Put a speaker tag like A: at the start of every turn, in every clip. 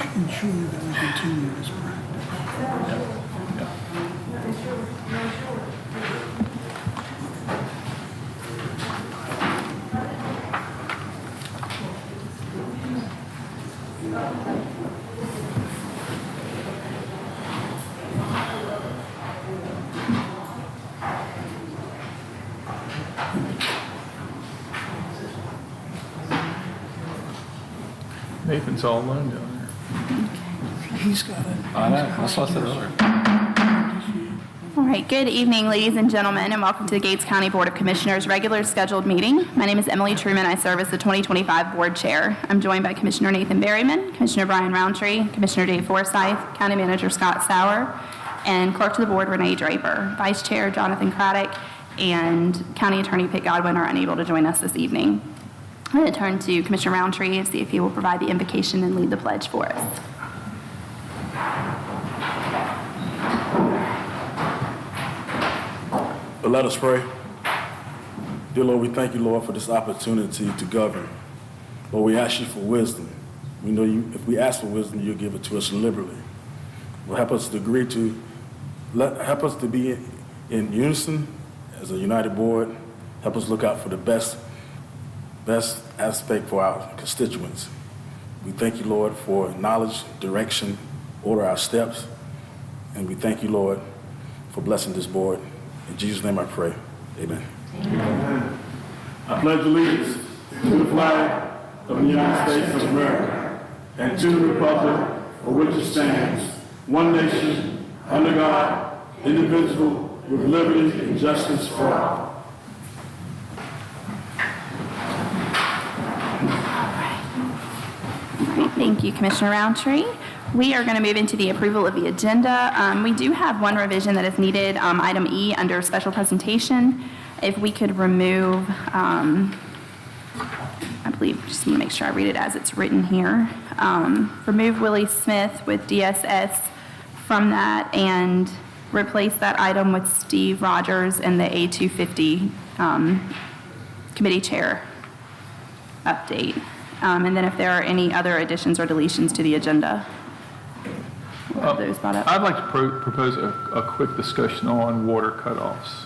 A: ensure that we continue this practice.
B: Nathan's all alone down there.
A: He's got it.
B: I know, that's what I said earlier.
C: All right, good evening, ladies and gentlemen, and welcome to the Gates County Board of Commissioners' regular scheduled meeting. My name is Emily Truman. I serve as the 2025 Board Chair. I'm joined by Commissioner Nathan Berryman, Commissioner Brian Roundtree, Commissioner Dave Forsythe, County Manager Scott Sauer, and Clerk to the Board Renee Draper. Vice Chair Jonathan Craddock and County Attorney Pitt Godwin are unable to join us this evening. I'm going to turn to Commissioner Roundtree and see if he will provide the invocation and lead the pledge for us.
D: But let us pray. Dear Lord, we thank you, Lord, for this opportunity to govern. Lord, we ask you for wisdom. We know you, if we ask for wisdom, you'll give it to us liberally. Lord, help us to agree to, help us to be in unison as a united board. Help us look out for the best aspect for our constituents. We thank you, Lord, for knowledge, direction, order our steps. And we thank you, Lord, for blessing this board. In Jesus' name I pray. Amen. Amen. I pledge allegiance to the flag of the United States of America and to the republic for which it stands, one nation, under God, indivisible, with liberty and justice for all.
C: Thank you, Commissioner Roundtree. We are going to move into the approval of the agenda. We do have one revision that is needed, item E under special presentation. If we could remove, I believe, just want to make sure I read it as it's written here. Remove Willie Smith with DSS from that and replace that item with Steve Rogers and the A250 committee chair update. And then if there are any other additions or deletions to the agenda, we'll have those brought up.
B: I'd like to propose a quick discussion on water cutoffs.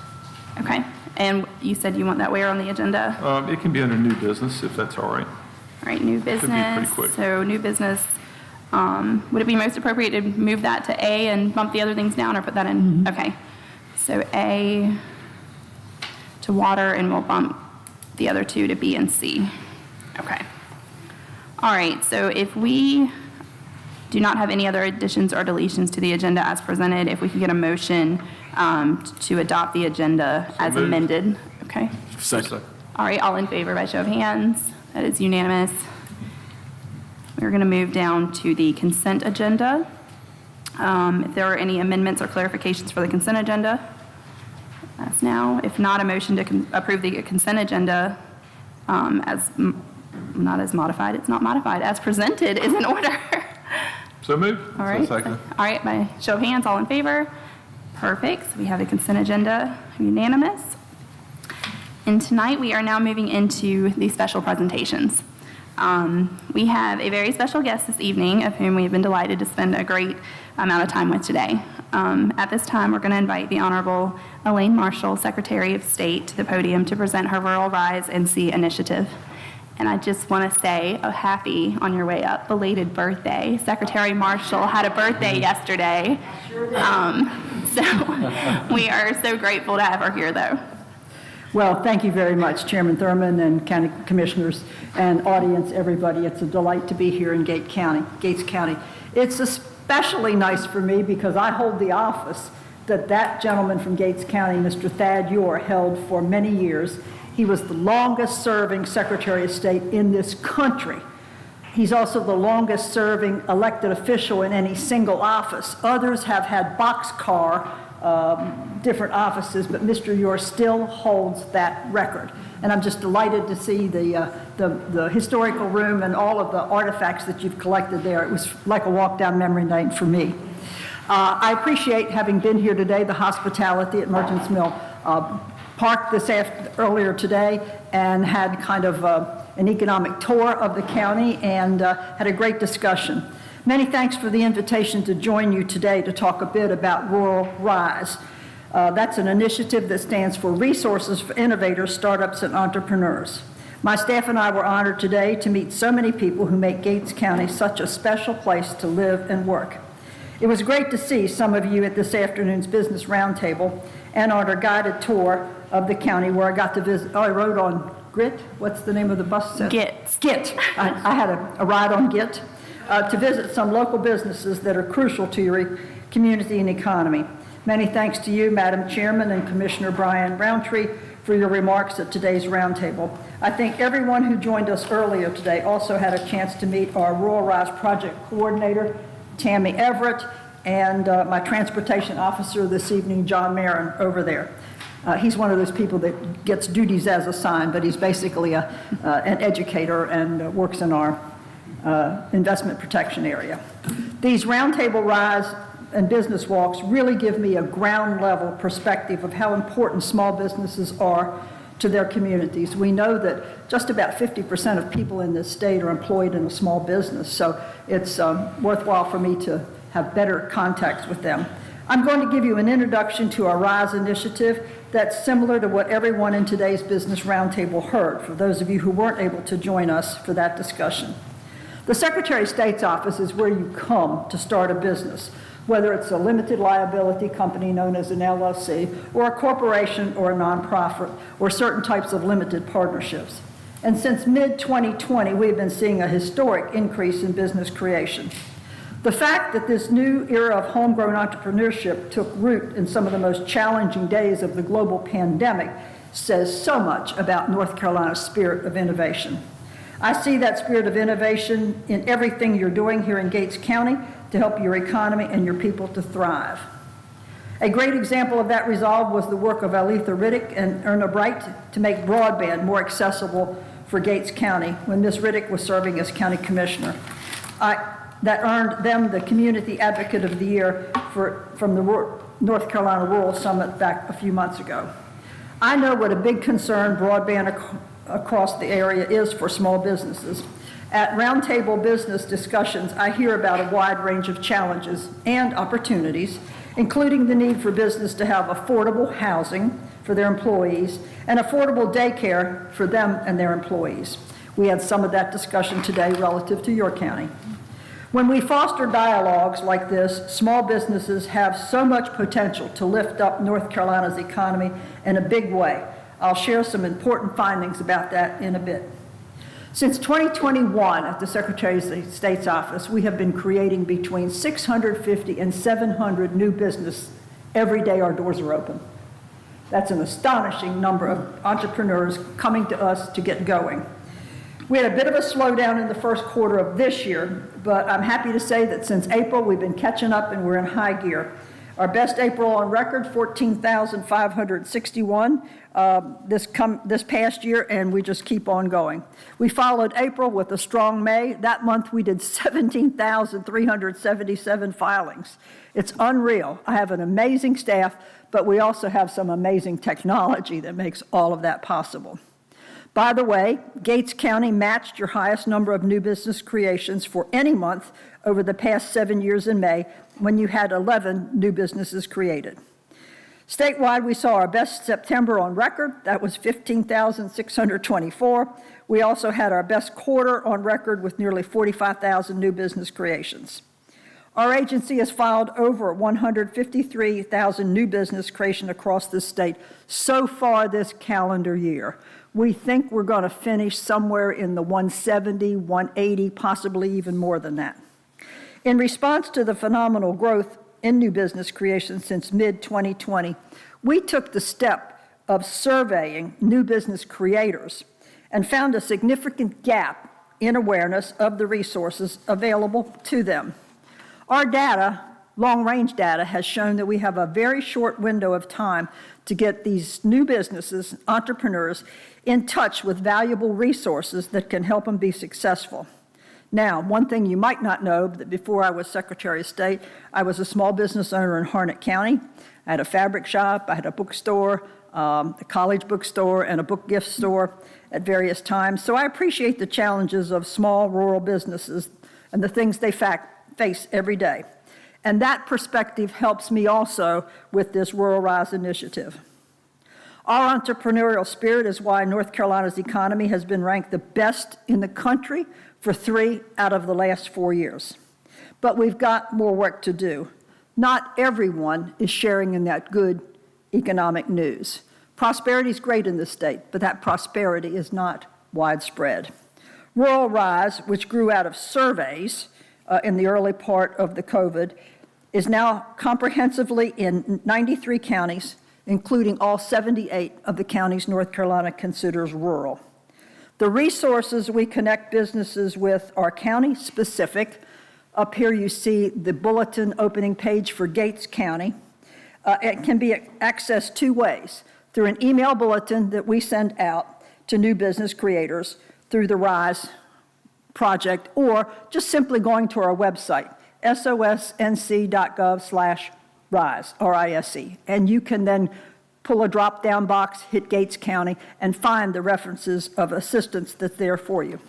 C: Okay. And you said you want that where on the agenda?
B: It can be under new business if that's all right.
C: All right, new business.
B: Could be pretty quick.
C: So new business, would it be most appropriate to move that to A and bump the other things down or put that in? Mm-hmm. Okay. So A to water and we'll bump the other two to B and C. Okay. All right, so if we do not have any other additions or deletions to the agenda as presented, if we could get a motion to adopt the agenda as amended. Okay.
D: Second.
C: All right, all in favor by show of hands. That is unanimous. We're going to move down to the consent agenda. If there are any amendments or clarifications for the consent agenda, that's now. If not, a motion to approve the consent agenda not as modified, it's not modified, as presented is in order.
B: So moved.
C: All right.
B: So second.
C: All right, by show of hands, all in favor? Perfect. So we have the consent agenda unanimous. And tonight we are now moving into the special presentations. We have a very special guest this evening of whom we have been delighted to spend a great amount of time with today. At this time, we're going to invite the Honorable Elaine Marshall, Secretary of State, to the podium to present her Rural Rise NC initiative. And I just want to say a happy, on your way up, belated birthday. Secretary Marshall had a birthday yesterday. So we are so grateful to have her here, though.
E: Well, thank you very much, Chairman Thurman and County Commissioners and audience, everybody. It's a delight to be here in Gates County. It's especially nice for me because I hold the office that gentleman from Gates County, Mr. Thad Ure, held for many years. He was the longest-serving Secretary of State in this country. He's also the longest-serving elected official in any single office. Others have had boxcar, different offices, but Mr. Ure still holds that record. And I'm just delighted to see the historical room and all of the artifacts that you've collected there. It was like a walk down memory lane for me. I appreciate having been here today, the hospitality at Merchants Mill Park earlier today, and had kind of an economic tour of the county and had a great discussion. Many thanks for the invitation to join you today to talk a bit about Rural Rise. That's an initiative that stands for Resources for Innovators, Startups, and Entrepreneurs. My staff and I were honored today to meet so many people who make Gates County such a special place to live and work. It was great to see some of you at this afternoon's Business Roundtable and on our guided tour of the county where I got to visit. I rode on GRIT. What's the name of the bus set? GIT. I had a ride on GIT to visit some local businesses that are crucial to your community and economy. Many thanks to you, Madam Chairman and Commissioner Brian Roundtree, for your remarks at today's roundtable. I think everyone who joined us earlier today also had a chance to meet our Rural Rise Project Coordinator, Tammy Everett, and my transportation officer this evening, John Marin, over there. He's one of those people that gets duties as assigned, but he's basically an educator and works in our investment protection area. These roundtable rise and business walks really give me a ground level perspective of how important small businesses are to their communities. We know that just about 50% of people in this state are employed in a small business, so it's worthwhile for me to have better contacts with them. I'm going to give you an introduction to our RISE initiative that's similar to what everyone in today's Business Roundtable heard, for those of you who weren't able to join us for that discussion. The Secretary of State's office is where you come to start a business, whether it's a limited liability company known as an LLC, or a corporation or a nonprofit, or certain types of limited partnerships. And since mid-2020, we've been seeing a historic increase in business creation. The fact that this new era of homegrown entrepreneurship took root in some of the most challenging days of the global pandemic says so much about North Carolina's spirit of innovation. I see that spirit of innovation in everything you're doing here in Gates County to help your economy and your people to thrive. A great example of that resolve was the work of Alitha Riddick and Erna Bright to make broadband more accessible for Gates County when Ms. Riddick was serving as county commissioner. That earned them the Community Advocate of the Year from the North Carolina Rural Summit back a few months ago. I know what a big concern broadband across the area is for small businesses. At roundtable business discussions, I hear about a wide range of challenges and opportunities, including the need for business to have affordable housing for their employees and affordable daycare for them and their employees. We had some of that discussion today relative to your county. When we foster dialogues like this, small businesses have so much potential to lift up North Carolina's economy in a big way. I'll share some important findings about that in a bit. Since 2021, at the Secretary of State's office, we have been creating between 650 and 700 new business every day our doors are open. That's an astonishing number of entrepreneurs coming to us to get going. We had a bit of a slowdown in the first quarter of this year, but I'm happy to say that since April, we've been catching up and we're in high gear. Our best April on record, 14,561 this past year, and we just keep on going. We followed April with a strong May. That month we did 17,377 filings. It's unreal. I have an amazing staff, but we also have some amazing technology that makes all of that possible. By the way, Gates County matched your highest number of new business creations for any month over the past 7 years in May, when you had 11 new businesses created. Statewide, we saw our best September on record. That was 15,624. We also had our best quarter on record with nearly 45,000 new business creations. Our agency has filed over 153,000 new business creation across the state so far this calendar year. We think we're going to finish somewhere in the 170, 180, possibly even more than that. In response to the phenomenal growth in new business creation since mid-2020, we took the step of surveying new business creators and found a significant gap in awareness of the resources available to them. Our data, long-range data, has shown that we have a very short window of time to get these new businesses, entrepreneurs, in touch with valuable resources that can help them be successful. Now, one thing you might not know, that before I was Secretary of State, I was a small business owner in Harnett County. I had a fabric shop, I had a bookstore, a college bookstore, and a book gift store at various times. So I appreciate the challenges of small rural businesses and the things they face every day. And that perspective helps me also with this Rural Rise initiative. Our entrepreneurial spirit is why North Carolina's economy has been ranked the best in the country for 3 out of the last 4 years. But we've got more work to do. Not everyone is sharing in that good economic news. Prosperity is great in this state, but that prosperity is not widespread. Rural Rise, which grew out of surveys in the early part of the COVID, is now comprehensively in 93 counties, including all 78 of the counties North Carolina considers rural. The resources we connect businesses with are county-specific. Up here you see the bulletin opening page for Gates County. It can be accessed 2 ways, through an email bulletin that we send out to new business creators through the RISE project, or just simply going to our website, sosnc.gov/RISE, R-I-S-E. And you can then pull a drop-down box, hit Gates County, and find the references of assistance that's there for you.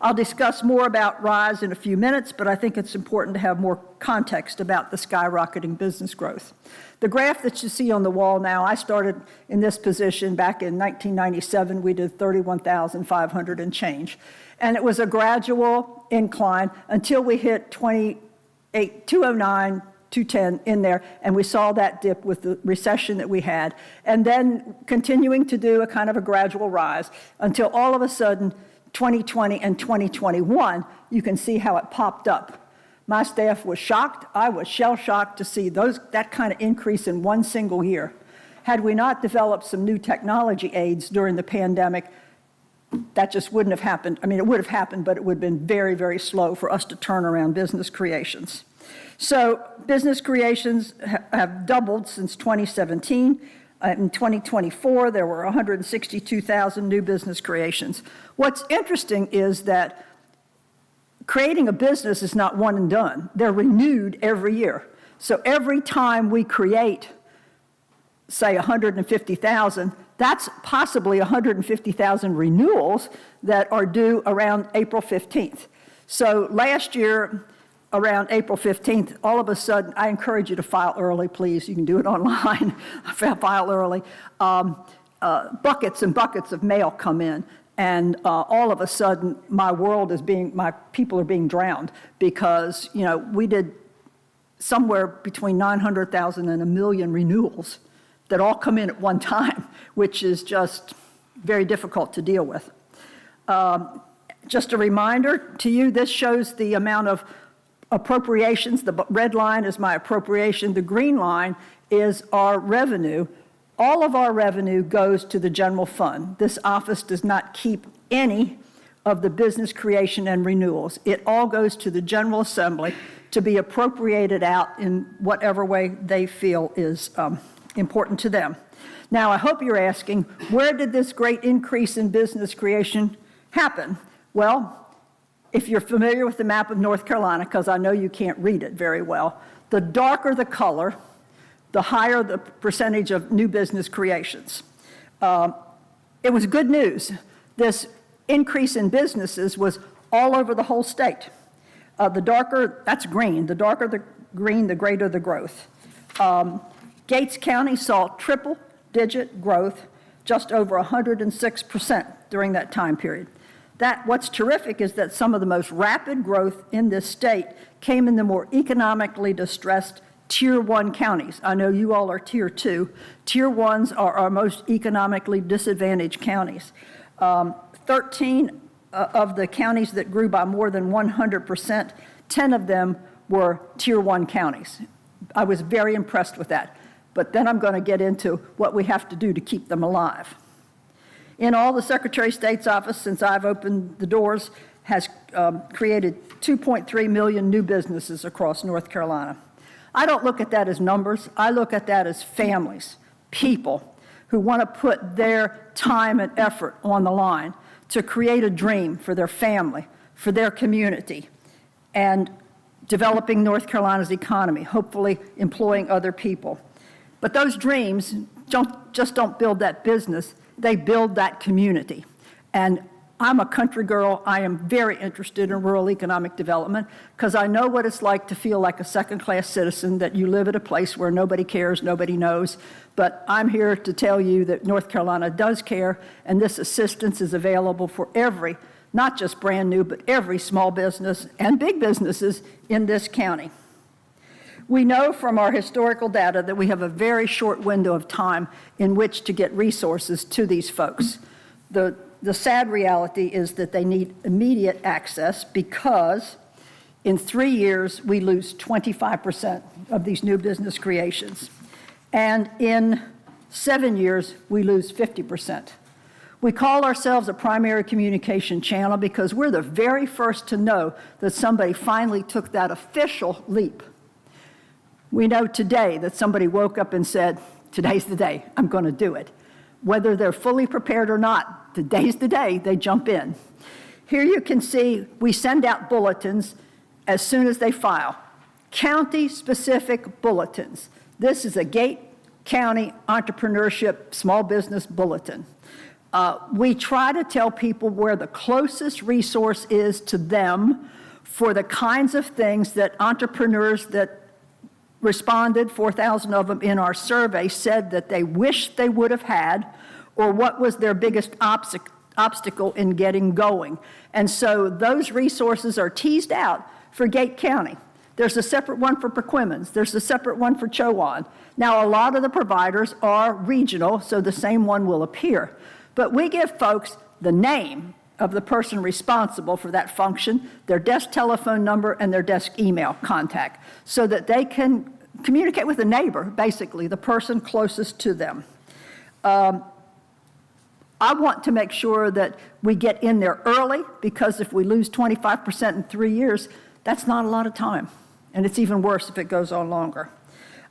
E: I'll discuss more about RISE in a few minutes, but I think it's important to have more context about the skyrocketing business growth. The graph that you see on the wall now, I started in this position back in 1997. We did 31,500 and change. And it was a gradual incline until we hit 209, 210 in there, and we saw that dip with the recession that we had, and then continuing to do a kind of a gradual rise until all of a sudden 2020 and 2021, you can see how it popped up. My staff was shocked. I was shell-shocked to see that kind of increase in one single year. Had we not developed some new technology aids during the pandemic, that just wouldn't have happened. I mean, it would have happened, but it would have been very, very slow for us to turn around business creations. So business creations have doubled since 2017. In 2024, there were 162,000 new business creations. What's interesting is that creating a business is not one and done. They're renewed every year. So every time we create, say, 150,000, that's possibly 150,000 renewals that are due around April 15th. So last year, around April 15th, all of a sudden, I encourage you to file early, please. You can do it online. File early. Buckets and buckets of mail come in, and all of a sudden, my people are being drowned because, we did somewhere between 900,000 and 1 million renewals that all come in at one time, which is just very difficult to deal with. Just a reminder to you, this shows the amount of appropriations. The red line is my appropriation. The green line is our revenue. All of our revenue goes to the general fund. This office does not keep any of the business creation and renewals. It all goes to the General Assembly to be appropriated out in whatever way they feel is important to them. Now, I hope you're asking, where did this great increase in business creation happen? Well, if you're familiar with the map of North Carolina, because I know you can't read it very well, the darker the color, the higher the percentage of new business creations. It was good news. This increase in businesses was all over the whole state. The darker, that's green, the darker the green, the greater the growth. Gates County saw triple-digit growth, just over 106% during that time period. What's terrific is that some of the most rapid growth in this state came in the more economically distressed Tier 1 counties. I know you all are Tier 2. Tier 1s are our most economically disadvantaged counties. 13 of the counties that grew by more than 100%, 10 of them were Tier 1 counties. I was very impressed with that. But then I'm going to get into what we have to do to keep them alive. In all, the Secretary of State's office, since I've opened the doors, has created 2.3 million new businesses across North Carolina. I don't look at that as numbers. I look at that as families, people who want to put their time and effort on the line to create a dream for their family, for their community, and developing North Carolina's economy, hopefully employing other people. But those dreams don't build that business. They build that community. And I'm a country girl. I am very interested in rural economic development because I know what it's like to feel like a second-class citizen, that you live at a place where nobody cares, nobody knows. But I'm here to tell you that North Carolina does care, and this assistance is available for every, not just brand new, but every small business and big businesses in this county. We know from our historical data that we have a very short window of time in which to get resources to these folks. The sad reality is that they need immediate access because in 3 years, we lose 25% of these new business creations. And in 7 years, we lose 50%. We call ourselves a primary communication channel because we're the very first to know that somebody finally took that official leap. We know today that somebody woke up and said, today's the day, I'm going to do it. Whether they're fully prepared or not, today's the day they jump in. Here you can see we send out bulletins as soon as they file. County-specific bulletins. This is a Gate County Entrepreneurship Small Business Bulletin. We try to tell people where the closest resource is to them for the kinds of things that entrepreneurs that responded, 4,000 of them in our survey, said that they wished they would have had, or what was their biggest obstacle in getting going. And so those resources are teased out for Gate County. There's a separate one for Perquimans. There's a separate one for Chowan. Now, a lot of the providers are regional, so the same one will appear. But we give folks the name of the person responsible for that function, their desk telephone number, and their desk email contact, so that they can communicate with the neighbor, basically, the person closest to them. I want to make sure that we get in there early, because if we lose 25% in 3 years, that's not a lot of time. And it's even worse if it goes on longer.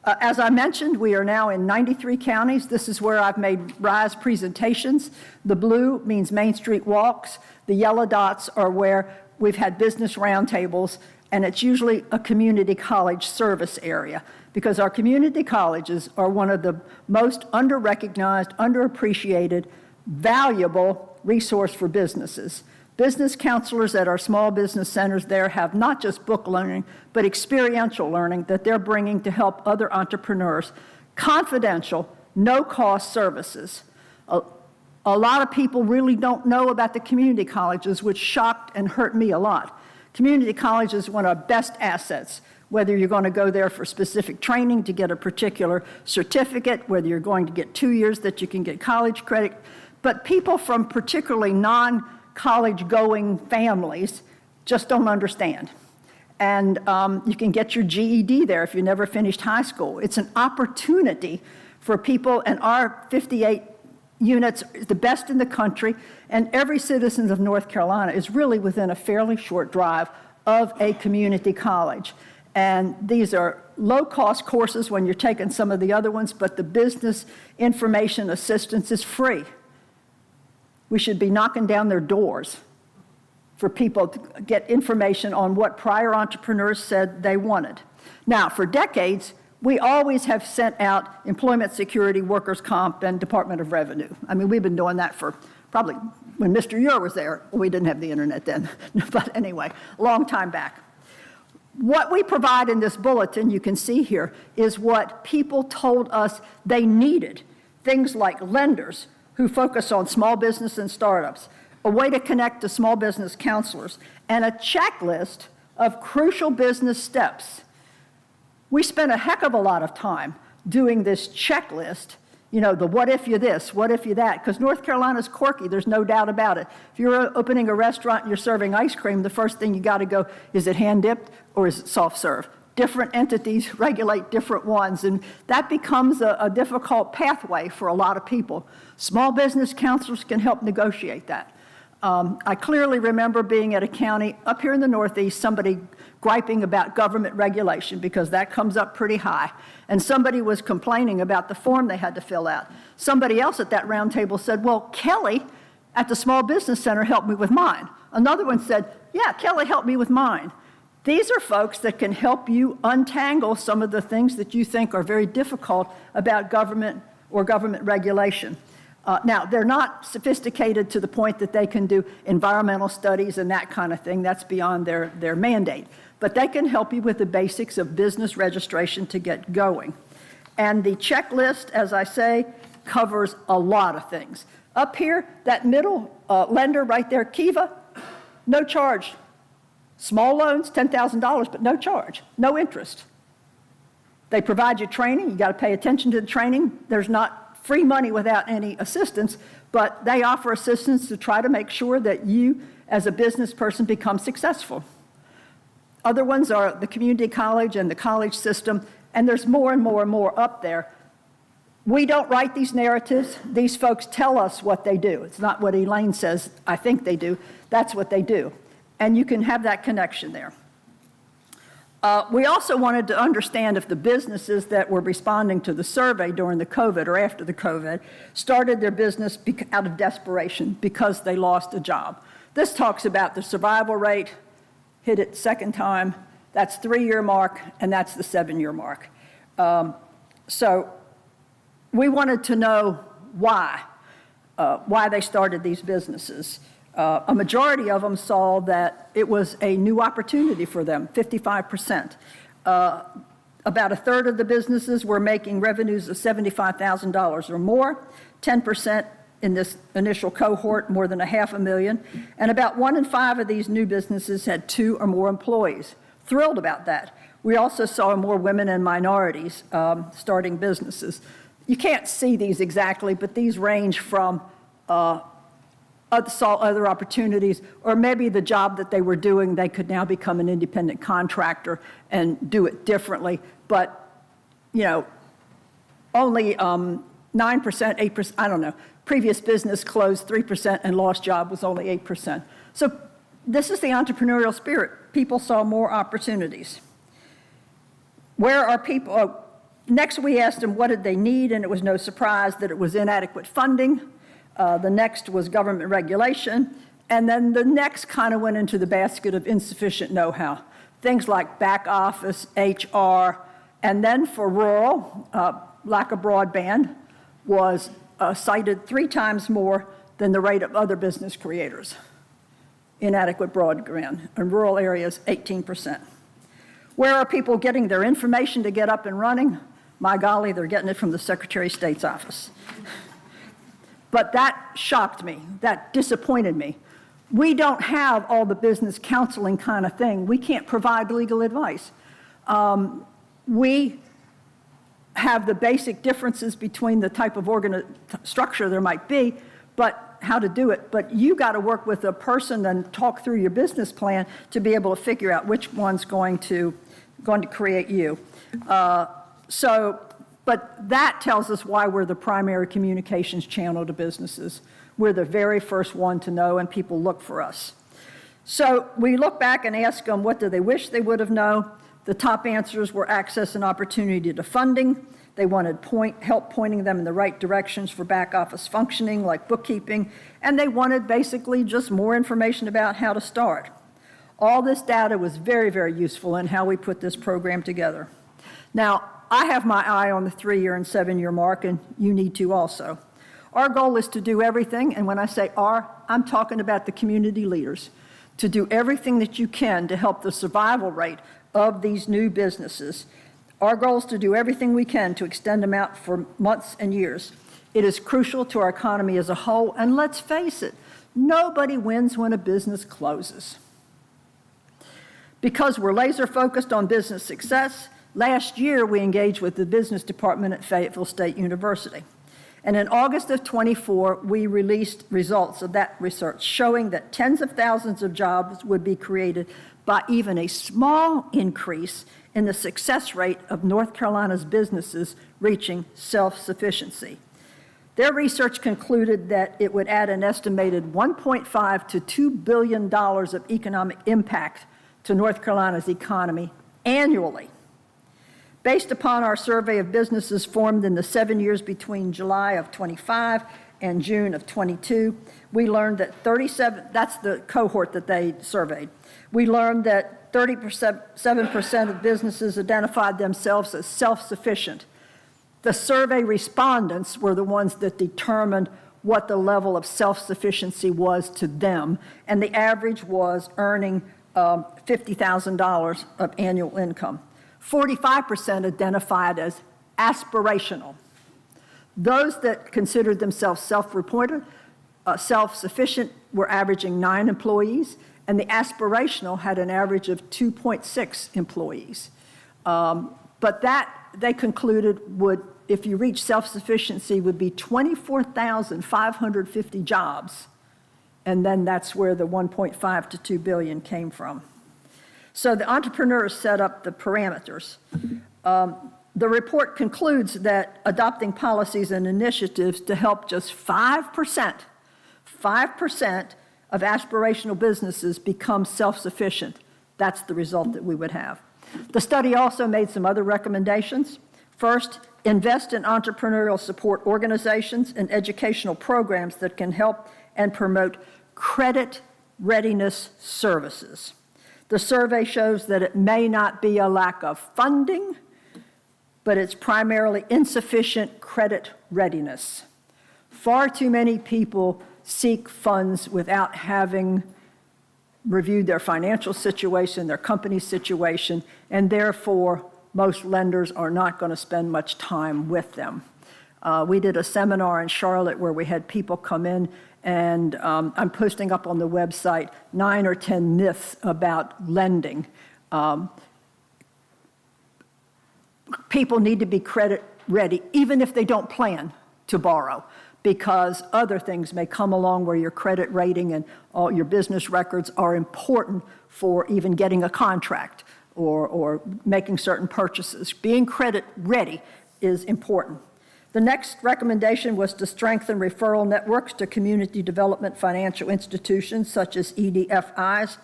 E: As I mentioned, we are now in 93 counties. This is where I've made RISE presentations. The blue means Main Street walks. The yellow dots are where we've had business roundtables, and it's usually a community college service area, because our community colleges are one of the most under-recognized, underappreciated, valuable resource for businesses. Business counselors at our small business centers there have not just book learning, but experiential learning that they're bringing to help other entrepreneurs. Confidential, no-cost services. A lot of people really don't know about the community colleges, which shocked and hurt me a lot. Community college is one of our best assets, whether you're going to go there for specific training to get a particular certificate, whether you're going to get 2 years that you can get college credit. But people from particularly non-college-going families just don't understand. And you can get your GED there if you never finished high school. It's an opportunity for people, and our 58 units is the best in the country, and every citizen of North Carolina is really within a fairly short drive of a community college. And these are low-cost courses when you're taking some of the other ones, but the business information assistance is free. We should be knocking down their doors for people to get information on what prior entrepreneurs said they wanted. Now, for decades, we always have sent out employment security, workers' comp, and Department of Revenue. I mean, we've been doing that for probably when Mr. Ure was there. We didn't have the internet then, but anyway, a long time back. What we provide in this bulletin, you can see here, is what people told us they needed. Things like lenders who focus on small business and startups, a way to connect to small business counselors, and a checklist of crucial business steps. We spent a heck of a lot of time doing this checklist, you know, the what if you this, what if you that, because North Carolina's quirky, there's no doubt about it. If you're opening a restaurant and you're serving ice cream, the first thing you got to go, is it hand-dipped or is it soft-serve? Different entities regulate different ones, and that becomes a difficult pathway for a lot of people. Small business counselors can help negotiate that. I clearly remember being at a county up here in the Northeast, somebody griping about government regulation, because that comes up pretty high, and somebody was complaining about the form they had to fill out. Somebody else at that round table said, well, Kelly at the Small Business Center helped me with mine. Another one said, yeah, Kelly helped me with mine. These are folks that can help you untangle some of the things that you think are very difficult about government or government regulation. Now, they're not sophisticated to the point that they can do environmental studies and that kind of thing. That's beyond their mandate. But they can help you with the basics of business registration to get going. And the checklist, as I say, covers a lot of things. Up here, that middle lender right there, Kiva, no charge. Small loans, $10,000, but no charge, no interest. They provide you training. You got to pay attention to the training. There's not free money without any assistance, but they offer assistance to try to make sure that you, as a business person, become successful. Other ones are the community college and the college system, and there's more and more and more up there. We don't write these narratives. These folks tell us what they do. It's not what Elaine says, I think they do. That's what they do. And you can have that connection there. We also wanted to understand if the businesses that were responding to the survey during the COVID or after the COVID started their business out of desperation because they lost a job. This talks about the survival rate, hit it second time, that's 3-year mark, and that's the 7-year mark. So we wanted to know why they started these businesses. A majority of them saw that it was a new opportunity for them, 55%. About a third of the businesses were making revenues of $75,000 or more, 10% in this initial cohort, more than $500,000, and about 1 in 5 of these new businesses had 2 or more employees. Thrilled about that. We also saw more women and minorities starting businesses. You can't see these exactly, but these range from saw other opportunities, or maybe the job that they were doing, they could now become an independent contractor and do it differently. But, you know, only 9%, 8%, I don't know. Previous business closed 3% and lost job was only 8%. So this is the entrepreneurial spirit. People saw more opportunities. Where are people? Next, we asked them what did they need, and it was no surprise that it was inadequate funding. The next was government regulation, and then the next kind of went into the basket of insufficient know-how. Things like back office, HR, and then for rural, lack of broadband was cited 3 times more than the rate of other business creators. Inadequate broadband. In rural areas, 18%. Where are people getting their information to get up and running? My golly, they're getting it from the Secretary of State's office. But that shocked me. That disappointed me. We don't have all the business counseling kind of thing. We can't provide legal advice. We have the basic differences between the type of structure there might be, but how to do it. But you got to work with a person and talk through your business plan to be able to figure out which one's going to create you. But that tells us why we're the primary communications channel to businesses. We're the very first one to know, and people look for us. So we look back and ask them, what do they wish they would have known? The top answers were access and opportunity to funding. They wanted help pointing them in the right directions for back office functioning, like bookkeeping, and they wanted basically just more information about how to start. All this data was very, very useful in how we put this program together. Now, I have my eye on the 3-year and 7-year mark, and you need to also. Our goal is to do everything, and when I say our, I'm talking about the community leaders, to do everything that you can to help the survival rate of these new businesses. Our goal is to do everything we can to extend them out for months and years. It is crucial to our economy as a whole, and let's face it, nobody wins when a business closes. Because we're laser focused on business success, last year, we engaged with the business department at Fayetteville State University. And in August of '24, we released results of that research showing that tens of thousands of jobs would be created by even a small increase in the success rate of North Carolina's businesses reaching self-sufficiency. Their research concluded that it would add an estimated $1.5 to $2 billion of economic impact to North Carolina's economy annually. Based upon our survey of businesses formed in the 7 years between July of '25 and June of '22, we learned that that's the cohort that they surveyed. We learned that 37% of businesses identified themselves as self-sufficient. The survey respondents were the ones that determined what the level of self-sufficiency was to them, and the average was earning $50,000 of annual income. 45% identified as aspirational. Those that considered themselves self-reported, self-sufficient were averaging 9 employees, and the aspirational had an average of 2.6 employees. But that, they concluded, would, if you reach self-sufficiency, would be 24,550 jobs. And then that's where the 1.5 to 2 billion came from. So the entrepreneurs set up the parameters. The report concludes that adopting policies and initiatives to help just 5% of aspirational businesses become self-sufficient. That's the result that we would have. The study also made some other recommendations. First, invest in entrepreneurial support organizations and educational programs that can help and promote credit readiness services. The survey shows that it may not be a lack of funding, but it's primarily insufficient credit readiness. Far too many people seek funds without having reviewed their financial situation, their company's situation, and therefore most lenders are not going to spend much time with them. We did a seminar in Charlotte where we had people come in, and I'm posting up on the website 9 or 10 myths about lending. People need to be credit ready, even if they don't plan to borrow, because other things may come along where your credit rating and all your business records are important for even getting a contract or making certain purchases. Being credit ready is important. The next recommendation was to strengthen referral networks to community development financial institutions such as EDFIs,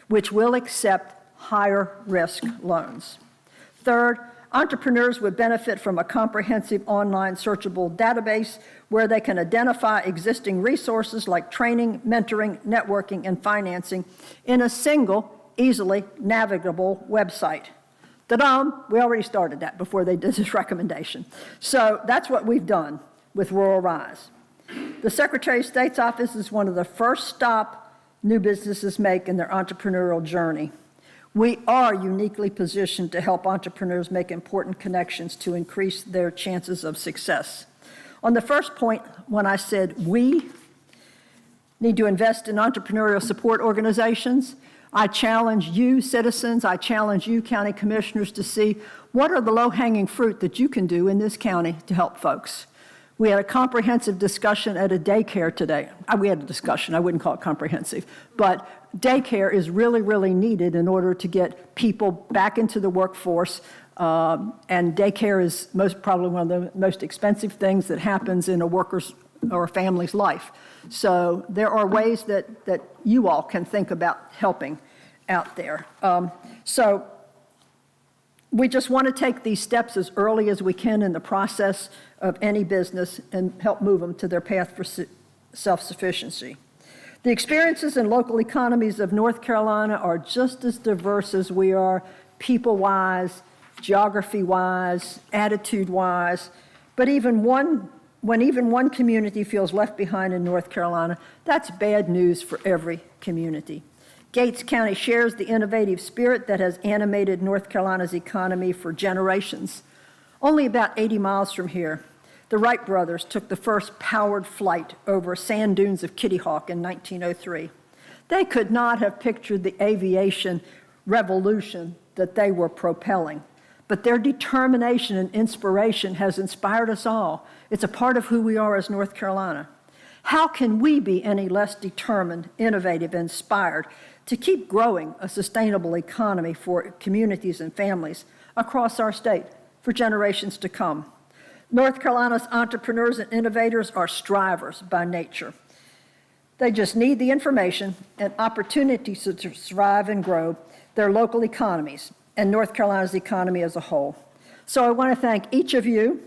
E: which will accept higher risk loans. Third, entrepreneurs would benefit from a comprehensive online searchable database where they can identify existing resources like training, mentoring, networking, and financing in a single, easily navigable website. Ta-da! We already started that before they did this recommendation. So that's what we've done with Rural Rise. The Secretary of State's office is one of the first stop new businesses make in their entrepreneurial journey. We are uniquely positioned to help entrepreneurs make important connections to increase their chances of success. On the first point, when I said we need to invest in entrepreneurial support organizations, I challenge you, citizens, I challenge you, county commissioners, to see what are the low-hanging fruit that you can do in this county to help folks. We had a comprehensive discussion at a daycare today. We had a discussion, I wouldn't call it comprehensive, but daycare is really, really needed in order to get people back into the workforce, and daycare is probably one of the most expensive things that happens in a worker's or a family's life. So there are ways that you all can think about helping out there. So we just want to take these steps as early as we can in the process of any business and help move them to their path for self-sufficiency. The experiences and local economies of North Carolina are just as diverse as we are, people-wise, geography-wise, attitude-wise, but when even one community feels left behind in North Carolina, that's bad news for every community. Gates County shares the innovative spirit that has animated North Carolina's economy for generations. Only about 80 miles from here, the Wright brothers took the first powered flight over sand dunes of Kitty Hawk in 1903. They could not have pictured the aviation revolution that they were propelling. But their determination and inspiration has inspired us all. It's a part of who we are as North Carolina. How can we be any less determined, innovative, and inspired to keep growing a sustainable economy for communities and families across our state for generations to come? North Carolina's entrepreneurs and innovators are strivers by nature. They just need the information and opportunities to thrive and grow their local economies and North Carolina's economy as a whole. So I want to thank each of you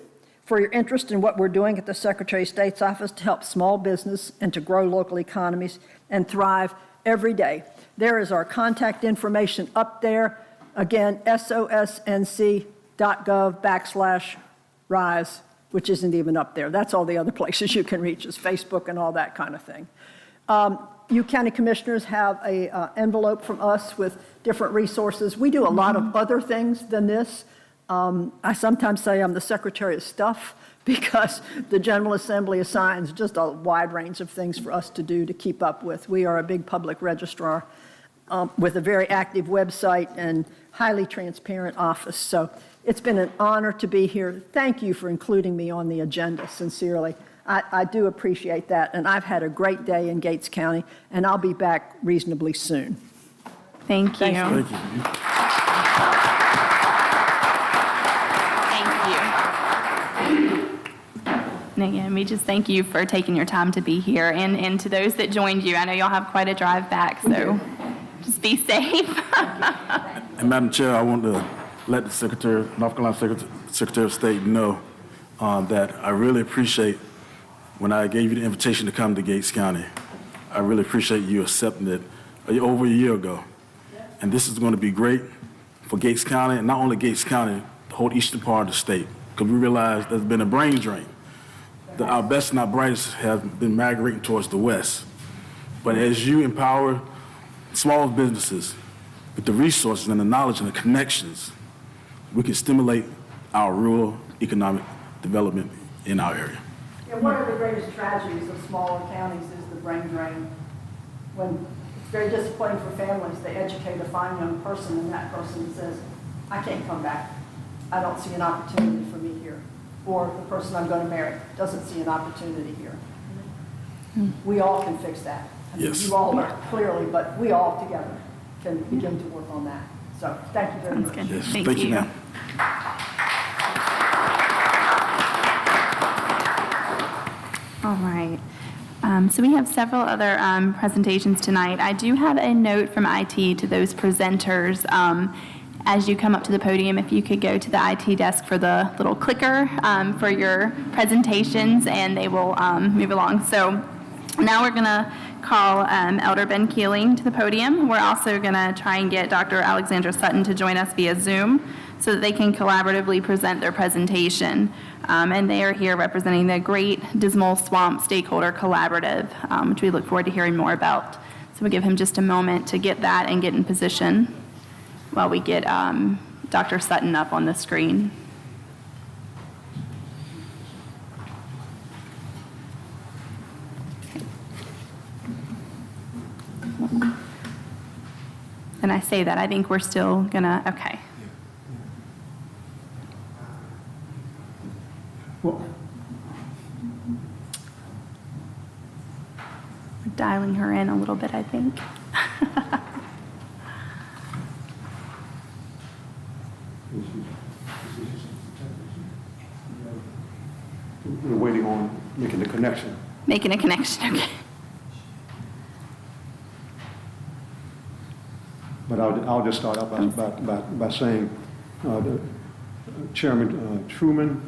E: for your interest in what we're doing at the Secretary of State's office to help small business and to grow local economies and thrive every day. There is our contact information up there. Again, sosnc.gov/rise. which isn't even up there. That's all the other places you can reach us, Facebook and all that kind of thing. You county commissioners have a envelope from us with different resources. We do a lot of other things than this. I sometimes say I'm the Secretary of Stuff because the General Assembly assigns just a wide range of things for us to do to keep up with. We are a big public registrar with a very active website and highly transparent office. So it's been an honor to be here. Thank you for including me on the agenda, sincerely. I do appreciate that, and I've had a great day in Gates County, and I'll be back reasonably soon.
C: Thank you.
E: Thank you.
D: Thank you.
C: Thank you. And again, we just thank you for taking your time to be here, and to those that joined you. I know y'all have quite a drive back, so just be safe.
D: And Madam Chair, I want to let the North Carolina Secretary of State know that I really appreciate when I gave you the invitation to come to Gates County. I really appreciate you accepting it over a year ago. And this is going to be great for Gates County, and not only Gates County, the whole eastern part of the state, because we realize there's been a brain drain. Our best and our brightest have been migrating towards the west. But as you empower small businesses with the resources and the knowledge and the connections, we can stimulate our rural economic development in our area.
E: Yeah, one of the greatest tragedies of smaller counties is the brain drain. When it's very disappointing for families, they educate a fine young person and that person says, I can't come back. I don't see an opportunity for me here. Or the person I'm going to marry doesn't see an opportunity here. We all can fix that. I mean,
D: Yes.
E: You all are clearly, but we all together can begin to work on that. So thank you very
C: Sounds
E: much.
C: good.
D: Yes,
C: Thank you.
D: ma'am.
C: All right. So we have several other presentations tonight. I do have a note from IT to those presenters. As you come up to the podium, if you could go to the IT desk for the little clicker for your presentations, and they will move along. So now we're going to call Elder Ben Keeling to the podium. We're also going to try and get Dr. Alexandra Sutton to join us via Zoom so that they can collaboratively present their presentation. And they are here representing the Great Dismal Swamp Stakeholder Collaborative, which we look forward to hearing more about. So we'll give him just a moment to get that and get in position while we get Dr. Sutton up on the screen. And I say that, I think we're still gonna, okay.
A: Well,
C: We're dialing her in a little bit, I think.
F: We're waiting on making the connection.
C: Making a connection, okay.
F: But I'll just start out by saying, the Chairman Truman,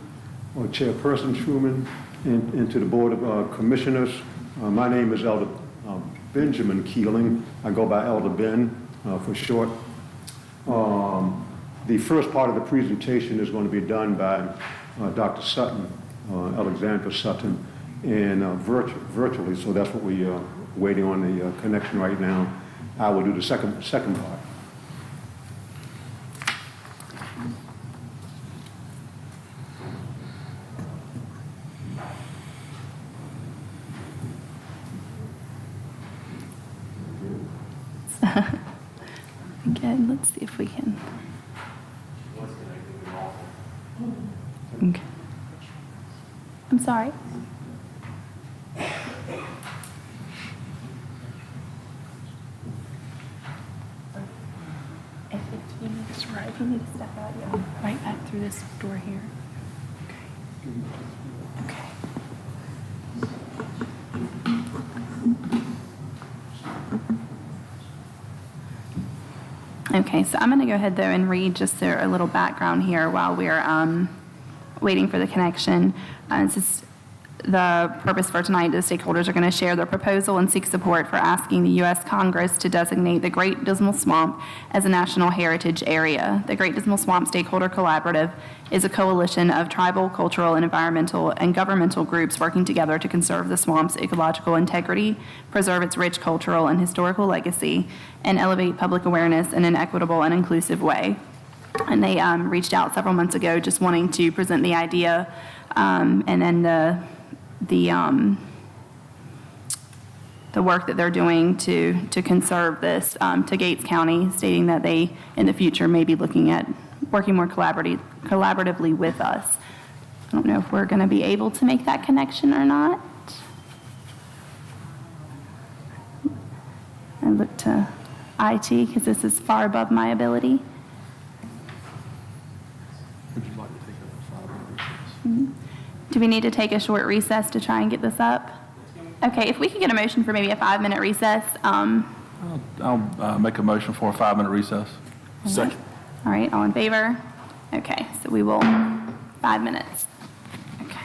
F: or Chairperson Truman, and to the Board of Commissioners, my name is Elder Benjamin Keeling. I go by Elder Ben for short. The first part of the presentation is going to be done by Dr. Sutton, Alexandra Sutton, and virtually, so that's what we are waiting on the connection right now. I will do the second part.
C: Again, let's see if we can. Okay. I'm sorry. If you need to step out, yeah, right back through this door here. Okay. Okay, so I'm going to go ahead, though, and read just a little background here while we're waiting for the connection. This is the purpose for tonight is stakeholders are going to share their proposal and seek support for asking the U.S. Congress to designate the Great Dismal Swamp as a national heritage area. The Great Dismal Swamp Stakeholder Collaborative is a coalition of tribal, cultural, and environmental and governmental groups working together to conserve the swamp's ecological integrity, preserve its rich cultural and historical legacy, and elevate public awareness in an equitable and inclusive way. And they reached out several months ago just wanting to present the idea and then the work that they're doing to conserve this to Gates County, stating that they, in the future, may be looking at working more collaboratively with us. I don't know if we're going to be able to make that connection or not. I look to IT because this is far above my ability.
F: Would you like to take a 5-minute recess?
C: Do we need to take a short recess to try and get this up? Okay, if we could get a motion for maybe a 5-minute recess.
B: I'll make a motion for a 5-minute recess.
D: Second.
C: All right, all in favor? Okay, so we will, 5 minutes. Okay.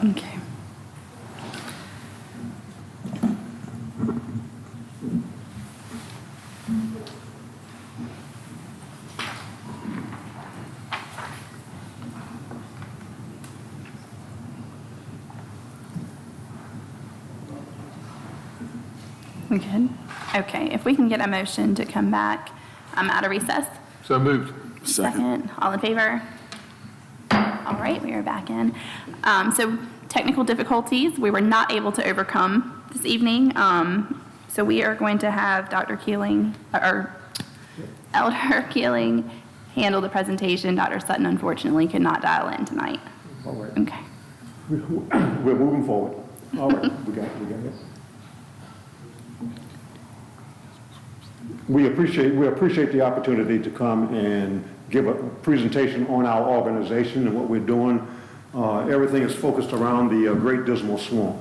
C: Okay. We good? Okay, if we can get a motion to come back out of recess.
B: So moved.
C: Second. All in favor? All right, we are back in. So technical difficulties, we were not able to overcome this evening. So we are going to have Dr. Keeling, or Elder Keeling, handle the presentation. Dr. Sutton unfortunately could not dial in tonight.
F: All right.
C: Okay.
F: We're moving forward. All right, we got it. We appreciate the opportunity to come and give a presentation on our organization and what we're doing. Everything is focused around the Great Dismal Swamp.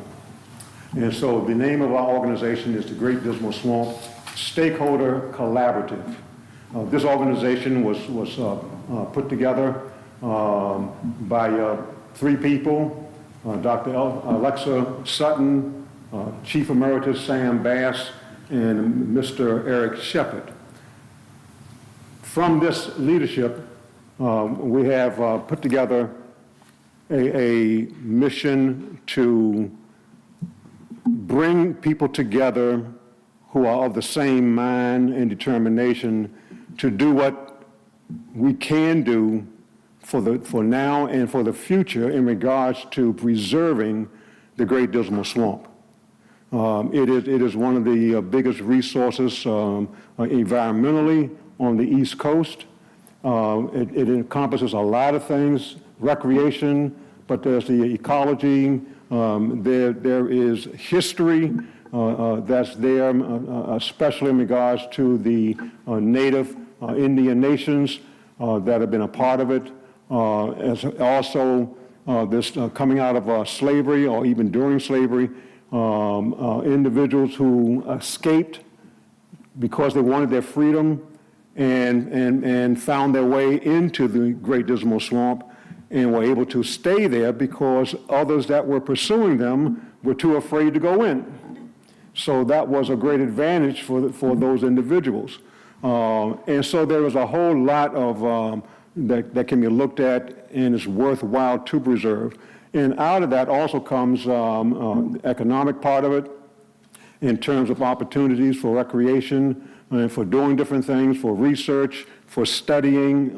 F: And so the name of our organization is the Great Dismal Swamp Stakeholder Collaborative. This organization was put together by 3 people, Dr. Alexa Sutton, Chief Emeritus Sam Bass, and Mr. Eric Shepard. From this leadership, we have put together a mission to bring people together who are of the same mind and determination to do what we can do for now and for the future in regards to preserving the Great Dismal Swamp. It is one of the biggest resources environmentally on the East Coast. It encompasses a lot of things, recreation, but there's the ecology, there is history that's there, especially in regards to the native Indian nations that have been a part of it. As also this coming out of slavery or even during slavery, individuals who escaped because they wanted their freedom and found their way into the Great Dismal Swamp and were able to stay there because others that were pursuing them were too afraid to go in. So that was a great advantage for those individuals. And so there is a whole lot of that can be looked at and is worthwhile to preserve. And out of that also comes the economic part of it in terms of opportunities for recreation and for doing different things, for research, for studying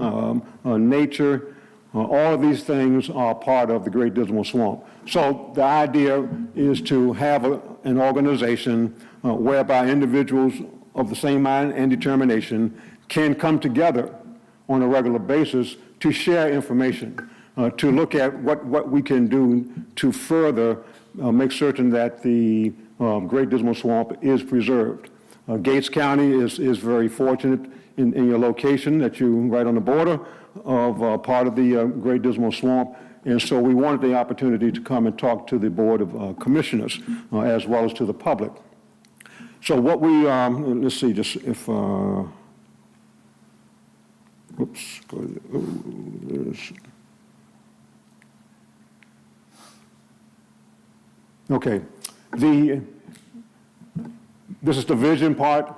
F: nature. All of these things are part of the Great Dismal Swamp. So the idea is to have an organization whereby individuals of the same mind and determination can come together on a regular basis to share information, to look at what we can do to further make certain that the Great Dismal Swamp is preserved. Gates County is very fortunate in your location that you're right on the border of part of the Great Dismal Swamp, and so we wanted the opportunity to come and talk to the Board of Commissioners as well as to the public. So what we, let's see, just if, oops, okay, this is the vision part,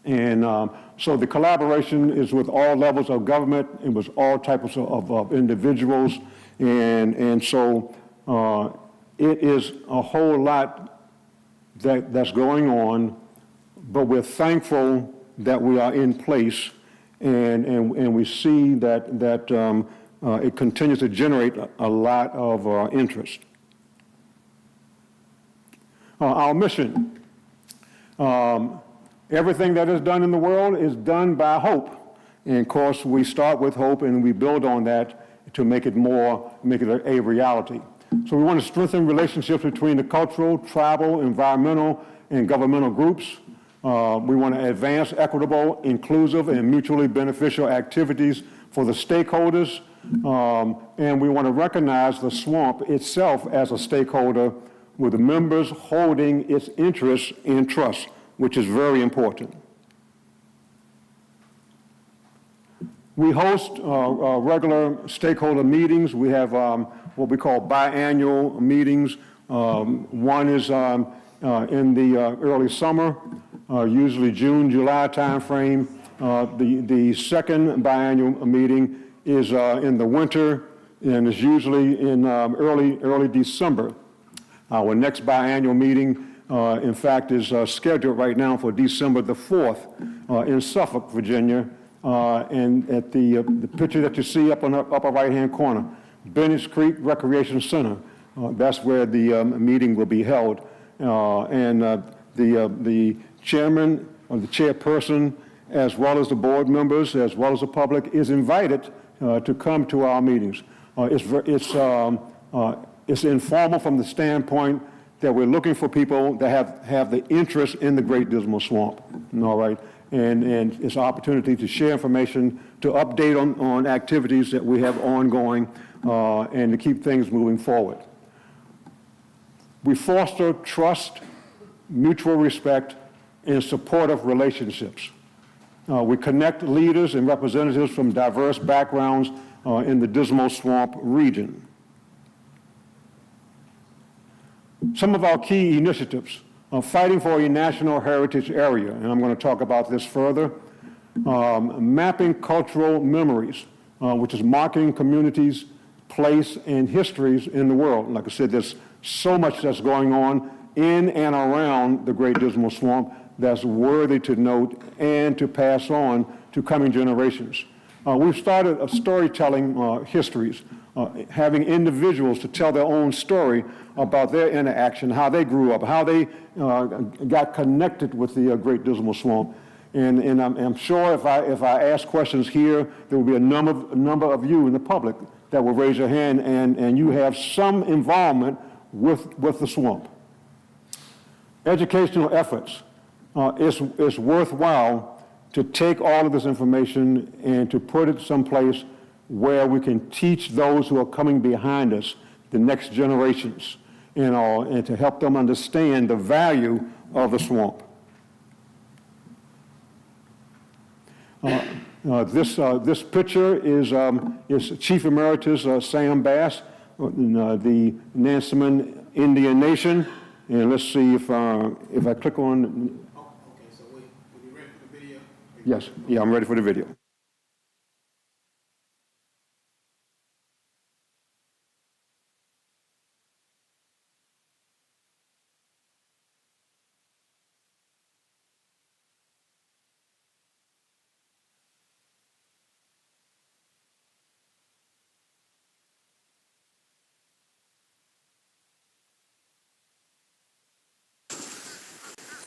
F: and so the collaboration is with all levels of government and with all types of individuals, and so it is a whole lot that's going on, but we're thankful that we are in place, and we see that it continues to generate a lot of interest. Our mission. Everything that is done in the world is done by hope. And of course, we start with hope and we build on that to make it a reality. So we want to strengthen relationships between the cultural, tribal, environmental, and governmental groups. We want to advance equitable, inclusive, and mutually beneficial activities for the stakeholders. And we want to recognize the swamp itself as a stakeholder with the members holding its interests in trust, which is very important. We host regular stakeholder meetings. We have what we call biannual meetings. One is in the early summer, usually June, July timeframe. The second biannual meeting is in the winter and is usually in early December. Our next biannual meeting, in fact, is scheduled right now for December the 4th in Suffolk, Virginia. And at the picture that you see up on the upper right-hand corner, Bennett Creek Recreation Center, that's where the meeting will be held. And the chairman or the chairperson, as well as the board members, as well as the public, is invited to come to our meetings. It's informal from the standpoint that we're looking for people that have the interest in the Great Dismal Swamp, all right? And it's an opportunity to share information, to update on activities that we have ongoing, and to keep things moving forward. We foster trust, mutual respect, and supportive relationships. We connect leaders and representatives from diverse backgrounds in the Dismal Swamp region. Some of our key initiatives are fighting for a national heritage area, and I'm going to talk about this further. Mapping cultural memories, which is marking communities, place, and histories in the world. Like I said, there's so much that's going on in and around the Great Dismal Swamp that's worthy to note and to pass on to coming generations. We've started storytelling histories, having individuals to tell their own story about their interaction, how they grew up, how they got connected with the Great Dismal Swamp. And I'm sure if I ask questions here, there will be a number of you in the public that will raise your hand, and you have some involvement with the swamp. Educational efforts. It's worthwhile to take all of this information and to put it someplace where we can teach those who are coming behind us, the next generations, and to help them understand the value of the swamp. This picture is Chief Emeritus Sam Bass, the Nansemond Indian Nation, and let's see if I click on.
G: Okay, so we ready for the video?
F: Yes, yeah, I'm ready for the video.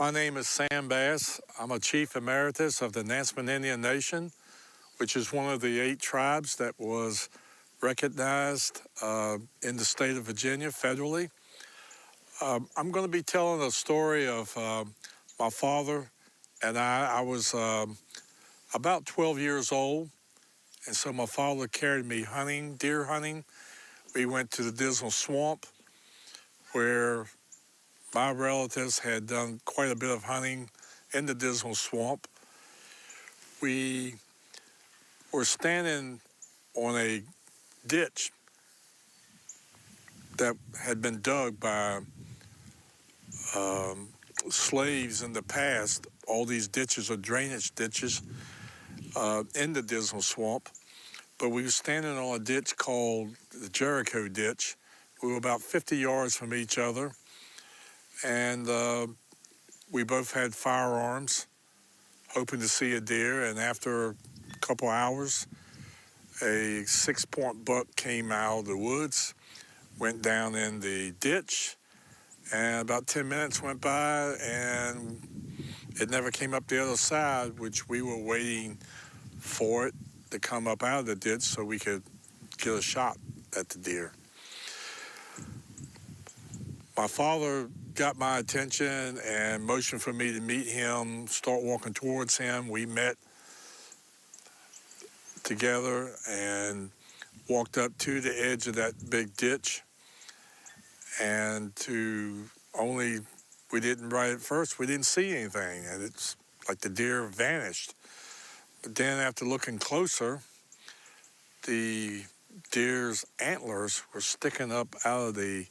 H: My name is Sam Bass. I'm a Chief Emeritus of the Nansemond Indian Nation, which is one of the 8 tribes that was recognized in the state of Virginia federally. I'm going to be telling a story of my father and I was about 12 years old, and so my father carried me hunting, deer hunting. We went to the Dismal Swamp, where my relatives had done quite a bit of hunting in the Dismal Swamp. We were standing on a ditch that had been dug by slaves in the past. All these ditches are drainage ditches in the Dismal Swamp. But we were standing on a ditch called the Jericho Ditch. We were about 50 yards from each other. And we both had firearms, hoping to see a deer. And after a couple hours, a 6-point buck came out of the woods, went down in the ditch, and about 10 minutes went by, and it never came up the other side, which we were waiting for it to come up out of the ditch so we could get a shot at the deer. My father got my attention and motioned for me to meet him, start walking towards him. We met together and walked up to the edge of that big ditch. And we didn't, right at first, we didn't see anything. And it's like the deer vanished. But then after looking closer, the deer's antlers were sticking up out of the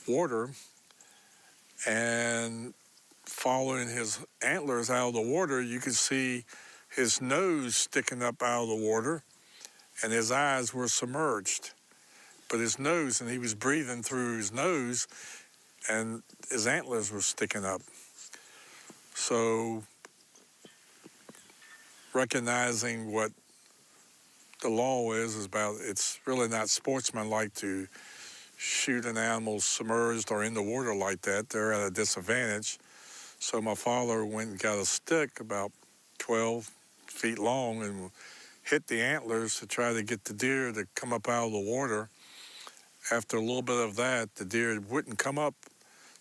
H: water, and following his antlers out of the water, you could see his nose sticking up out of the water, and his eyes were submerged. But his nose, and he was breathing through his nose, and his antlers were sticking up. So, recognizing what the law is about, it's really not sportsmanlike to shoot an animal submerged or in the water like that. They're at a disadvantage. So my father went and got a stick about 12 feet long and hit the antlers to try to get the deer to come up out of the water. After a little bit of that, the deer wouldn't come up.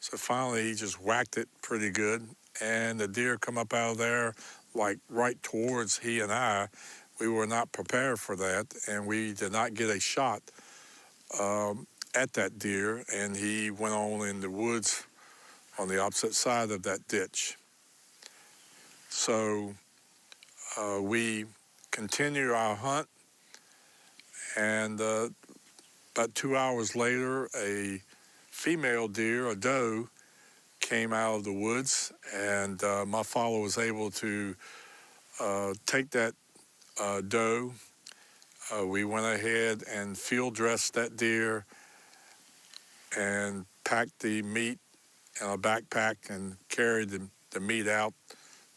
H: So finally he just whacked it pretty good, and the deer come up out of there like right towards he and I. We were not prepared for that, and we did not get a shot at that deer, and he went on in the woods on the opposite side of that ditch. So we continue our hunt, and about 2 hours later, a female deer, a doe, came out of the woods, and my father was able to take that doe. We went ahead and field dressed that deer and packed the meat in a backpack and carried the meat out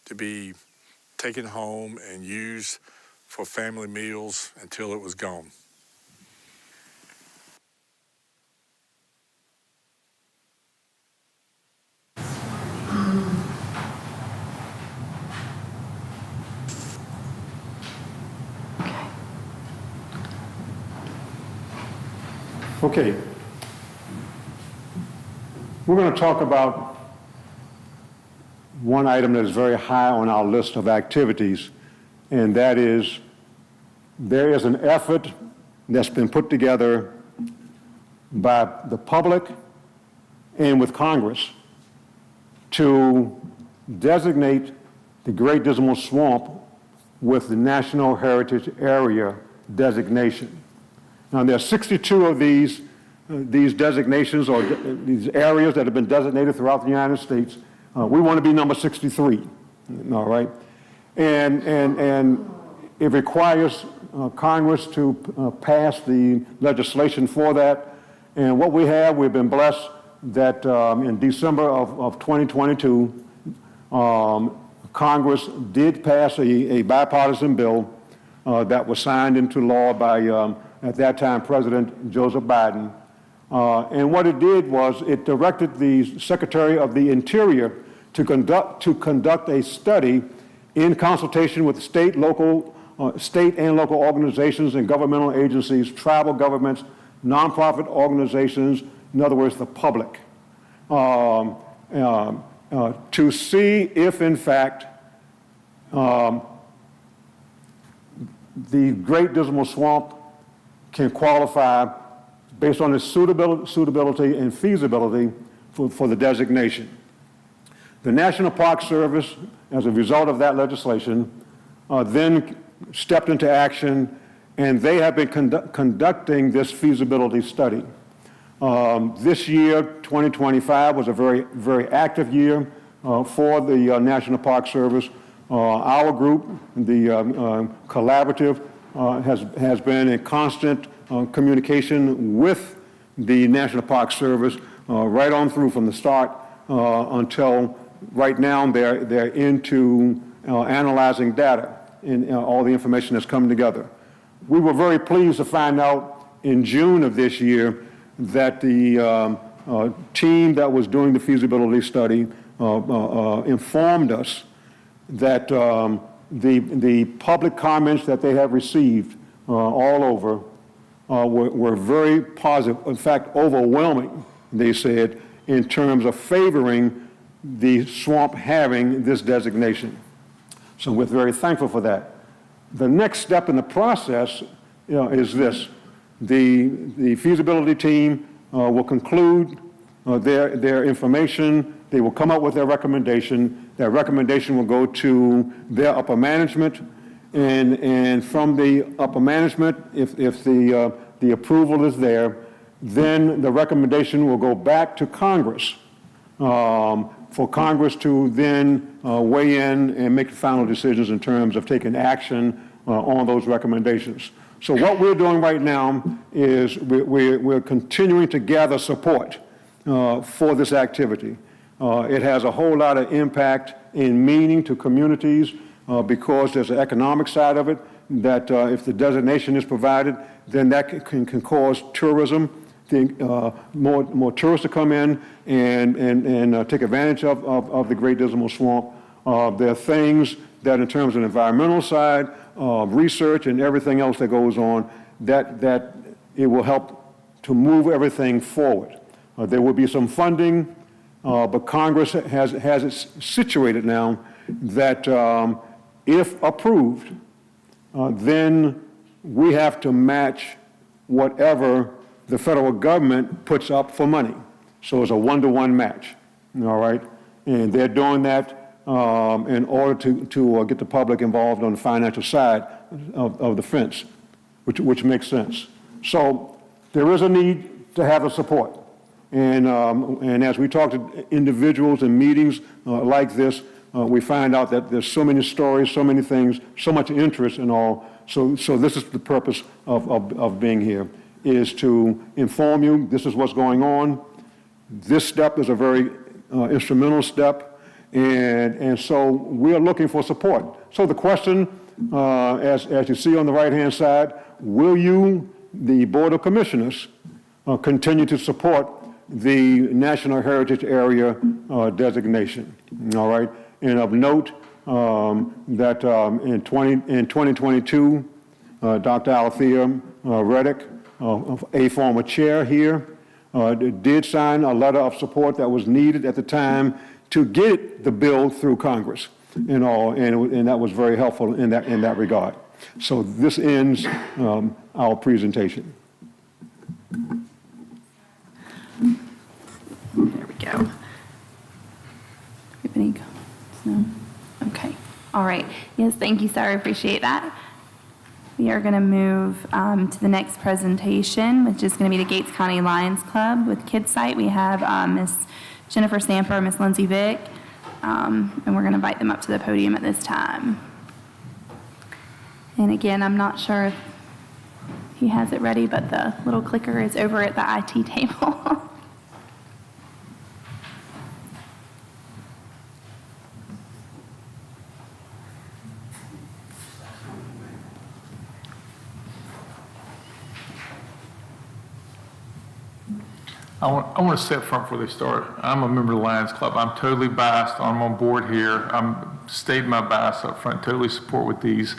H: to be taken home and used for family meals until it was gone.
F: Okay. We're going to talk about one item that is very high on our list of activities, and that is there is an effort that's been put together by the public and with Congress to designate the Great Dismal Swamp with the National Heritage Area designation. Now, there are 62 of these designations or these areas that have been designated throughout the United States. We want to be number 63, all right? And it requires Congress to pass the legislation for that. And what we've been blessed that in December of 2022, Congress did pass a bipartisan bill that was signed into law by, at that time, President Joseph Biden. And what it did was it directed the Secretary of the Interior to conduct a study in consultation with state and local organizations and governmental agencies, tribal governments, nonprofit organizations, in other words, the public, to see if, in fact, the Great Dismal Swamp can qualify based on its suitability and feasibility for the designation. The National Park Service, as a result of that legislation, then stepped into action, and they have been conducting this feasibility study. This year, 2025, was a very, very active year for the National Park Service. Our group, the collaborative, has been in constant communication with the National Park Service right on through from the start until right now they're into analyzing data and all the information that's come together. We were very pleased to find out in June of this year that the team that was doing the feasibility study informed us that the public comments that they have received all over were very positive, in fact, overwhelming, they said, in terms of favoring the swamp having this designation. So we're very thankful for that. The next step in the process is this. The feasibility team will conclude their information. They will come up with their recommendation. That recommendation will go to their upper management, and from the upper management, if the approval is there, then the recommendation will go back to Congress for Congress to then weigh in and make the final decisions in terms of taking action on those recommendations. So what we're doing right now is we're continuing to gather support for this activity. It has a whole lot of impact and meaning to communities because there's an economic side of it that if the designation is provided, then that can cause tourism, more tourists to come in and take advantage of the Great Dismal Swamp. There are things that in terms of the environmental side, research and everything else that goes on, that it will help to move everything forward. There will be some funding, but Congress has it situated now that if approved, then we have to match whatever the federal government puts up for money. So it's a one-to-one match, all right? And they're doing that in order to get the public involved on the financial side of the fence, which makes sense. So there is a need to have the support. And as we talk to individuals in meetings like this, we find out that there's so many stories, so many things, so much interest in all. So this is the purpose of being here, is to inform you this is what's going on. This step is a very instrumental step, and so we are looking for support. So the question, as you see on the right-hand side, will you, the Board of Commissioners, continue to support the National Heritage Area designation? All right. And of note that in 2022, Dr. Althea Reddick, a former chair here, did sign a letter of support that was needed at the time to get the bill through Congress and all, and that was very helpful in that regard. So this ends our presentation.
C: There we go. Any comments? No? Okay. All right. Yes, thank you, sir. I appreciate that. We are going to move to the next presentation, which is going to be the Gates County Lions Club with Kids Site. We have Miss Jennifer Samper and Miss Lindsay Vick, and we're going to invite them up to the podium at this time. And again, I'm not sure if he has it ready, but the little clicker is over at the IT table.
B: I want to say up front before they start, I'm a member of the Lions Club. I'm totally biased. I'm on board here. I'm stating my bias up front, totally support what these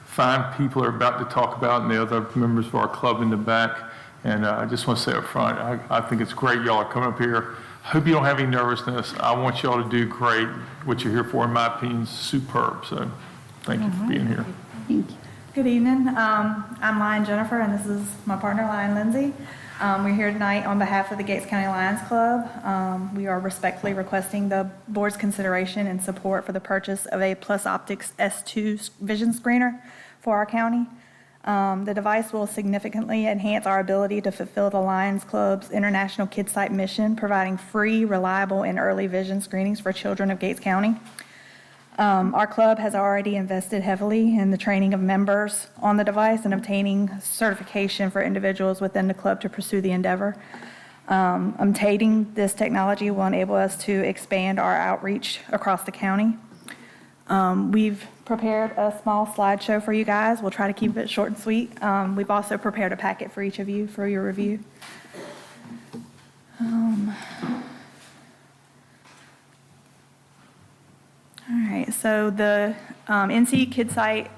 B: fine people are about to talk about and the other members of our club in the back. And I just want to say up front, I think it's great y'all are coming up here. I hope you don't have any nervousness. I want y'all to do great. What you're here for, in my opinion, is superb. So thank you for being here.
C: Thank you.
I: Good evening. I'm Lion Jennifer, and this is my partner, Lion Lindsay. We're here tonight on behalf of the Gates County Lions Club. We are respectfully requesting the board's consideration and support for the purchase of a Plus Optics S2 vision screener for our county. The device will significantly enhance our ability to fulfill the Lions Club's International Kids Site mission, providing free, reliable, and early vision screenings for children of Gates County. Our club has already invested heavily in the training of members on the device and obtaining certification for individuals within the club to pursue the endeavor. Obtaining this technology will enable us to expand our outreach across the county. We've prepared a small slideshow for you guys. We'll try to keep it short and sweet. We've also prepared a packet for each of you for your review. All right, so the NC Kids Site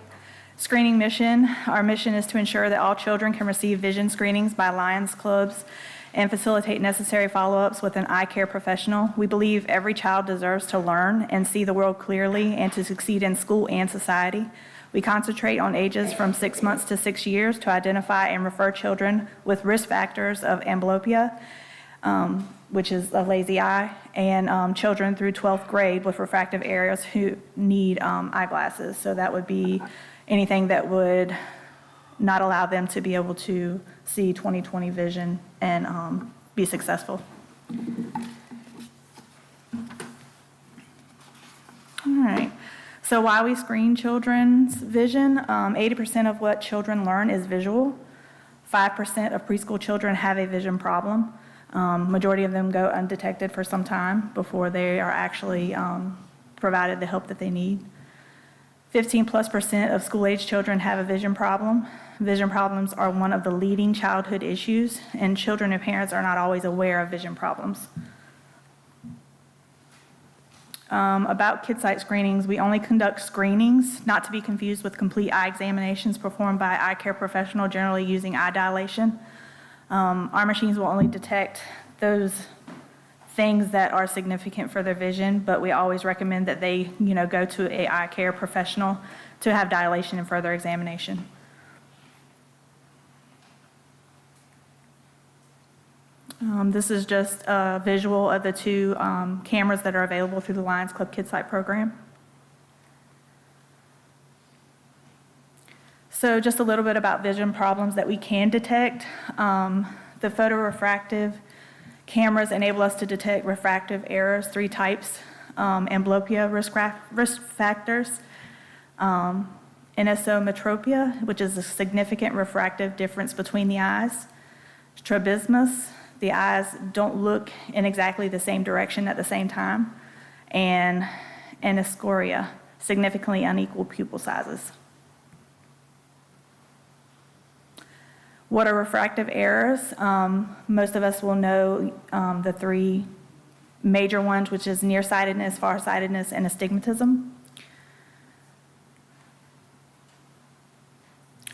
I: screening mission, our mission is to ensure that all children can receive vision screenings by Lions Clubs and facilitate necessary follow-ups with an eye care professional. We believe every child deserves to learn and see the world clearly and to succeed in school and society. We concentrate on ages from 6 months to 6 years to identify and refer children with risk factors of amblyopia, which is a lazy eye, and children through 12th grade with refractive errors who need eyeglasses. So that would be anything that would not allow them to be able to see 20/20 vision and be successful. All right. So why we screen children's vision, 80% of what children learn is visual. 5% of preschool children have a vision problem. Majority of them go undetected for some time before they are actually provided the help that they need. 15+% of school-age children have a vision problem. Vision problems are one of the leading childhood issues, and children and parents are not always aware of vision problems. About KidSight screenings, we only conduct screenings, not to be confused with complete eye examinations performed by eye care professional, generally using eye dilation. Our machines will only detect those things that are significant for their vision, but we always recommend that they, go to a eye care professional to have dilation and further examination. This is just a visual of the two cameras that are available through the Lions Club KidSight program. So just a little bit about vision problems that we can detect. The photorefractive cameras enable us to detect refractive errors, 3 types, amblyopia risk factors, anisometropia, which is a significant refractive difference between the eyes, strabismus, the eyes don't look in exactly the same direction at the same time, and aniscoria, significantly unequal pupil sizes. What are refractive errors? Most of us will know the 3 major ones, which is nearsightedness, farsightedness, and astigmatism.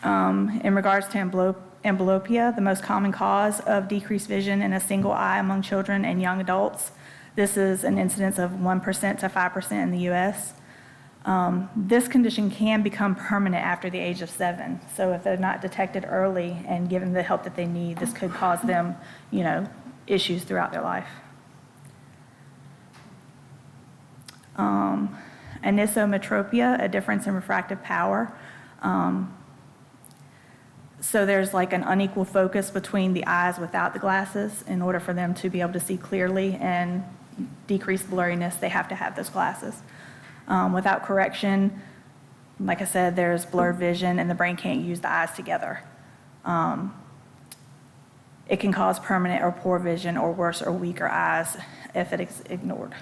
I: In regards to amblyopia, the most common cause of decreased vision in a single eye among children and young adults. This is an incidence of 1% to 5% in the U.S. This condition can become permanent after the age of 7. So if they're not detected early and given the help that they need, this could cause them, issues throughout their life. Anisometropia, a difference in refractive power. So there's like an unequal focus between the eyes without the glasses. In order for them to be able to see clearly and decrease blurriness, they have to have those glasses. Without correction, like I said, there's blurred vision and the brain can't use the eyes together. It can cause permanent or poor vision or worse or weaker eyes if it is ignored.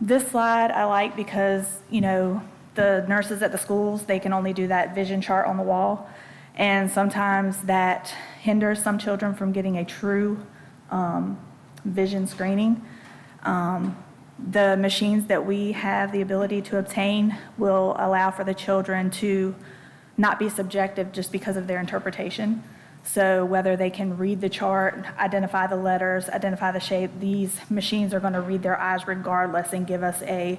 I: This slide I like because, the nurses at the schools, they can only do that vision chart on the wall. And sometimes that hinders some children from getting a true vision screening. The machines that we have the ability to obtain will allow for the children to not be subjective just because of their interpretation. So whether they can read the chart, identify the letters, identify the shape, these machines are going to read their eyes regardless and give us a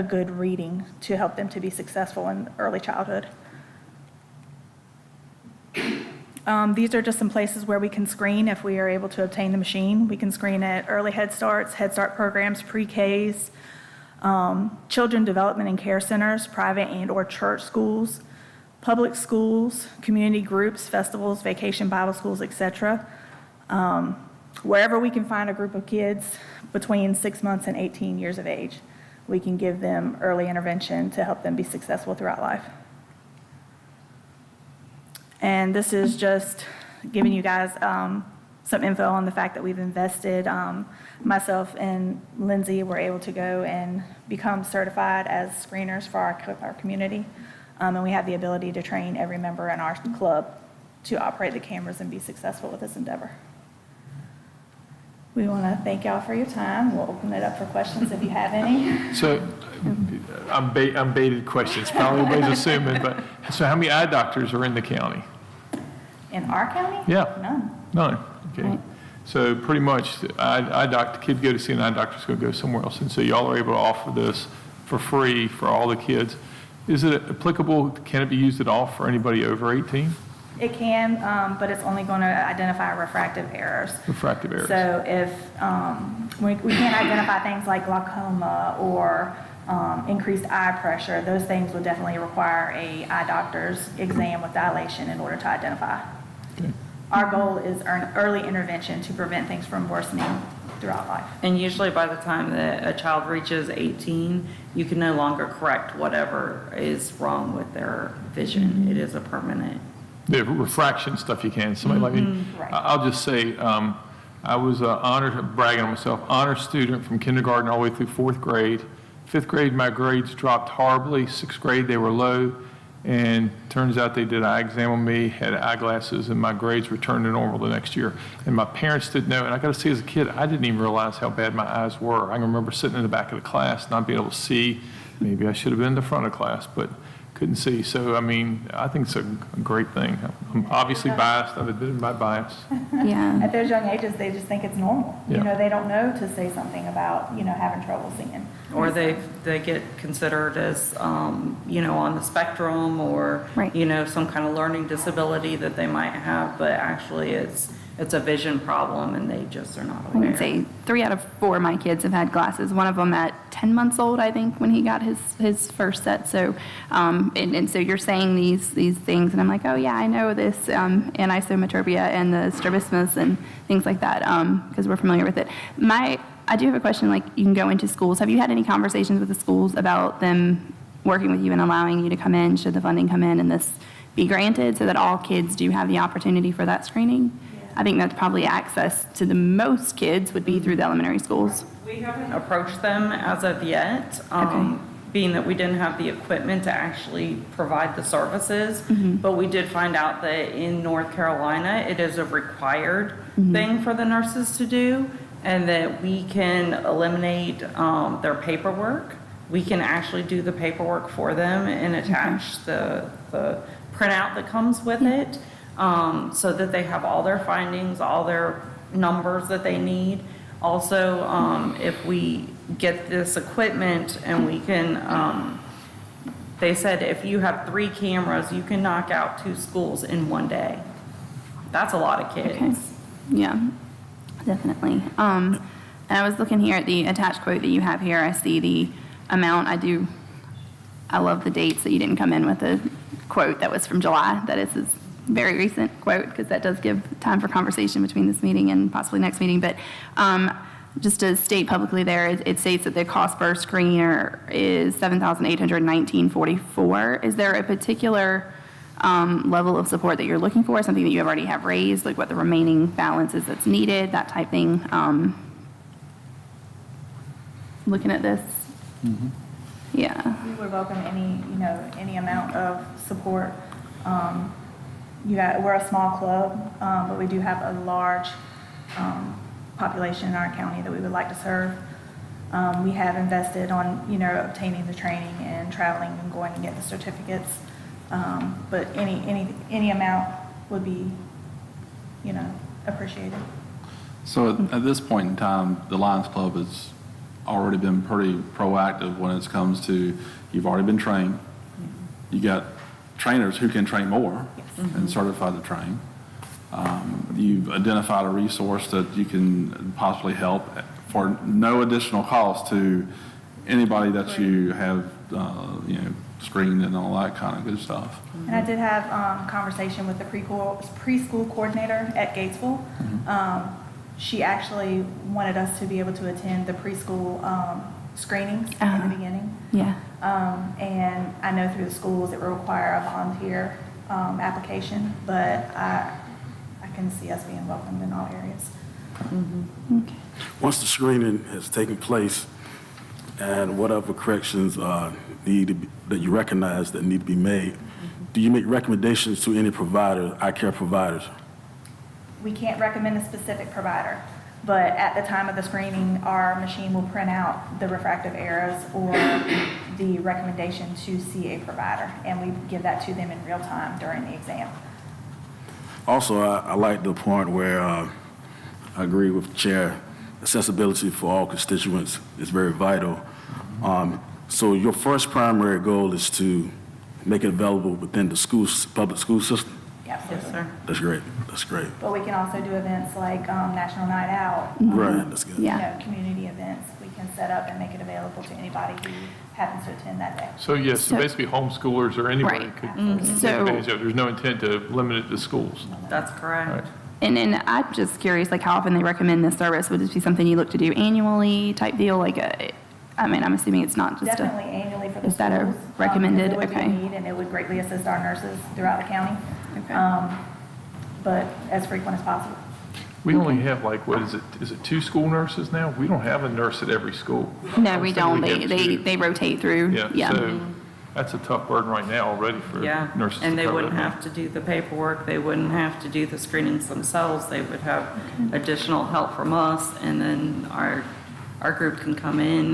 I: good reading to help them to be successful in early childhood. These are just some places where we can screen if we are able to obtain the machine. We can screen at early Head Starts, Head Start programs, pre-Ks, children development and care centers, private and or church schools, public schools, community groups, festivals, vacation Bible schools, etc. Wherever we can find a group of kids between 6 months and 18 years of age, we can give them early intervention to help them be successful throughout life. And this is just giving you guys some info on the fact that we've invested. Myself and Lindsay were able to go and become certified as screeners for our community. And we have the ability to train every member in our club to operate the cameras and be successful with this endeavor. We want to thank y'all for your time. We'll open it up for questions if you have any.
B: So I'm baited questions, probably everybody's assuming, but so how many eye doctors are in the county?
I: In our county?
B: Yeah.
I: None.
B: Okay.
I: Right.
B: So pretty much the kid go to see an eye doctor is going to go somewhere else. And so y'all are able to offer this for free for all the kids. Is it applicable? Can it be used at all for anybody over 18?
I: It can, but it's only going to identify refractive errors.
B: Refractive errors.
I: So if we can't identify things like glaucoma or increased eye pressure, those things would definitely require a eye doctor's exam with dilation in order to identify. Our goal is early intervention to prevent things from worsening throughout life.
J: And usually by the time that a child reaches 18, you can no longer correct whatever is wrong with their vision. It is a permanent.
B: The refraction stuff you can. Somebody like me,
I: Right.
B: I'll just say, I was an honor, bragging on myself, honor student from kindergarten all the way through 4th grade. 5th grade, my grades dropped horribly. 6th grade, they were low. And turns out they did an eye exam on me, had eyeglasses, and my grades returned to normal the next year. And my parents didn't know, and I got to say as a kid, I didn't even realize how bad my eyes were. I can remember sitting in the back of the class, not being able to see. Maybe I should have been in the front of class, but couldn't see. So, I mean, I think it's a great thing. I'm obviously biased. I've admitted my bias.
C: Yeah.
I: At those young ages, they just think it's normal.
B: Yeah.
I: You know, they don't know to say something about, you know, having trouble seeing.
J: Or they get considered as, you know, on the spectrum or,
C: Right.
J: you know, some kind of learning disability that they might have, but actually it's a vision problem and they just are not
C: I
J: aware.
C: would say 3 out of 4 of my kids have had glasses. One of them at 10 months old, I think, when he got his first set. So, and so you're saying these things, and I'm like, oh yeah, I know this anisometropia and the strabismus and things like that, because we're familiar with it. I do have a question. Like, you can go into schools. Have you had any conversations with the schools about them working with you and allowing you to come in, should the funding come in, and this be granted, so that all kids do have the opportunity for that screening? I think that's probably access to the most kids would be through the elementary schools.
J: We haven't approached them as of yet,
C: Okay.
J: being that we didn't have the equipment to actually provide the services. But we did find out that in North Carolina, it is a required thing for the nurses to do, and that we can eliminate their paperwork. We can actually do the paperwork for them and attach the printout that comes with it. So that they have all their findings, all their numbers that they need. Also, if we get this equipment and we can, they said if you have 3 cameras, you can knock out 2 schools in one day. That's a lot of kids.
C: Okay. Yeah, definitely. And I was looking here at the attached quote that you have here. I see the amount. I love the dates that you didn't come in with a quote that was from July. That is very recent quote, because that does give time for conversation between this meeting and possibly next meeting. But just to state publicly there, it states that the cost per screener is $7,819.44. Is there a particular level of support that you're looking for, something that you already have raised, like what the remaining balance is that's needed, that type thing? Looking at this? Yeah.
I: We would welcome any amount of support. We're a small club, but we do have a large population in our county that we would like to serve. We have invested on, obtaining the training and traveling and going and get the certificates. But any amount would be, appreciated.
K: So at this point in time, the Lions Club has already been pretty proactive when it comes to, you've already been trained. You got trainers who can train more and certified to train. You've identified a resource that you can possibly help for no additional cost to anybody that you have, screened and all that kind of good stuff.
I: And I did have conversation with the preschool coordinator at Gatesville. She actually wanted us to be able to attend the preschool screenings in the beginning.
C: Yeah.
I: And I know through the schools it will require a volunteer application, but I can see us being welcomed in all areas.
C: Okay.
D: Once the screening has taken place and whatever corrections that you recognize that need to be made, do you make recommendations to any provider, eye care providers?
I: We can't recommend a specific provider, but at the time of the screening, our machine will print out the refractive errors or the recommendation to see a provider, and we give that to them in real time during the exam.
D: Also, I like the point where I agree with Chair, accessibility for all constituents is very vital. So your first primary goal is to make it available within the public school system?
I: Absolutely.
J: sir.
D: That's great. That's great.
I: But we can also do events like National Night Out.
D: Right, that's good.
I: You
C: Yeah.
I: know, community events. We can set up and make it available to anybody who happens to attend that day.
B: So yes, so
C: So-
B: basically homeschoolers or anybody
C: Right.
B: could
I: Absolutely.
B: take
C: So-
B: advantage of it. There's no intent to limit it to schools.
J: That's
B: Right.
J: correct.
C: And I'm just curious, like, how often they recommend this service? Would this be something you look to do annually type deal? Like, I mean, I'm assuming it's not just
I: Definitely annually for the
C: Is that a
I: schools,
C: recommended?
I: because it would be
C: Okay.
I: a need, and it would greatly assist our nurses throughout the county.
C: Okay.
I: But as frequent as possible.
B: We only have like, what is it 2 school nurses now? We don't have a nurse at every school.
C: No,
B: I
C: we
B: was
C: don't.
B: thinking
C: They
B: have 2.
C: they rotate through.
B: Yeah, so that's a tough burden right now already for
J: Yeah,
B: nurses to
J: and they
B: cover
J: wouldn't
B: that.
J: have to do the paperwork, they wouldn't have to do the screenings themselves, they would have additional help from us, and then our group can come in.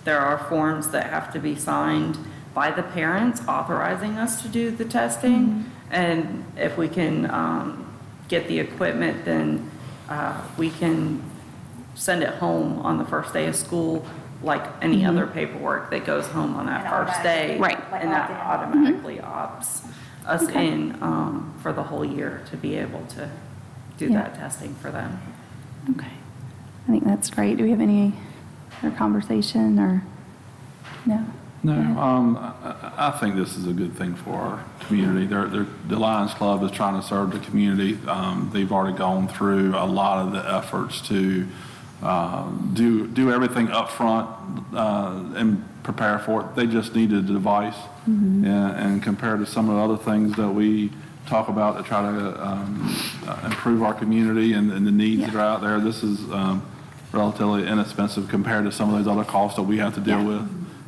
J: There are forms that have to be signed by the parents authorizing us to do the testing, and if we can get the equipment, then we can send it home on the first day of school, like any other paperwork that goes home on that
I: And
J: first day.
C: Right.
J: And that automatically opts us in for the whole year to be able to do
C: Yeah.
J: that testing for them.
C: Okay. I think that's great. Do we have any other conversation or? No?
K: No, I think this is a good thing for our community. The Lions Club is trying to serve the community. They've already gone through a lot of the efforts to do everything up front and prepare for it. They just needed a device. And compared to some of the other things that we talk about to try to improve our community and the needs that are out there, this is relatively inexpensive compared to some of those other costs that we have to deal with.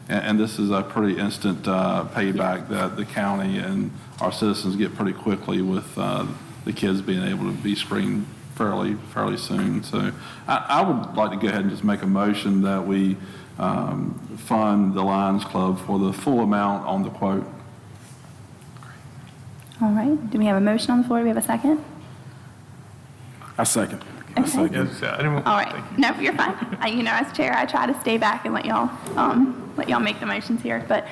K: And this is a pretty instant payback that the county and our citizens get pretty quickly with the kids being able to be screened fairly soon. So I would like to go ahead and just make a motion that we fund the Lions Club for the full amount on the quote.
C: All right. Do we have a motion on the floor? Do we have a second?
D: I second. I second.
B: Yes, I didn't,
C: All
B: thank
C: right.
B: you.
C: No, you're fine. You know, as chair, I try to stay back and let y'all make the motions here. But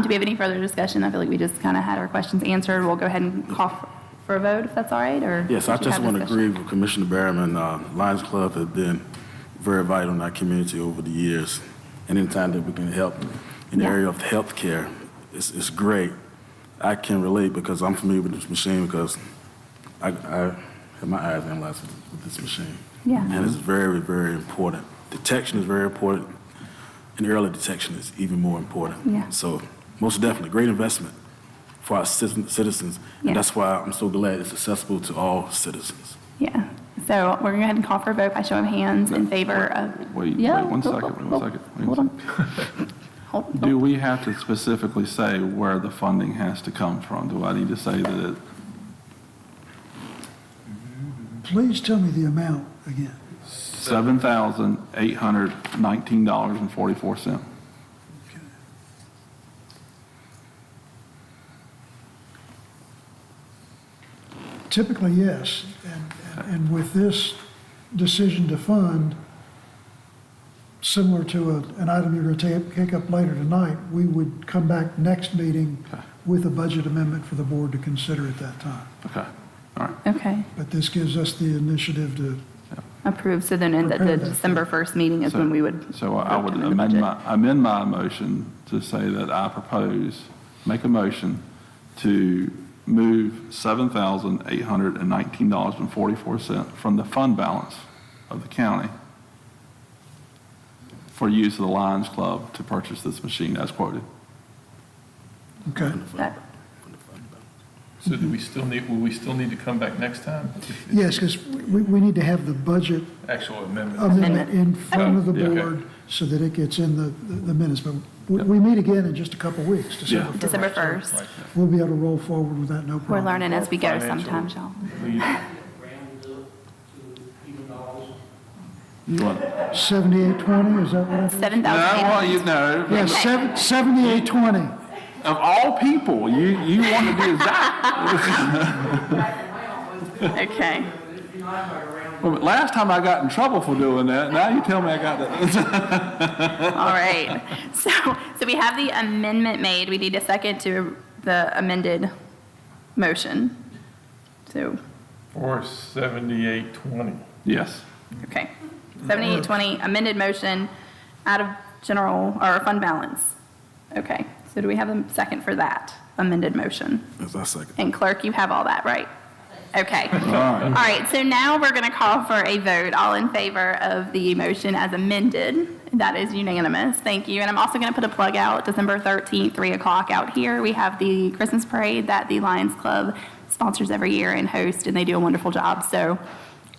C: do we have any further discussion? I feel like we just kind of had our questions answered. We'll go ahead and call for a vote if that's all right, or?
D: Yes, I
C: did you
D: just
C: have
D: want to
C: discussion?
D: agree with Commissioner Berryman. Lions Club has been very vital in our community over the years. And anytime that we can help in the
C: Yeah.
D: area of healthcare, it's great. I can relate because I'm familiar with this machine because I have my eyes analyzed with this machine.
C: Yeah.
D: And it's very, very important. Detection is very important, and early detection is even more important.
C: Yeah.
D: So most definitely, great investment for our citizens.
C: Yeah.
D: And that's why I'm so glad it's accessible to all citizens.
C: Yeah. So we're going to go ahead and call for a vote by show of hands in favor of.
K: Wait,
C: Yeah.
K: one
C: Hold
K: second, one second.
C: Hold on. Hold
K: Do we have to specifically say where the funding has to come from? Do I need to say that it,
A: Please tell me the amount again.
K: $7,819.44?
A: Typically, yes. And with this decision to fund, similar to an item you're going to take up later tonight, we would come back next meeting with a budget amendment for the board to consider at that time.
K: Okay, all right.
C: Okay.
A: But this gives us the initiative to,
C: Approved. So then the
A: Prepare that.
C: December 1st meeting is when we would.
K: So I would
C: recommend the budget.
K: amend my motion to say that I make a motion to move $7,819.44 from the fund balance of the county for use of the Lions Club to purchase this machine as quoted.
A: okay.
C: That-
B: So will we still need to come back next time?
A: Yes, because we need to have the budget
B: Actual amendment.
A: amendment in front of the
K: Okay.
A: board so that it gets in the minutes. But we meet again in just a couple weeks, December 1st.
C: December 1st.
B: Right.
A: We'll be able to roll forward with that, no
C: We're
A: problem.
C: learning as we go
B: Financial
C: sometimes, y'all.
B: lead.
K: You want?
A: 7820, is that what it is?
C: 7,000.
K: No.
A: Yeah, 7820.
K: Of all people, you want to do exact.
C: Okay.
K: Well, last time I got in trouble for doing that. Now you tell me I got that.
C: All right. So we have the amendment made. We need a second to the amended motion. So,
B: Or 7820.
K: Yes.
C: okay. 7820, amended motion out of general or fund balance. Okay, so do we have a second for that amended motion?
D: As I second.
C: And clerk, you have all that, right? Okay. All right, so now we're going to call for a vote. All in favor of the motion as amended. That is unanimous. Thank you. And I'm also going to put a plug out, December 13th, 3 o'clock out here. We have the Christmas parade that the Lions Club sponsors every year and hosts, and they do a wonderful job. So,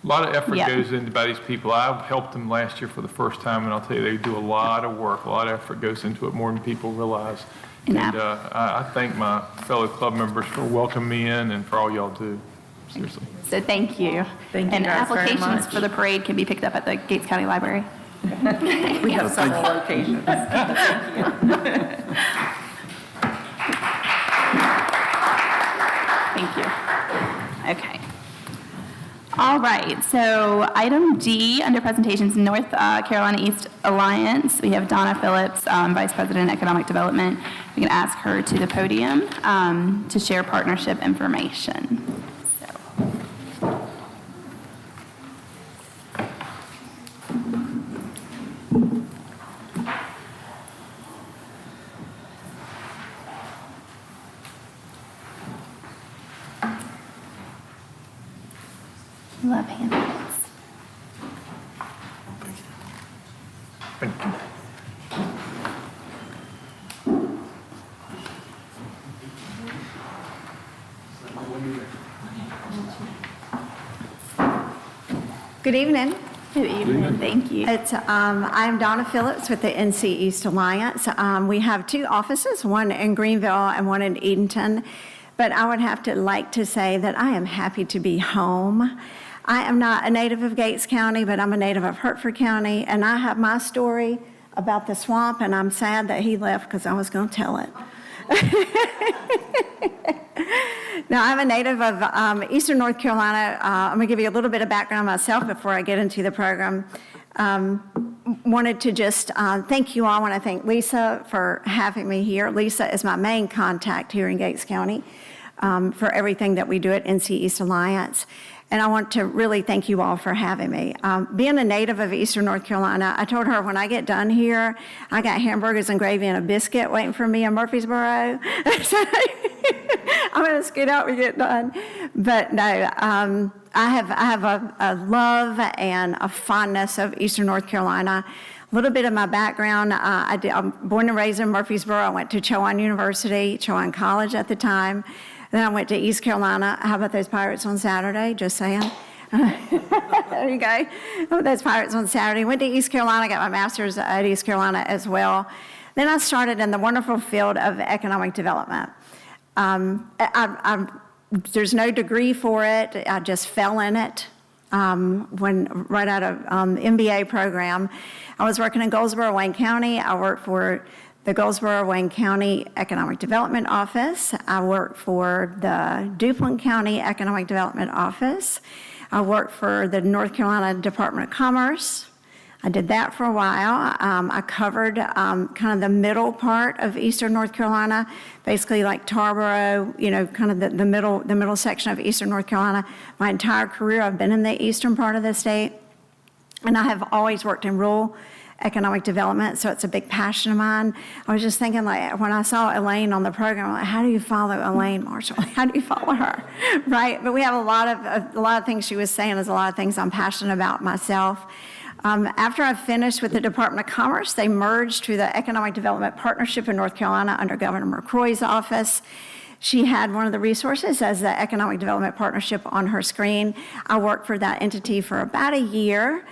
B: A lot of effort
C: Yeah.
B: goes into by these people. I helped them last year for the first time, and I'll tell you, they do a lot of work. A lot of effort goes into it, more than people realize.
C: And
B: And I thank my fellow club members for welcoming me in and for all y'all do. Seriously.
C: so thank you.
J: Thank you
C: And
J: guys very
C: applications
J: much.
C: for the parade can be picked up at the Gates County Library.
J: We have several locations.
C: Thank you. Okay. All right, so item D, under presentations, North Carolina East Alliance, we have Donna Phillips, Vice President, Economic Development. We can ask her to the podium to share partnership information. So. Love handouts.
B: Thank you.
L: Good evening.
C: Good evening. Thank you.
L: I'm Donna Phillips with the NC East Alliance. We have two offices, one in Greenville and one in Edenton. But I would have to like to say that I am happy to be home. I am not a native of Gates County, but I'm a native of Hertford County, and I have my story about the swamp, and I'm sad that he left because I was going to tell it. Now, I'm a native of Eastern North Carolina. I'm going to give you a little bit of background myself before I get into the program. Wanted to just thank you all. I want to thank Lisa for having me here. Lisa is my main contact here in Gates County for everything that we do at NC East Alliance. And I want to really thank you all for having me. Being a native of Eastern North Carolina, I told her when I get done here, I got hamburgers and gravy and a biscuit waiting for me in Murfreesboro. So I'm going to scoot out when we get done. But no, I have a love and a fondness of Eastern North Carolina. A little bit of my background, I'm born and raised in Murfreesboro. I went to Chowan University, Chowan College at the time. Then I went to East Carolina. How about those Pirates on Saturday? Just saying. There you go. How about those Pirates on Saturday? Went to East Carolina, got my master's at East Carolina as well. Then I started in the wonderful field of economic development. There's no degree for it. I just fell in it right out of MBA program. I was working in Goldsboro, Wayne County. I worked for the Goldsboro, Wayne County Economic Development Office. I worked for the Duplin County Economic Development Office. I worked for the North Carolina Department of Commerce. I did that for a while. I covered kind of the middle part of Eastern North Carolina, basically like Tarboro, kind of the middle section of Eastern North Carolina. My entire career, I've been in the eastern part of the state, and I have always worked in rural economic development, so it's a big passion of mine. I was just thinking, like, when I saw Elaine on the program, like, how do you follow Elaine Marshall? How do you follow her, right? But we have a lot of things she was saying. There's a lot of things I'm passionate about myself. After I finished with the Department of Commerce, they merged to the Economic Development Partnership in North Carolina under Governor McCrory's office. She had one of the resources as the Economic Development Partnership on her screen. I worked for that entity for about a year,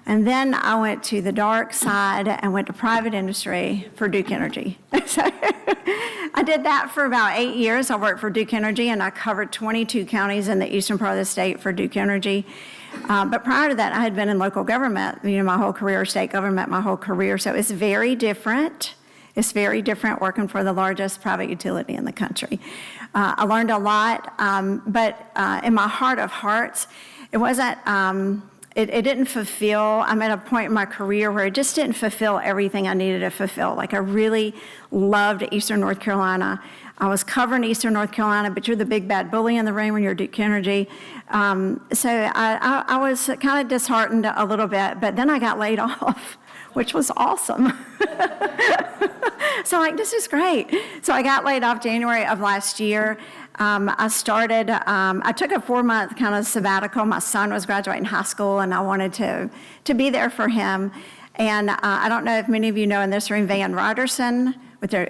L: and then I went to the dark side and went to private industry for Duke Energy. So I did that for about 8 years. I worked for Duke Energy, and I covered 22 counties in the eastern part of the state for Duke Energy. But prior to that, I had been in local government, my whole career, state government, my whole career. So it's very different. It's very different working for the largest private utility in the country. I learned a lot, but in my heart of hearts, it wasn't it didn't fulfill, I'm at a point in my career where it just didn't fulfill everything I needed to fulfill. Like, I really loved Eastern North Carolina. I was covering Eastern North Carolina, but you're the big bad bully in the room when you're Duke Energy. So I was kind of disheartened a little bit, but then I got laid off, which was awesome. So like, this is great. So I got laid off January of last year. I took a 4-month kind of sabbatical. My son was graduating high school, and I wanted to be there for him. And I don't know if many of you know in this room, Van Ryderson,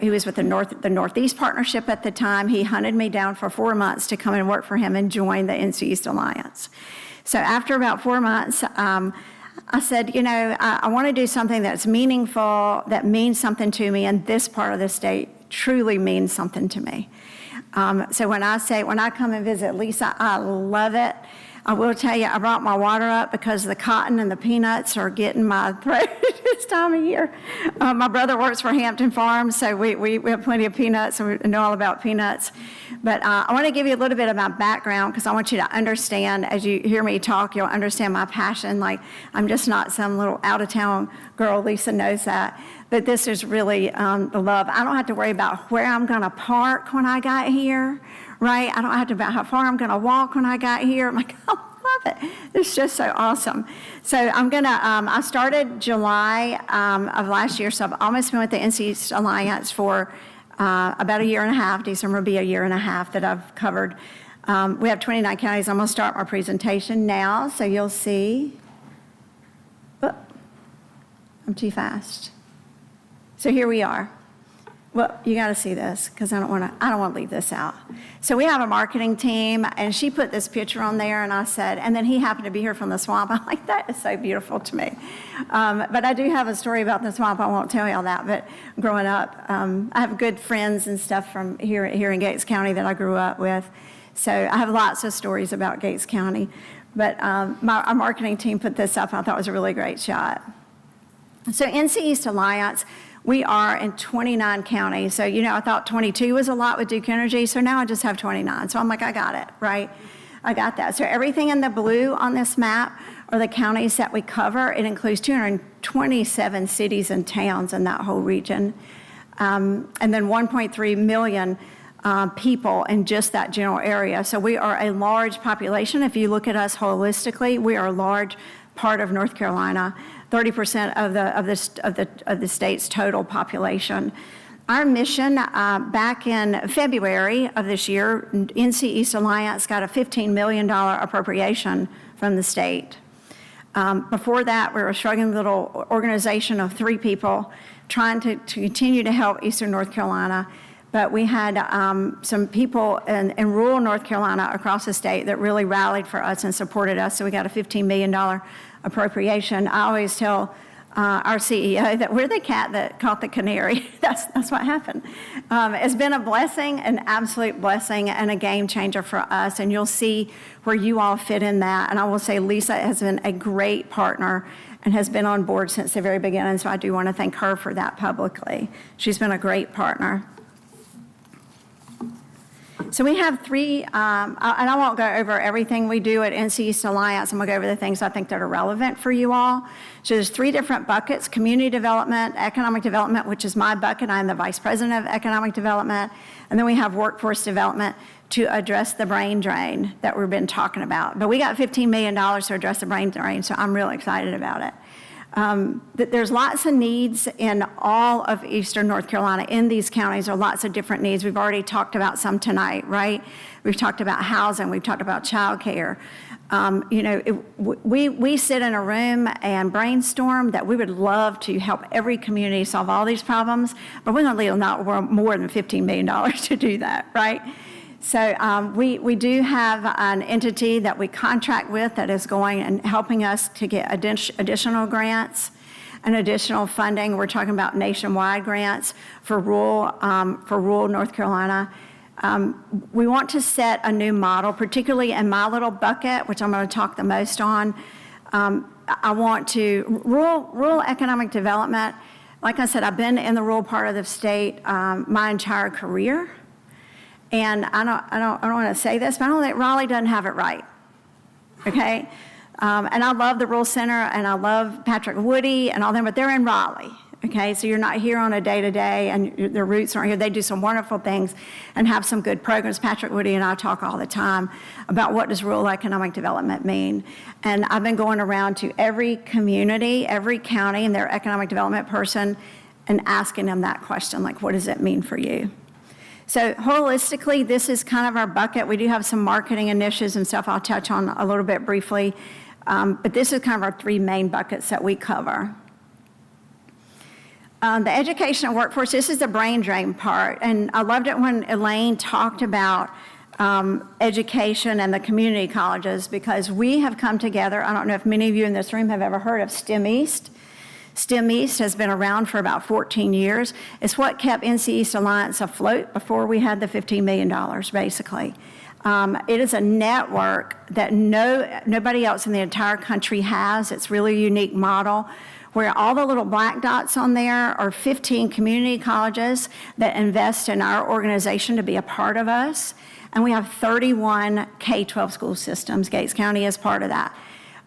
L: he was with the Northeast Partnership at the time. He hunted me down for 4 months to come and work for him and join the NC East Alliance. So after about 4 months, I said, you know, I want to do something that's meaningful, that means something to me, and this part of the state truly means something to me. So when I come and visit Lisa, I love it. I will tell you, I brought my water up because the cotton and the peanuts are getting my throat this time of year. My brother works for Hampton Farms, so we have plenty of peanuts, and we know all about peanuts. But I want to give you a little bit of my background because I want you to understand, as you hear me talk, you'll understand my passion. Like, I'm just not some little out-of-town girl. Lisa knows that. But this is really the love. I don't have to worry about where I'm going to park when I got here, right? I don't have to about how far I'm going to walk when I got here. I'm like, I love it. It's just so awesome. So I started July of last year, so I've almost been with the NC East Alliance for about a year and a half. December will be a year and a half that I've covered. We have 29 counties. I'm going to start my presentation now, so you'll see. Oh, I'm too fast. So here we are. Well, you got to see this because I don't want to leave this out. So we have a marketing team, and she put this picture on there, and I said, and then he happened to be here from the swamp. I'm like, that is so beautiful to me. But I do have a story about the swamp. I won't tell you all that. But growing up, I have good friends and stuff from here in Gates County that I grew up with. So I have lots of stories about Gates County. But our marketing team put this up, and I thought it was a really great shot. So NC East Alliance, we are in 29 counties. So, you know, I thought 22 was a lot with Duke Energy, so now I just have 29. So I'm like, I got it, right? I got that. So everything in the blue on this map are the counties that we cover. It includes 227 cities and towns in that whole region. And then 1.3 million people in just that general area. So we are a large population. If you look at us holistically, we are a large part of North Carolina. 30% of the state's total population. Our mission back in February of this year, NC East Alliance got a $15 million appropriation from the state. Before that, we were a struggling little organization of 3 people trying to continue to help Eastern North Carolina. But we had some people in rural North Carolina across the state that really rallied for us and supported us. So we got a $15 million appropriation. I always tell our CEO that we're the cat that caught the canary. That's what happened. It's been a blessing, an absolute blessing, and a game changer for us. And you'll see where you all fit in that. And I will say Lisa has been a great partner and has been on board since the very beginning. So I do want to thank her for that publicly. She's been a great partner. So we have 3, and I won't go over everything we do at NC East Alliance. I'm going to go over the things I think that are relevant for you all. So there's 3 different buckets: community development, economic development, which is my bucket. I'm the vice president of economic development. And then we have workforce development to address the brain drain that we've been talking about. But we got $15 million to address the brain drain, so I'm really excited about it. There's lots of needs in all of Eastern North Carolina. In these counties, there are lots of different needs. We've already talked about some tonight, right? We've talked about housing. We've talked about childcare. You know, we sit in a room and brainstorm that we would love to help every community solve all these problems, but we're going to leave not more than $15 million to do that, right? So we do have an entity that we contract with that is going and helping us to get additional grants and additional funding. We're talking about nationwide grants for rural North Carolina. We want to set a new model, particularly in my little bucket, which I'm going to talk the most on. I want to, rural economic development, like I said, I've been in the rural part of the state my entire career. And I don't want to say this, but I don't think Raleigh doesn't have it right, okay? And I love the Rural Center, and I love Patrick Woody and all them, but they're in Raleigh. Okay, so you're not here on a day-to-day, and their roots aren't here. They do some wonderful things and have some good programs. Patrick Woody and I talk all the time about what does rural economic development mean. And I've been going around to every community, every county, and their economic development person and asking them that question, like, what does it mean for you? So holistically, this is kind of our bucket. We do have some marketing initiatives and stuff I'll touch on a little bit briefly, but this is kind of our three main buckets that we cover. The education and workforce, this is the brain drain part, and I loved it when Elaine talked about education and the community colleges, because we have come together. I don't know if many of you in this room have ever heard of STEM East. STEM East has been around for about 14 years. It's what kept NC East Alliance afloat before we had the $15 million, basically. It is a network that nobody else in the entire country has. It's really a unique model, where all the little black dots on there are 15 community colleges that invest in our organization to be a part of us. And we have 31 K-12 school systems. Gates County is part of that.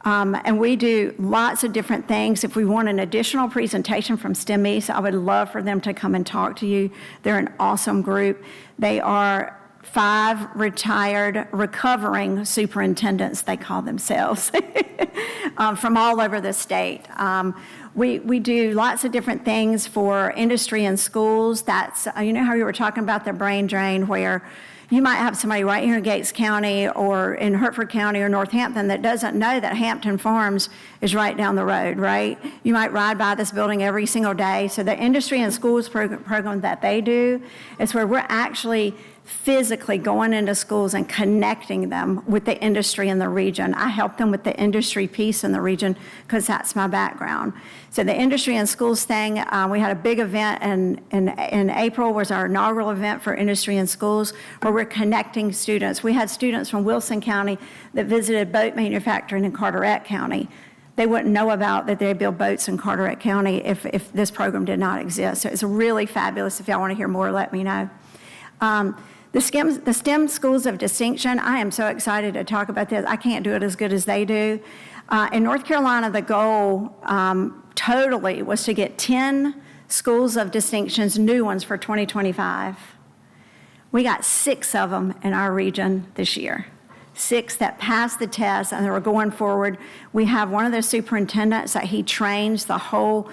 L: And we do lots of different things. If we want an additional presentation from STEM East, I would love for them to come and talk to you. They're an awesome group. They are 5 retired, recovering superintendents, they call themselves, from all over the state. We do lots of different things for industry and schools. That's, you know how you were talking about the brain drain, where you might have somebody right here in Gates County or in Hertford County or Northampton that doesn't know that Hampton Farms is right down the road, right? You might ride by this building every single day. So the industry and schools program that they do is where we're actually physically going into schools and connecting them with the industry in the region. I help them with the industry piece in the region because that's my background. So the industry and schools thing, we had a big event in April, was our inaugural event for industry and schools, where we're connecting students. We had students from Wilson County that visited boat manufacturing in Carteret County. They wouldn't know about that they build boats in Carteret County if this program did not exist. So it's really fabulous. If y'all want to hear more, let me know. The STEM Schools of Distinction, I am so excited to talk about this. I can't do it as good as they do. In North Carolina, the goal totally was to get 10 schools of distinctions, new ones for 2025. We got 6 of them in our region this year. 6 that passed the test and they were going forward. We have one of the superintendents that he trains the whole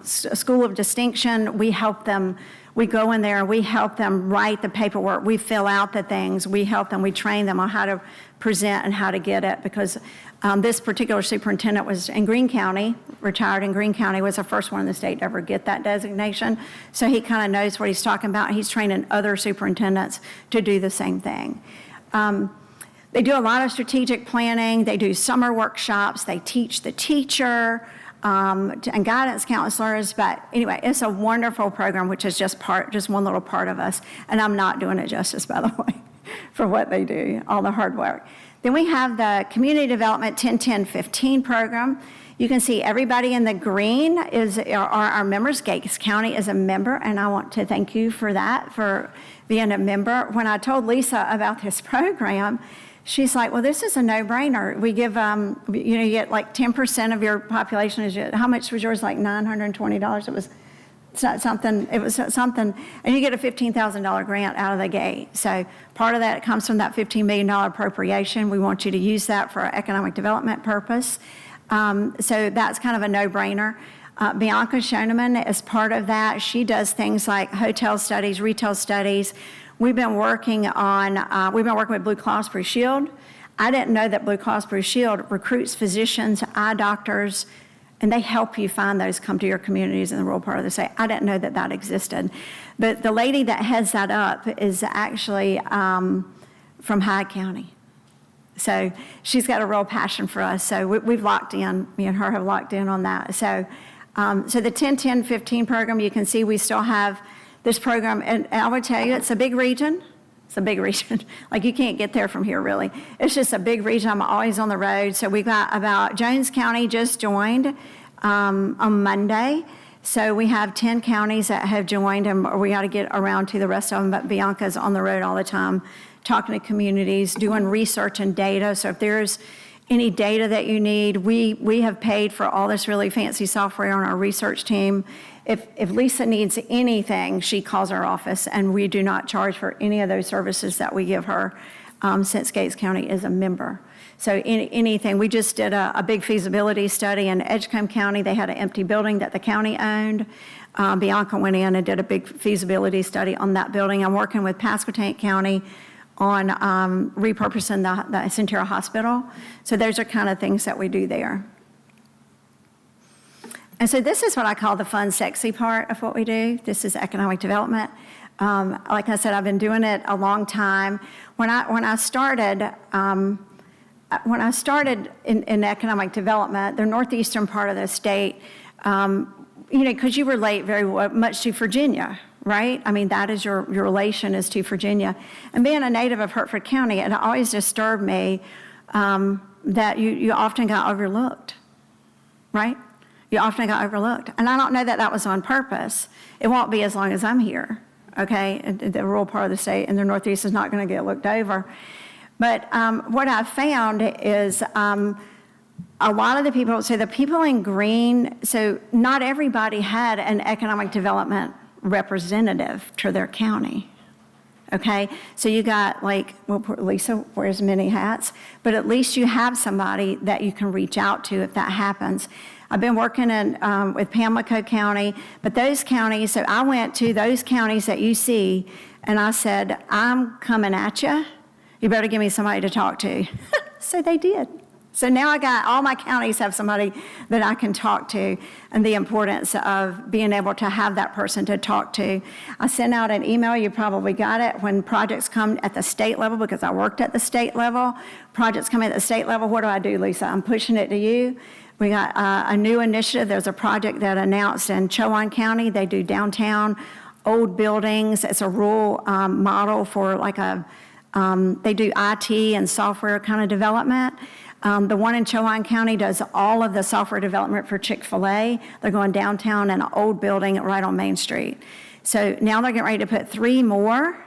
L: School of Distinction. We help them. We go in there and we help them write the paperwork. We fill out the things. We help them. We train them on how to present and how to get it, because this particular superintendent was in Greene County, retired in Greene County, was the first one in the state to ever get that designation. So he kind of knows what he's talking about. He's training other superintendents to do the same thing. They do a lot of strategic planning. They do summer workshops. They teach the teacher and guidance counselors. But anyway, it's a wonderful program, which is just one little part of us. And I'm not doing it justice, by the way, for what they do, all the hard work. Then we have the Community Development 10-10-15 program. You can see everybody in the green are our members. Gates County is a member, and I want to thank you for that, for being a member. When I told Lisa about this program, she's like, well, this is a no-brainer. We give, you get like 10% of your population. How much was yours? Like $920? It was something, and you get a $15,000 grant out of the gate. So part of that comes from that $15 million appropriation. We want you to use that for our economic development purpose. So that's kind of a no-brainer. Bianca Schoeneman is part of that. She does things like hotel studies, retail studies. We've been working with Blue Cross Blue Shield. I didn't know that Blue Cross Blue Shield recruits physicians, eye doctors, and they help you find those, come to your communities in the rural part of the state. I didn't know that that existed. But the lady that heads that up is actually from Hyde County. So she's got a real passion for us. So we've locked in, me and her have locked in on that. So the 10-10-15 program, you can see we still have this program, and I would tell you, it's a big region. It's a big region. Like, you can't get there from here, really. It's just a big region. I'm always on the road. So we've got about, Jones County just joined on Monday. So we have 10 counties that have joined, and we got to get around to the rest of them. But Bianca's on the road all the time, talking to communities, doing research and data. So if there's any data that you need. We have paid for all this really fancy software on our research team. If Lisa needs anything, she calls our office, and we do not charge for any of those services that we give her since Gates County is a member. So anything, we just did a big feasibility study in Edgecombe County. They had an empty building that the county owned. Bianca went in and did a big feasibility study on that building. I'm working with Pasquotank County on repurposing the Centura Hospital. So those are kind of things that we do there. And so this is what I call the fun, sexy part of what we do. This is economic development. Like I said, I've been doing it a long time. When I started in economic development, the northeastern part of the state, because you relate very much to Virginia, right? I mean, that is your relation is to Virginia. And being a native of Hertford County, it always disturbed me that you often got overlooked, right? You often got overlooked. And I don't know that was on purpose. It won't be as long as I'm here, okay? The rural part of the state and the Northeast is not going to get looked over. But what I've found is a lot of the people, so the people in green, so not everybody had an economic development representative to their county. Okay, so you got like, well, Lisa wears many hats, but at least you have somebody that you can reach out to if that happens. I've been working with Pamlico County, but those counties, so I went to those counties that you see, and I said, I'm coming at you. You better give me somebody to talk to. So they did. So now all my counties have somebody that I can talk to, and the importance of being able to have that person to talk to. I sent out an email, you probably got it, when projects come at the state level, because I worked at the state level. Projects come at the state level, what do, Lisa? I'm pushing it to you. We got a new initiative. There's a project that announced in Chowan County. They do downtown old buildings. It's a rural model for like they do IT and software kind of development. The one in Chowan County does all of the software development for Chick-fil-A. They're going downtown in an old building right on Main Street. So now they're getting ready to put 3 more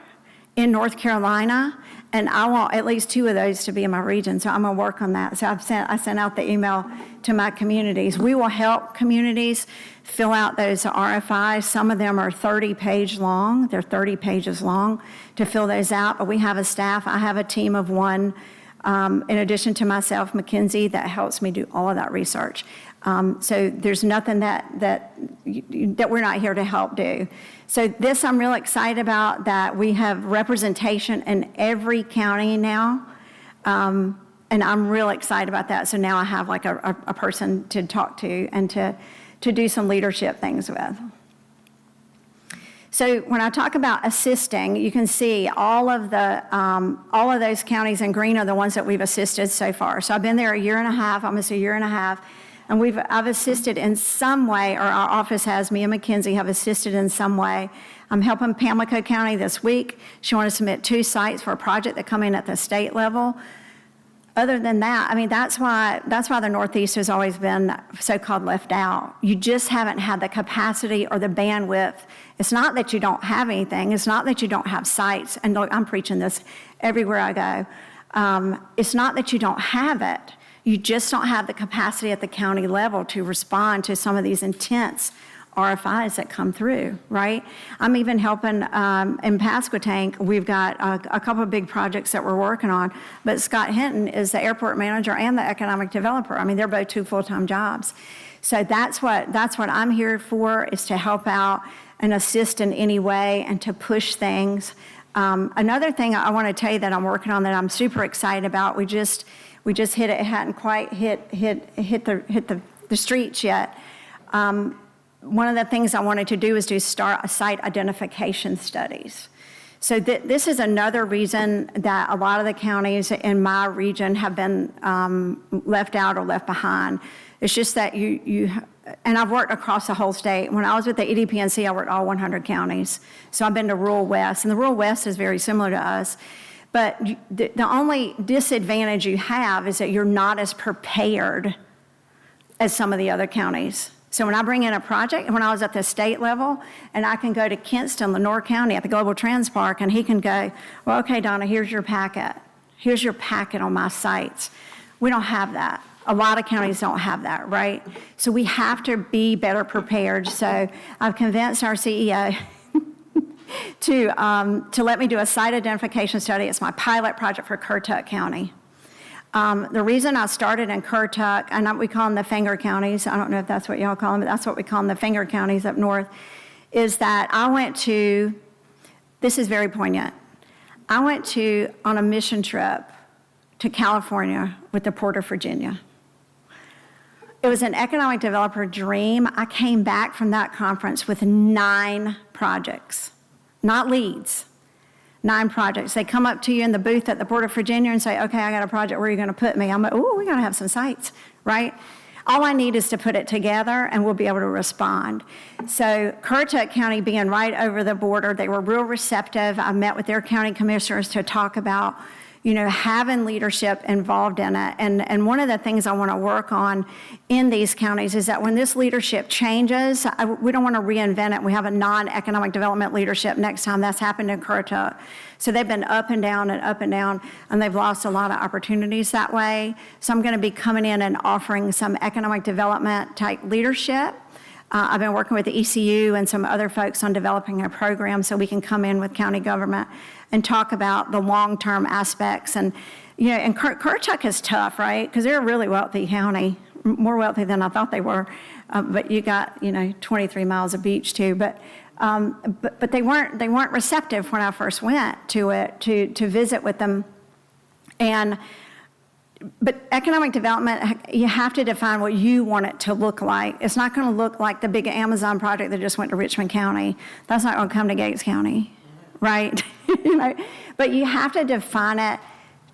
L: in North Carolina, and I want at least 2 of those to be in my region, so I'm gonna work on that. So I sent out the email to my communities. We will help communities fill out those RFIs. Some of them are 30-page long. They're 30 pages long to fill those out, but we have a staff. I have a team of 1. In addition to myself, McKinsey, that helps me do all of that research. So there's nothing that we're not here to help do. So this I'm real excited about, that we have representation in every county now. And I'm real excited about that. So now I have like a person to talk to and to do some leadership things with. So when I talk about assisting, you can see all of those counties in green are the ones that we've assisted so far. So I've been there a year and a half, almost a year and a half, and I've assisted in some way, or our office has, me and McKinsey have assisted in some way. I'm helping Pamlico County this week. She wanted to submit 2 sites for a project that come in at the state level. Other than that, I mean, that's why the Northeast has always been so-called left out. You just haven't had the capacity or the bandwidth. It's not that you don't have anything. It's not that you don't have sites. And look, I'm preaching this everywhere I go. It's not that you don't have it. You just don't have the capacity at the county level to respond to some of these intense RFIs that come through, right? I'm even helping in Pasquotank. We've got a couple of big projects that we're working on, but Scott Hinton is the airport manager and the economic developer. I mean, they're both 2 full-time jobs. So that's what I'm here for, is to help out and assist in any way and to push things. Another thing I want to tell you that I'm working on that I'm super excited about, we just hit it. It hadn't quite hit the streets yet. One of the things I wanted to do is to start a site identification studies. So this is another reason that a lot of the counties in my region have been left out or left behind. It's just that and I've worked across the whole state. When I was with the EDPNC, I worked all 100 counties. So I've been to rural West, and the rural West is very similar to us. But the only disadvantage you have is that you're not as prepared as some of the other counties. So when I bring in a project, when I was at the state level, and I can go to Kinston, Lenore County at the Global Trans Park, and he can go, well, okay, Donna, here's your packet. Here's your packet on my sites. We don't have that. A lot of counties don't have that, right? So we have to be better prepared. So I've convinced our CEO to let me do a site identification study. It's my pilot project for Currituck County. The reason I started in Currituck, and we call them the finger counties, I don't know if that's what y'all call them, but that's what we call them, the finger counties up north, is that I went to, this is very poignant, I went on a mission trip to California with the Port of Virginia. It was an economic developer dream. I came back from that conference with 9 projects, not leads, 9 projects. They come up to you in the booth at the Port of Virginia and say, okay, I got a project, where are you going to put me? I'm like, oh, we got to have some sites, right? All I need is to put it together and we'll be able to respond. So Currituck County being right over the border, they were real receptive. I met with their county commissioners to talk about, having leadership involved in it. And one of the things I want to work on in these counties is that when this leadership changes, we don't want to reinvent it. We have a non-economic development leadership next time. That's happened in Currituck. So they've been up and down, and they've lost a lot of opportunities that way. So I'm going to be coming in and offering some economic development type leadership. I've been working with the ECU and some other folks on developing a program so we can come in with county government and talk about the long-term aspects. And, and Currituck is tough, right? Because they're a really wealthy county, more wealthy than I thought they were. But you got, 23 miles of beach too. But they weren't receptive when I first went to it to visit with them. But economic development, you have to define what you want it to look like. It's not going to look like the big Amazon project that just went to Richmond County. That's not going to come to Gates County, right? But you have to define it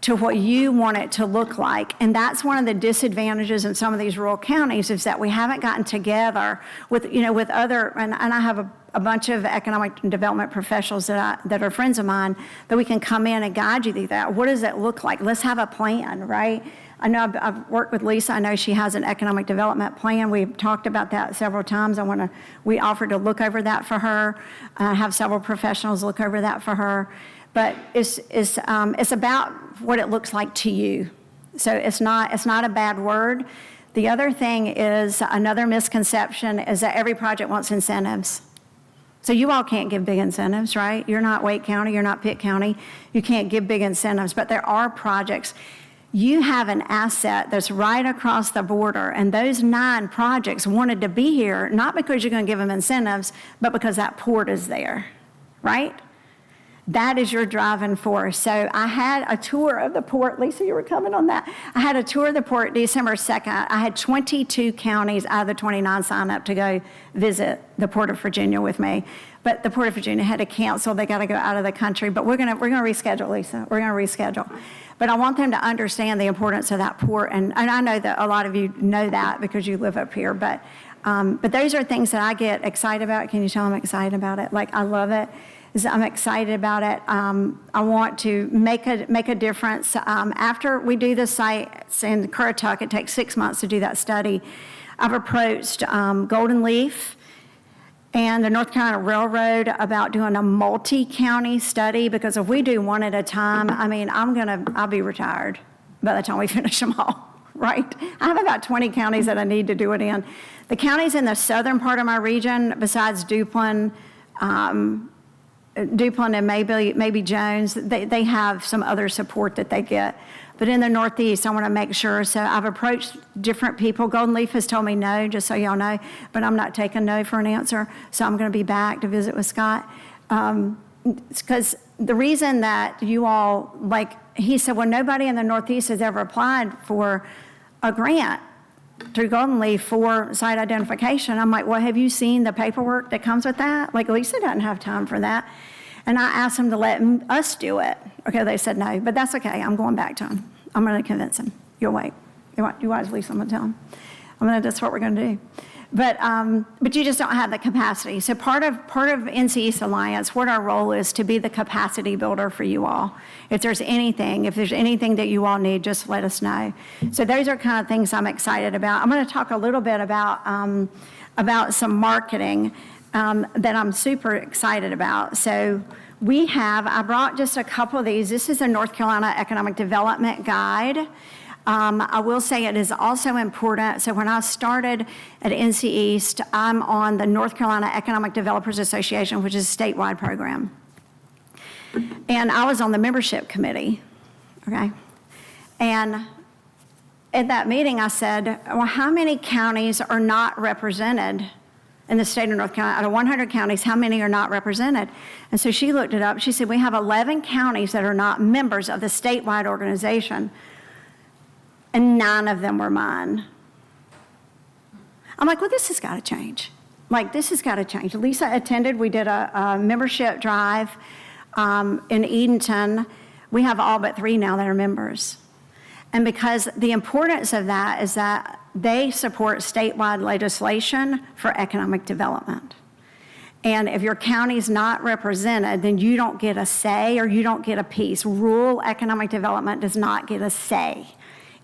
L: to what you want it to look like. And that's one of the disadvantages in some of these rural counties, is that we haven't gotten together with, with other, and I have a bunch of economic development professionals that are friends of mine, that we can come in and guide you through that. What does it look like? Let's have a plan, right? I know I've worked with Lisa. I know she has an economic development plan. We've talked about that several times. We offered to look over that for her, have several professionals look over that for her. But it's about what it looks like to you. So it's not a bad word. The other thing is, another misconception is that every project wants incentives. So you all can't give big incentives, right? You're not Wake County, you're not Pitt County. You can't give big incentives, but there are projects. You have an asset that's right across the border, and those 9 projects wanted to be here, not because you're going to give them incentives, but because that port is there, right? That is your driving force. So I had a tour of the port. Lisa, you were coming on that. I had a tour of the port December 2nd. I had 22 counties out of the 29 sign up to go visit the Port of Virginia with me. But the Port of Virginia had to cancel. They got to go out of the country. But we're gonna reschedule, Lisa. We're gonna reschedule. But I want them to understand the importance of that port. And I know that a lot of you know that because you live up here. But those are things that I get excited about. Can you tell I'm excited about it? Like, I love it. I'm excited about it. I want to make a difference. After we do the sites in Currituck, it takes 6 months to do that study. I've approached Golden Leaf and the North Carolina Railroad about doing a multi-county study, because if we do one at a time, I'll be retired by the time we finish them all, right? I have about 20 counties that I need to do it in. The counties in the southern part of my region, besides Duplin and maybe Jones, they have some other support that they get. But in the Northeast, I want to make sure. So I've approached different people. Golden Leaf has told me no, just so y'all know, but I'm not taking no for an answer. So I'm going to be back to visit with Scott. Because the reason that you all, he said, well, nobody in the Northeast has ever applied for a grant through Golden Leaf for site identification. I'm like, well, have you seen the paperwork that comes with that? Like, Lisa doesn't have time for that. And I asked them to let us do it. Okay, they said no, but that's okay. I'm going back to them. I'm going to convince them. You'll wait. You watch, Lisa, I'm going to tell them. That's what we're going to do. But you just don't have the capacity. So part of NC East Alliance, what our role is to be the capacity builder for you all. If there's anything that you all need, just let us know. So those are kind of things I'm excited about. I'm going to talk a little bit about some marketing that I'm super excited about. So I brought just a couple of these. This is a North Carolina Economic Development Guide. I will say it is also important. So when I started at NC East, I'm on the North Carolina Economic Developers Association, which is a statewide program. And I was on the membership committee, okay? And at that meeting, I said, well, how many counties are not represented in the state of North Carolina? Out of 100 counties, how many are not represented? And so she looked it up. She said, we have 11 counties that are not members of the statewide organization, and 9 of them were mine. I'm like, well, this has got to change. Like, this has got to change. Lisa attended. We did a membership drive in Edenton. We have all but 3 now that are members. And because the importance of that is that they support statewide legislation for economic development. And if your county's not represented, then you don't get a say or you don't get a piece. Rural economic development does not get a say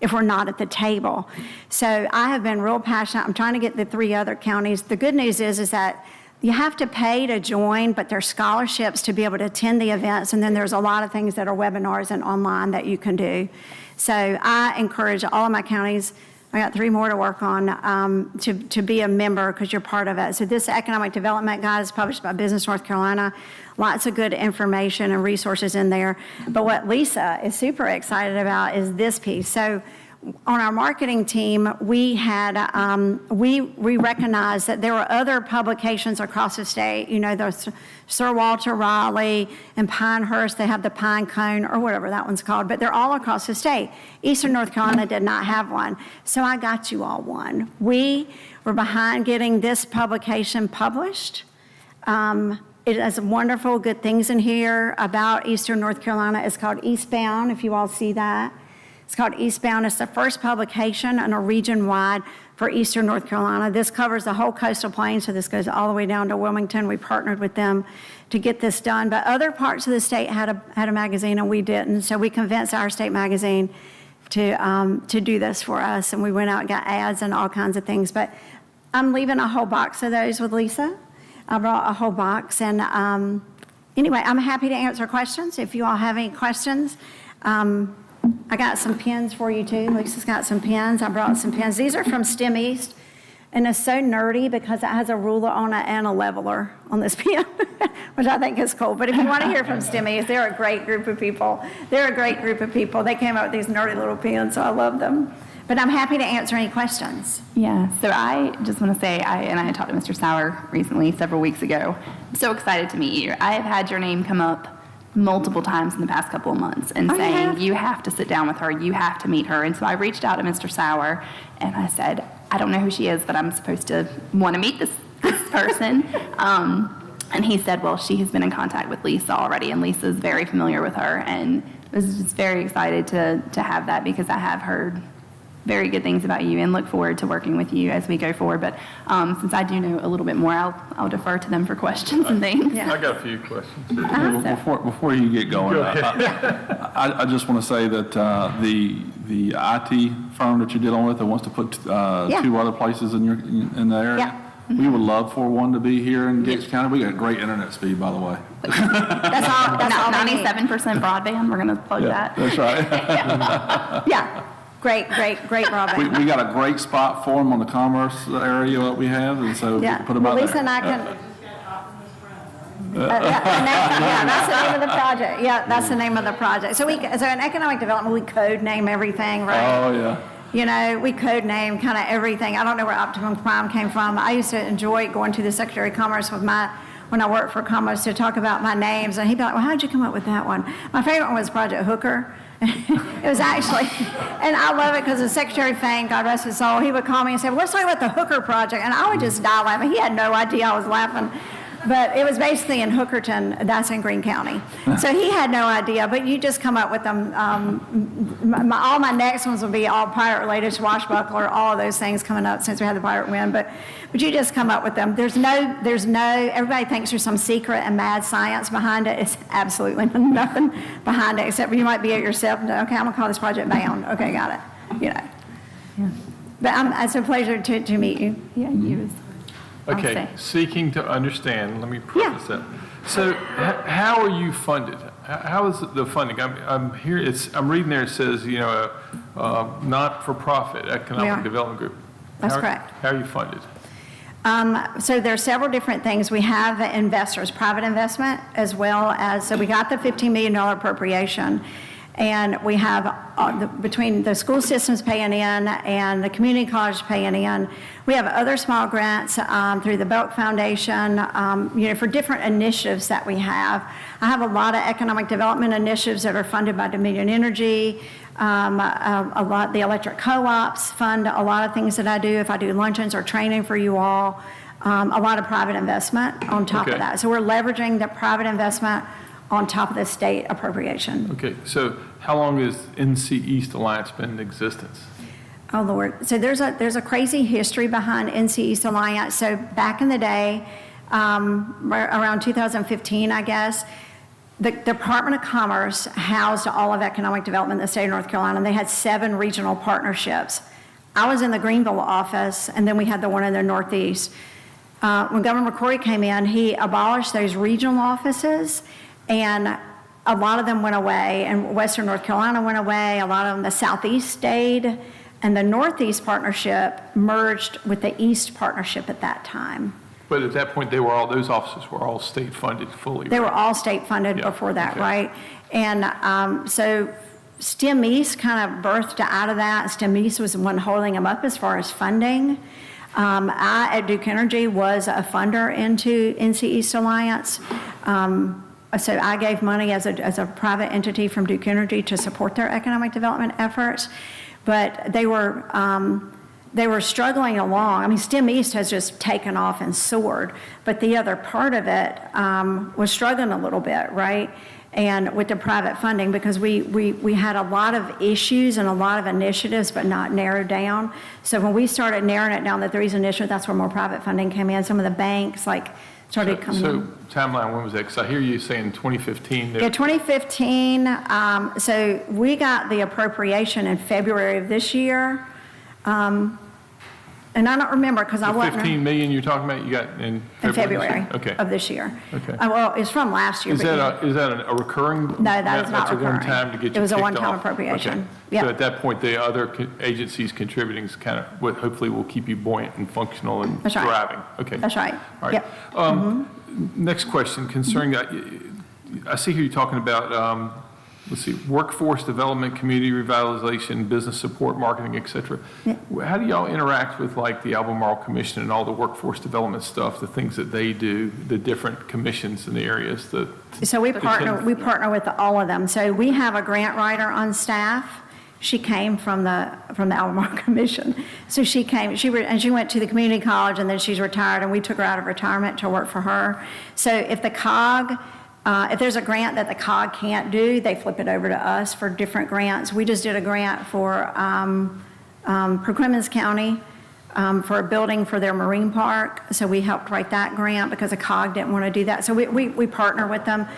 L: if we're not at the table. So I have been real passionate. I'm trying to get the 3 other counties. The good news is that you have to pay to join, but there's scholarships to be able to attend the events. And then there's a lot of things that are webinars and online that you can do. So I encourage all of my counties, I got 3 more to work on, to be a member because you're part of it. So this economic development guide is published by Business North Carolina. Lots of good information and resources in there. But what Lisa is super excited about is this piece. So on our marketing team, we had, we recognized that there were other publications across the state, you know, the Sir Walter Raleigh and Pinehurst, they have the Pine Cone or whatever that one's called, but they're all across the state. Eastern North Carolina did not have one. So I got you all one. We were behind getting this publication published. It has wonderful, good things in here about Eastern North Carolina. It's called Eastbound, if you all see that. It's called Eastbound. It's the first publication in a region-wide for Eastern North Carolina. This covers the whole coastal plain, so this goes all the way down to Wilmington. We partnered with them to get this done, but other parts of the state had a magazine and we didn't, so we convinced our state magazine to do this for us, and we went out and got ads and all kinds of things. But I'm leaving a whole box of those with Lisa. I brought a whole box, and anyway, I'm happy to answer questions if you all have any questions. I got some pens for you too. Lisa's got some pens. I brought some pens. These are from STEM East, and it's so nerdy because it has a ruler on it and a leveler on this pen, which I think is cool. But if you want to hear from STEM East, they're a great group of people. They're a great group of people. They came up with these nerdy little pens, so I love them. But I'm happy to answer any questions.
C: Yeah, so I just want to say, I had talked to Mr. Sauer recently, several weeks ago. I'm so excited to meet you. I have had your name come up multiple times in the past couple of months and saying, you have to sit down with her, you have to meet her. And so I reached out to Mr. Sauer and I said, I don't know who she is, but I'm supposed to want to meet this person. And he said, well, she has been in contact with Lisa already, and Lisa's very familiar with her. And I was just very excited to have that because I have heard very good things about you and look forward to working with you as we go forward. But since I do know a little bit more, I'll defer to them for questions and things.
B: I got a few questions.
K: Before you get going, I just want to say that the IT firm that you did on with that wants to put 2 other places in the area, we would love for one to be here in Gates County. We got great internet speed, by the way.
C: That's all 97% broadband. We're going to plug that.
K: That's right.
L: Yeah. Great broadband.
K: We got a great spot for them on the commerce area that we have, and so put them out there.
L: Lisa and I can. That's the name of the project. Yeah, that's the name of the project. So in economic development, we code name everything, right?
K: Oh, yeah.
L: You know, we code name kind of everything. I don't know where Optimum Prime came from. I used to enjoy going to the Secretary of Commerce when I worked for Commerce to talk about my names, and he'd be like, well, how'd you come up with that one? My favorite one was Project Hooker. It was actually, and I love it because the Secretary Fain, God rest his soul, he would call me and say, well, let's talk about the Hooker Project. And I would just die laughing. He had no idea I was laughing. But it was basically in Hookerton, that's in Greene County. So he had no idea, but you just come up with them. All my next ones will be all pirate related, swashbuckler, all of those things coming up since we had the pirate win. But you just come up with them. There's no, everybody thinks there's some secret and mad science behind it. It's absolutely nothing behind it, except you might be it yourself. Okay, I'm gonna call this project Bound. Okay, got it. You know.
C: Yeah.
L: But it's a pleasure to meet you.
C: Yeah, you as
B: Okay, seeking to understand, let me preface that. So how are you funded? How is the funding? I'm here, I'm reading there, it says, you know, not-for-profit
L: We are.
B: economic development group.
L: That's
B: How-
L: correct.
B: How are you funded?
L: So there are several different things. We have investors, private investment, as well as, so we got the $15 million appropriation, and we have, between the school systems paying in and the community college paying in, we have other small grants through the BOC Foundation, for different initiatives that we have. I have a lot of economic development initiatives that are funded by Dominion Energy. The electric co-ops fund a lot of things that I do. If I do luncheons or training for you all, a lot of private investment on top of
B: Okay.
L: that. So we're leveraging the private investment on top of the state appropriation.
B: Okay, so how long has NC East Alliance been in existence?
L: Oh, Lord. So there's a crazy history behind NC East Alliance. So back in the day, around 2015, I guess, the Department of Commerce housed all of economic development in the state of North Carolina, and they had 7 regional partnerships. I was in the Greenville office, and then we had the one in the Northeast. When Governor McCrory came in, he abolished those regional offices, and a lot of them went away, and Western North Carolina went away, a lot of them, the Southeast stayed, and the Northeast partnership merged with the East partnership at that time.
B: But at that point, those offices were all state-funded fully,
L: They were
B: right?
L: all state-funded
B: Yeah,
L: before that,
B: okay.
L: right? And so STEM East kind of birthed out of that. STEM East was the one holding them up as far as funding. I, at Duke Energy, was a funder into NC East Alliance. So I gave money as a private entity from Duke Energy to support their economic development efforts. But they were struggling along. I mean, STEM East has just taken off and soared, but the other part of it was struggling a little bit, right? And with the private funding, because we had a lot of issues and a lot of initiatives, but not narrowed down. So when we started narrowing it down to 3 initiatives, that's where more private funding came in. Some of the banks started coming in.
B: So timeline, when was that? Because I hear you saying 2015.
L: Yeah, 2015, so we got the appropriation in February of this year. And I don't remember because I
B: The
L: wasn't.
B: 15 million you're talking about, you got in
L: In
B: February?
L: February
B: Okay.
L: of this year.
B: Okay.
L: Well, it's from last year.
B: Is
L: but
B: that a recurring?
L: No, that is not recurring.
B: That's a one-time to get you
L: It was a
B: kicked
L: one-time
B: off?
L: appropriation.
B: Okay.
L: Yep.
B: So at that point, the other agencies contributing is kind of what hopefully will keep you buoyant and functional and
L: That's right.
B: thriving. Okay.
L: That's right.
B: All right.
L: Yep.
B: Next question concerning, I see here you're talking about, workforce development, community revitalization, business support, marketing, et cetera.
L: Yeah.
B: How do y'all interact with like the Albemarle Commission and all the workforce development stuff, the things that they do, the different commissions in the areas?
L: So we partner with all of them. So we have a grant writer on staff. She came from the Albemarle Commission. So she went to the community college, and then she's retired, and we took her out of retirement to work for her. So if the COG, if there's a grant that the COG can't do, they flip it over to us for different grants. We just did a grant for Perquimans County for a building for their marine park. So we helped write that grant because the COG didn't want to do that. So we partner with them.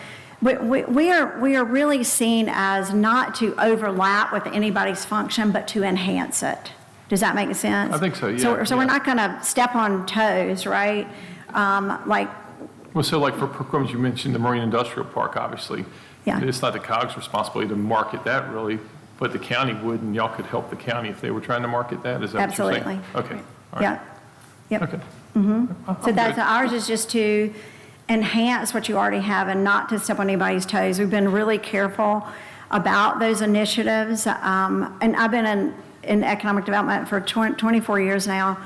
L: We are really seen as not to overlap with anybody's function, but to enhance it. Does that make sense?
B: I think so, yeah,
L: So we're
B: yeah.
L: not going to step on toes, right?
B: Well, so like for Perquimans, you mentioned the Marine Industrial Park, obviously.
L: Yeah.
B: It's not the COG's responsibility to market that really, but the county would, and y'all could help the county if they were trying to market that? Is that what you're saying?
L: Absolutely.
B: Okay. All right.
L: Yeah. Yep.
B: Okay.
L: So that's, ours is just to enhance what you already have and not to step on anybody's toes. We've been really careful about those initiatives. And I've been in economic development for 24 years now.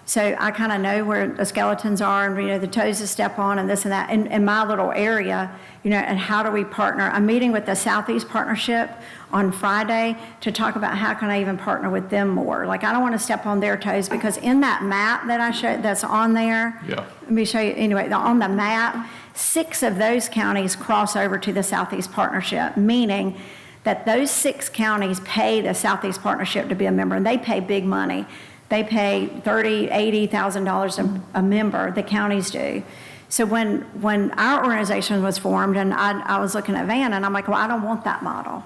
L: So I kind of know where the skeletons are and, the toes to step on and this and that in my little area, and how do we partner? I'm meeting with the Southeast Partnership on Friday to talk about how can I even partner with them more. I don't want to step on their toes because in that map that I showed, that's on there.
B: Yeah.
L: Let me show you, anyway, on the map, 6 of those counties cross over to the Southeast Partnership, meaning that those 6 counties pay the Southeast Partnership to be a member, and they pay big money. They pay $30,000, $80,000 a member, the counties do. So when our organization was formed, and I was looking at Van, and I'm like, well, I don't want that model.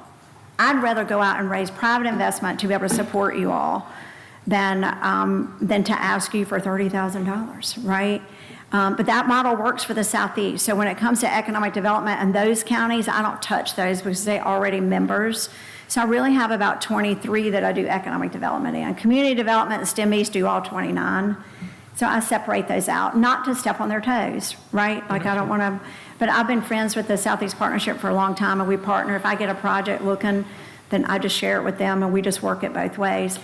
L: I'd rather go out and raise private investment to be able to support you all than to ask you for $30,000, right? But that model works for the Southeast. So when it comes to economic development and those counties, I don't touch those because they're already members. So I really have about 23 that I do economic development in. Community development and STEM East do all 29. So I separate those out, not to step on their toes, right? Like I don't want to, but I've been friends with the Southeast Partnership for a long time, and we partner. If I get a project looking, then I just share it with them, and we just work it both ways.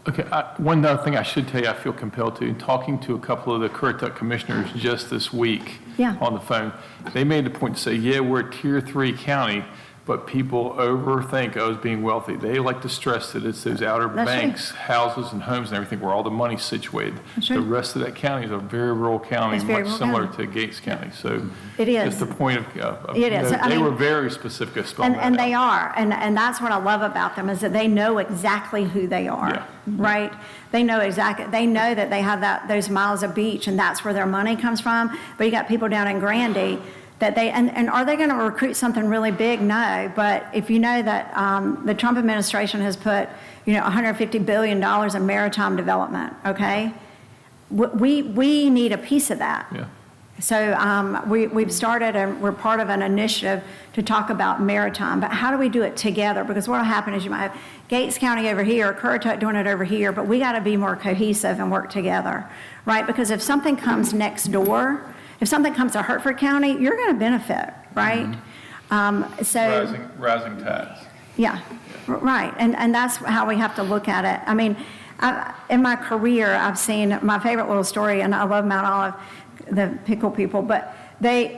B: Okay, one other thing I should tell you, I feel compelled to, in talking to a couple of the Currituck commissioners just this week
L: Yeah.
B: on the phone, they made the point to say, yeah, we're a tier 3 county, but people overthink us being wealthy. They like to stress that it's those outer
L: That's true.
B: banks, houses and homes and everything where all the money's situated.
L: That's
B: The
L: true.
B: rest of that county is a very rural county,
L: It's very
B: much
L: rural
B: similar
L: county.
B: to Gates County. So
L: It is.
B: just the point of
L: It is. I
B: they
L: mean-
B: were very specific of spelling
L: And
B: that
L: they
B: out.
L: are, and that's what I love about them, is that they know exactly who they are,
B: Yeah.
L: right? They know exactly, they know that they have those miles of beach, and that's where their money comes from. But you got people down in Grandy that and are they going to recruit something really big? No, but if you know that the Trump administration has put, $150 billion in maritime development, okay? We need a piece of that.
B: Yeah.
L: So we've started, and we're part of an initiative to talk about maritime, but how do we do it together? Because what will happen is you might have Gates County over here, Currituck doing it over here, but we got to be more cohesive and work together, right? Because if something comes next door, if something comes to Hertford County, you're going to benefit, right?
B: Rising tax.
L: Yeah, right, and that's how we have to look at it. I mean, in my career, I've seen my favorite little story, and I love Mount Olive, the pickle people, but they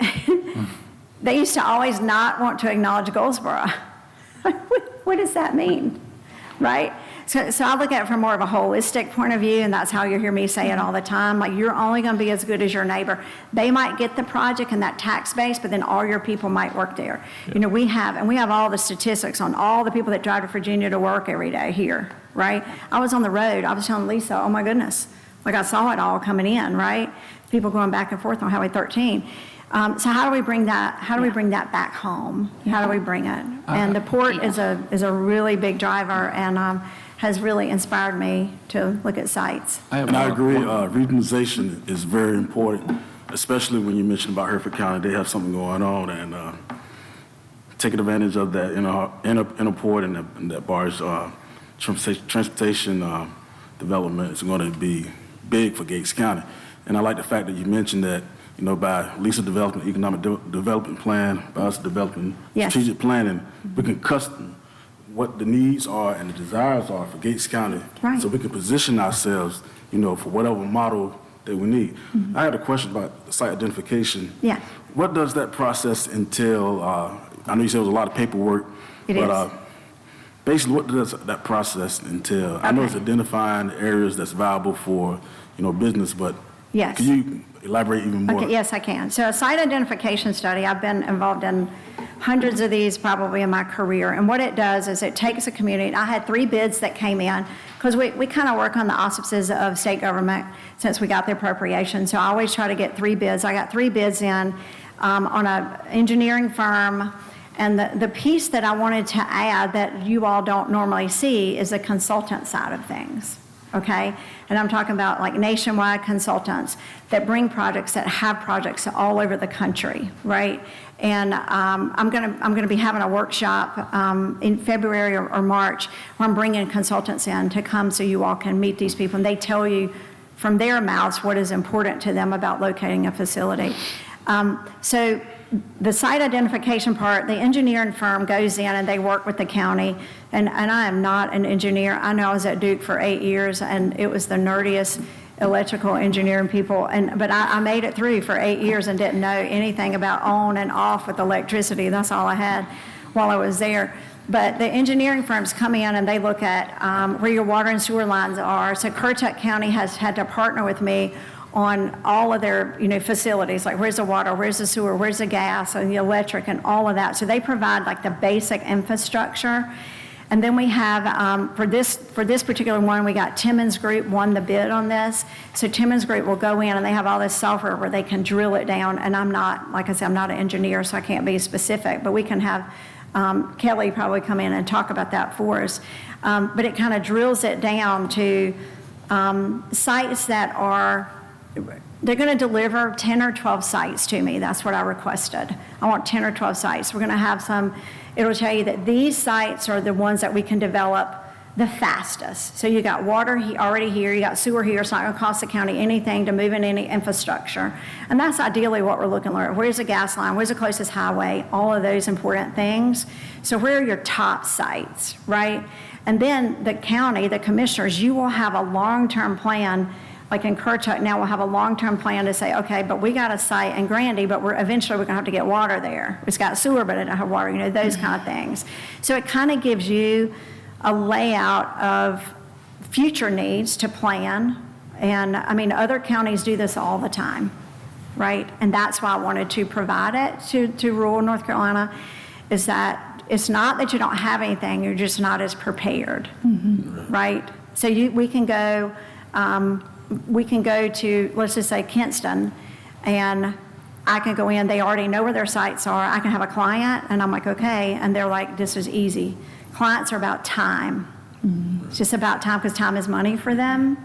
L: used to always not want to acknowledge Goldsboro. What does that mean, right? So I look at it from more of a holistic point of view, and that's how you hear me say it all the time. Like, you're only going to be as good as your neighbor. They might get the project and that tax base, but then all your people might work there.
B: Yeah.
L: We have all the statistics on all the people that drive to Virginia to work every day here, right? I was on the road. I was telling Lisa, oh my goodness, like I saw it all coming in, right? People going back and forth on Highway 13. So how do we bring that? How do we bring that back home? How do we bring it? And the port is a really big driver, and has really inspired me to look at sites.
D: I agree. Regionalization is very important, especially when you mentioned about Hertford County. They have something going on, and taking advantage of that inner port and that barge transportation development is going to be big for Gates County. And I like the fact that you mentioned that, by Lisa developing economic development plan, by us developing
L: Yes.
D: strategic planning, we can custom what the needs are and the desires are for Gates County.
L: Right.
D: So we can position ourselves, for whatever model that we need. I had a question about the site identification.
L: Yeah.
D: What does that process entail? I know you said it was a lot of paperwork.
L: It
D: but,
L: is.
D: Basically, what does that process entail? I know it's
L: Okay.
D: identifying areas that's viable for, business, but
L: Yes.
D: can you elaborate even more?
L: Okay, yes, I can. So a site identification study, I've been involved in hundreds of these probably in my career. And what it does is it takes a community. I had 3 bids that came in because we kind of work on the auspices of state government since we got the appropriation. So I always try to get 3 bids. I got 3 bids in on an engineering firm. And the piece that I wanted to add that you all don't normally see is the consultant side of things. Okay, and I'm talking about like nationwide consultants that bring projects, that have projects all over the country, right? And I'm gonna be having a workshop in February or March where I'm bringing consultants in to come so you all can meet these people, and they tell you from their mouths what is important to them about locating a facility. So the site identification part, the engineering firm goes in and they work with the county. And I am not an engineer. I know I was at Duke for 8 years, and it was the nerdiest electrical engineering people. But I made it through for 8 years and didn't know anything about on and off with electricity. That's all I had while I was there. But the engineering firms come in and they look at where your water and sewer lines are. So Currituck County has had to partner with me on all of their, facilities, like where's the water, where's the sewer, where's the gas, and the electric, and all of that. So they provide like the basic infrastructure. And then we have, for this particular one, we got Timmons Group won the bid on this. So Timmons Group will go in and they have all this software where they can drill it down. And I'm not, like I said, I'm not an engineer, so I can't be specific, but we can have Kelly probably come in and talk about that for us. But it kind of drills it down to sites that are, they're going to deliver 10 or 12 sites to me. That's what I requested. I want 10 or 12 sites. We're going to have some, it'll tell you that these sites are the ones that we can develop the fastest. So you got water already here, you got sewer here. It's not going to cost the county anything to move in any infrastructure. And that's ideally what we're looking at. Where's the gas line? Where's the closest highway? All of those important things. So where are your top sites, right? And then the county, the commissioners, you will have a long-term plan. Like in Currituck now, we'll have a long-term plan to say, okay, but we got a site in Grandy, but eventually we're gonna have to get water there. It's got sewer, but it don't have water, those kind of things. So it kind of gives you a layout of future needs to plan. And I mean, other counties do this all the time, right? And that's why I wanted to provide it to rural North Carolina, is that it's not that you don't have anything, you're just not as prepared, right? So we can go to, let's just say Kinston, and I can go in, they already know where their sites are. I can have a client, and I'm like, okay, and they're like, this is easy. Clients are about time. It's just about time, because time is money for them.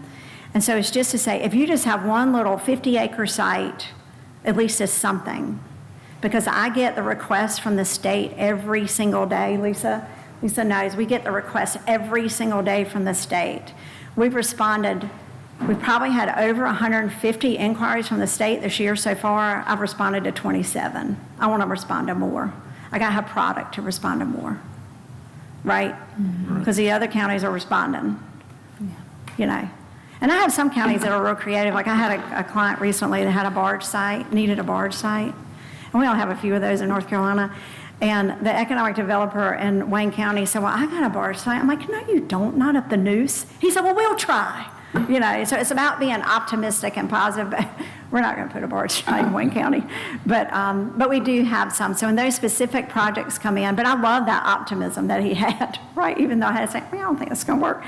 L: And so it's just to say, if you just have one little 50-acre site, at least it's something. Because I get the requests from the state every single day, Lisa. Lisa knows, we get the requests every single day from the state. We've responded, we've probably had over 150 inquiries from the state this year so far. I've responded to 27. I want to respond to more. I got to have product to respond to more, right? Because the other counties are responding, And I have some counties that are real creative. Like I had a client recently that had a barge site, needed a barge site. And we only have a few of those in North Carolina. And the economic developer in Wayne County said, well, I got a barge site. I'm like, no, you don't, not up the noose. He said, well, we'll try. So it's about being optimistic and positive. But we're not going to put a barge site in Wayne County. But we do have some. So when those specific projects come in, but I love that optimism that he had, right? Even though I had to say, well, I don't think it's going to work.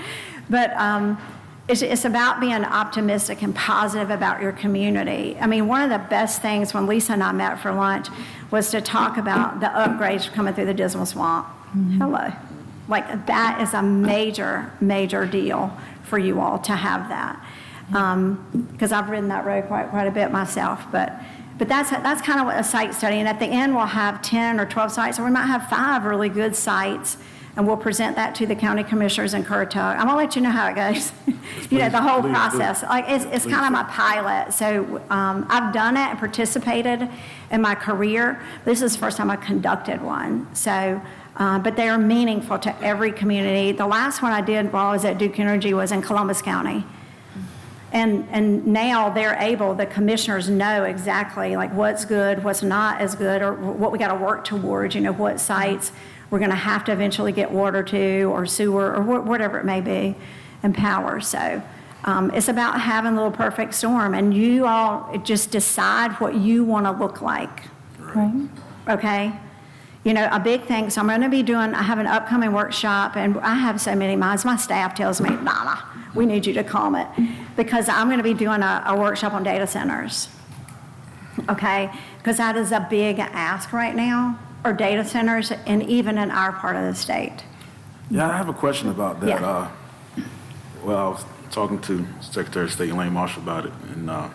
L: But it's about being optimistic and positive about your community. I mean, one of the best things when Lisa and I met for lunch was to talk about the upgrades coming through the Dismal Swamp. Hello. Like that is a major, major deal for you all to have that. Because I've ridden that road quite a bit myself. But that's kind of what a site study. And at the end, we'll have 10 or 12 sites, or we might have 5 really good sites. And we'll present that to the county commissioners in Currituck. I'm gonna let you know how it goes. The whole process. Like it's kind of my pilot. So I've done it and participated in my career. This is the first time I conducted one. So, but they are meaningful to every community. The last one I did while I was at Duke Energy was in Columbus County. And now they're able, the commissioners know exactly like what's good, what's not as good, or what we got to work towards, what sites we're going to have to eventually get water to, or sewer, or whatever it may be, and power. So it's about having a little perfect storm, and you all just decide what you want to look like. Right. Okay? A big thing, so I'm going to be I have an upcoming workshop, and I have so many minds. My staff tells me, Donna, we need you to calm it, because I'm going to be doing a workshop on data centers. Okay? Because that is a big ask right now. Or data centers, and even in our part of the state.
D: Yeah, I have a question about that.
L: Yeah.
D: I was talking to Secretary of State Elaine Marshall about it, and a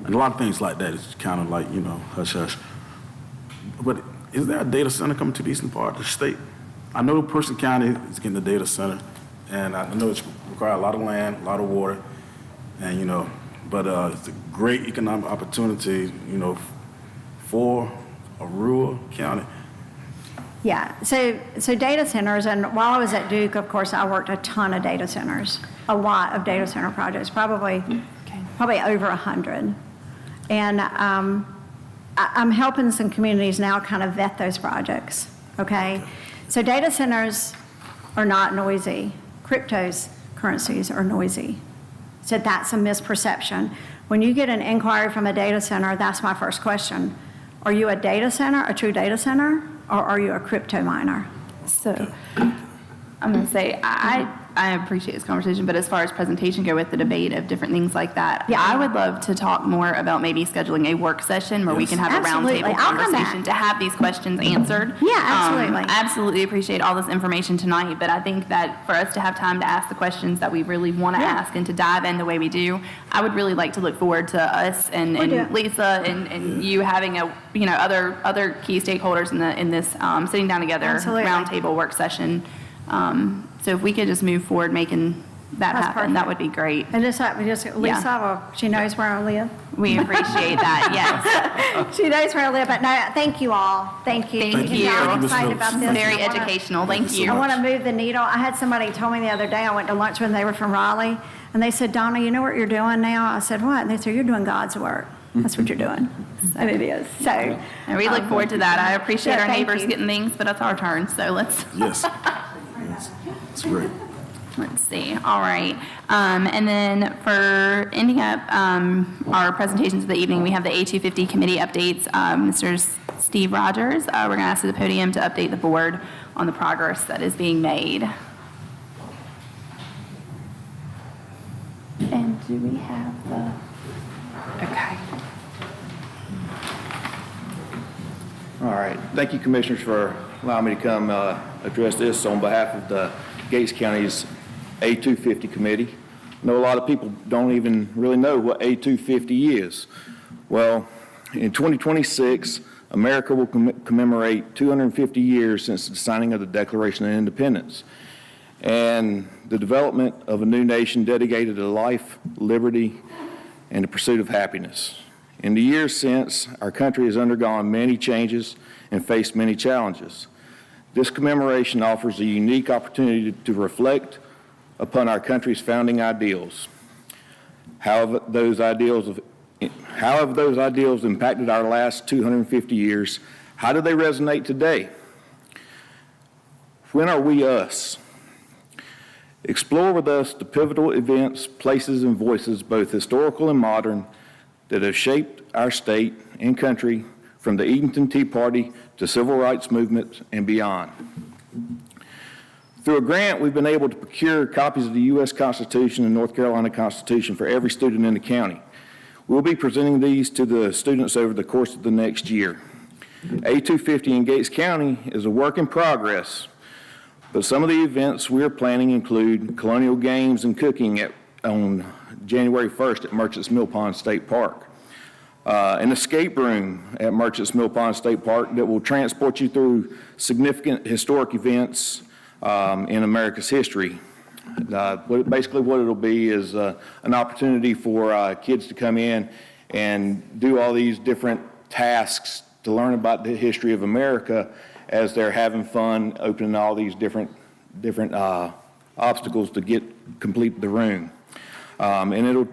D: lot of things like that is kind of like, hush hush. But is there a data center coming to the eastern part of the state? I know Person County is getting a data center, and I know it's require a lot of land, a lot of water, and but it's a great economic opportunity, for a rural county.
L: Yeah, so data centers, and while I was at Duke, of course, I worked a ton of data centers, a lot of data center projects, probably over 100. And I'm helping some communities now kind of vet those projects, okay? So data centers are not noisy. Cryptocurrencies are noisy. So that's a misperception. When you get an inquiry from a data center, that's my first question. Are you a data center, a true data center, or are you a crypto miner?
C: So I'm going to say, I I appreciate this conversation, but as far as presentation go with the debate of different things like that,
L: Yeah.
C: I would love to talk more about maybe scheduling a work session where we can have
L: Absolutely.
C: a roundtable
L: I'll come back.
C: conversation to have these questions answered.
L: Yeah, absolutely.
C: I absolutely appreciate all this information tonight, but I think that for us to have time to ask the questions that we really want to
L: Yeah.
C: ask and to dive in the way we do, I would really like to look forward to us and
L: do.
C: Lisa and you having other key stakeholders in this sitting down together
L: Absolutely.
C: roundtable work session. So if we could just move forward making that
L: That's
C: happen, that
L: perfect.
C: would be great.
L: And Lisa, well, she knows where I live.
C: We appreciate that, yes.
L: She knows where I live, but no, thank you all. Thank you.
C: Thank you.
L: I'm excited about this.
C: Very
L: I wanna-
C: educational, thank you.
L: I want to move the needle. I had somebody tell me the other day, I went to lunch when they were from Raleigh, and they said, Donna, you know what you're doing now? I said, what? And they said, you're doing God's work. That's what you're doing. And it is. So.
C: And we look forward to that. I appreciate
L: Yeah,
C: our
L: thank
C: neighbors
L: you.
C: getting things, but it's our turn, so let's.
D: Yes. It's great.
C: Let's see, all right. And then for ending up our presentations of the evening, we have the A250 committee updates. Mr. Steve Rogers, we're going to ask you to the podium to update the board on the progress that is being made. And do we have the, okay.
M: All right. Thank you, Commissioners, for allowing me to come address this on behalf of the Gates County's A250 Committee. I know a lot of people don't even really know what A250 is. Well, in 2026, America will commemorate 250 years since the signing of the Declaration of Independence and the development of a new nation dedicated to life, liberty, and the pursuit of happiness. In the years since, our country has undergone many changes and faced many challenges. This commemoration offers a unique opportunity to reflect upon our country's founding ideals. How have those ideals impacted our last 250 years? How do they resonate today? When are we us? Explore with us the pivotal events, places, and voices, both historical and modern, that have shaped our state and country from the Edenton Tea Party to civil rights movements and beyond. Through a grant, we've been able to procure copies of the U.S. Constitution and North Carolina Constitution for every student in the county. We'll be presenting these to the students over the course of the next year. A250 in Gates County is a work in progress, but some of the events we're planning include colonial games and cooking on January 1st at Merchants Mill Pond State Park. An escape room at Merchants Mill Pond State Park that will transport you through significant historic events in America's history. Basically what it'll be is an opportunity for kids to come in and do all these different tasks to learn about the history of America as they're having fun opening all these different obstacles to complete the room. And it'll,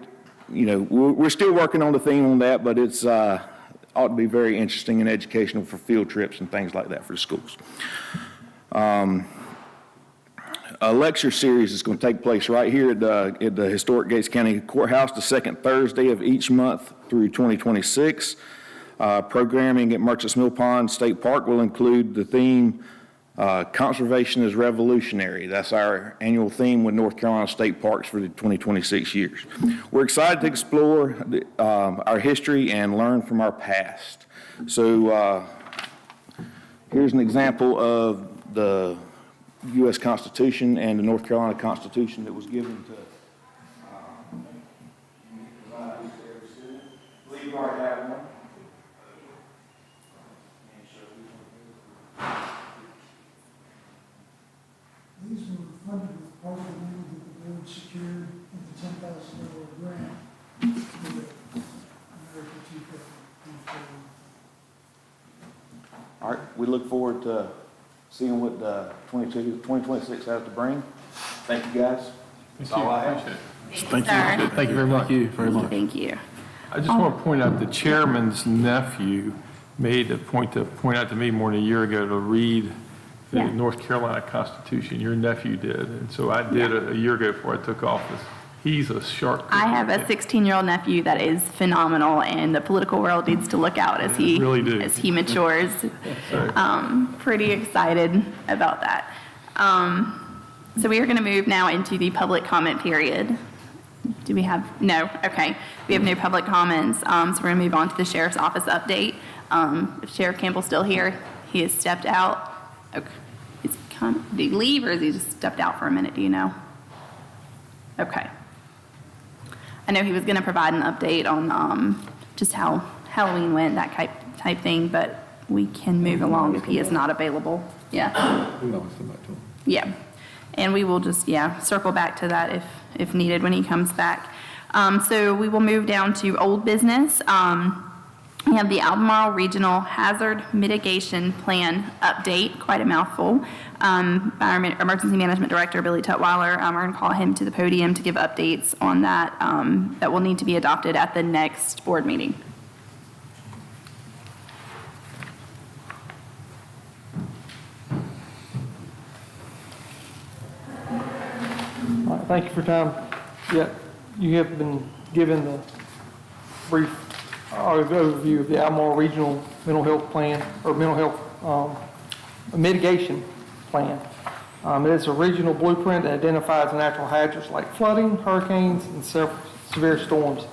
M: we're still working on the theme on that, but it's ought to be very interesting and educational for field trips and things like that for the schools. A lecture series is going to take place right here at the historic Gates County Courthouse the second Thursday of each month through 2026. Programming at Merchants Mill Pond State Park will include the theme, Conservation is Revolutionary. That's our annual theme with North Carolina State Parks for the 2026 years. We're excited to explore our history and learn from our past. So here's an example of the U.S. Constitution and the North Carolina Constitution that was given to I believe you already have one.
A: These were funded with part of the money that the board secured in the $10,000 grant for the America 250.
M: All right, we look forward to seeing what 2026 has to bring. Thank you, guys. That's all I have.
D: Thank you.
B: Thank you very much.
C: Thank you.
B: I just want to point out the chairman's nephew made a point to point out to me more than a year ago to read the
C: Yeah.
B: North Carolina Constitution. Your nephew did, and so I did a year ago before I took office. He's a sharp.
C: I have a 16-year-old nephew that is phenomenal, and the political world needs to look out as he
B: Really do.
C: as he matures. Pretty excited about that. So we are going to move now into the public comment period. Do we have, no, okay. We have no public comments, so we're going to move on to the sheriff's office update. If Sheriff Campbell's still here, he has stepped out. Okay. Did he leave or has he just stepped out for a minute, do you know? Okay. I know he was going to provide an update on just how Halloween went, that type thing, but we can move along if he is not available. Yeah.
K: We can always come back to him.
C: Yeah. And we will just, circle back to that if needed when he comes back. So we will move down to old business. We have the Albemarle Regional Hazard Mitigation Plan update, quite a mouthful. Our Emergency Management Director, Billy Tutwiler, we're going to call him to the podium to give updates on that that will need to be adopted at the next board meeting.
N: All right, thank you for your time. Yeah, you have been given the brief overview of the Albemarle Regional Mental Health Plan, or Mental Health Mitigation Plan. It is a regional blueprint that identifies natural hazards like flooding, hurricanes, and severe storms,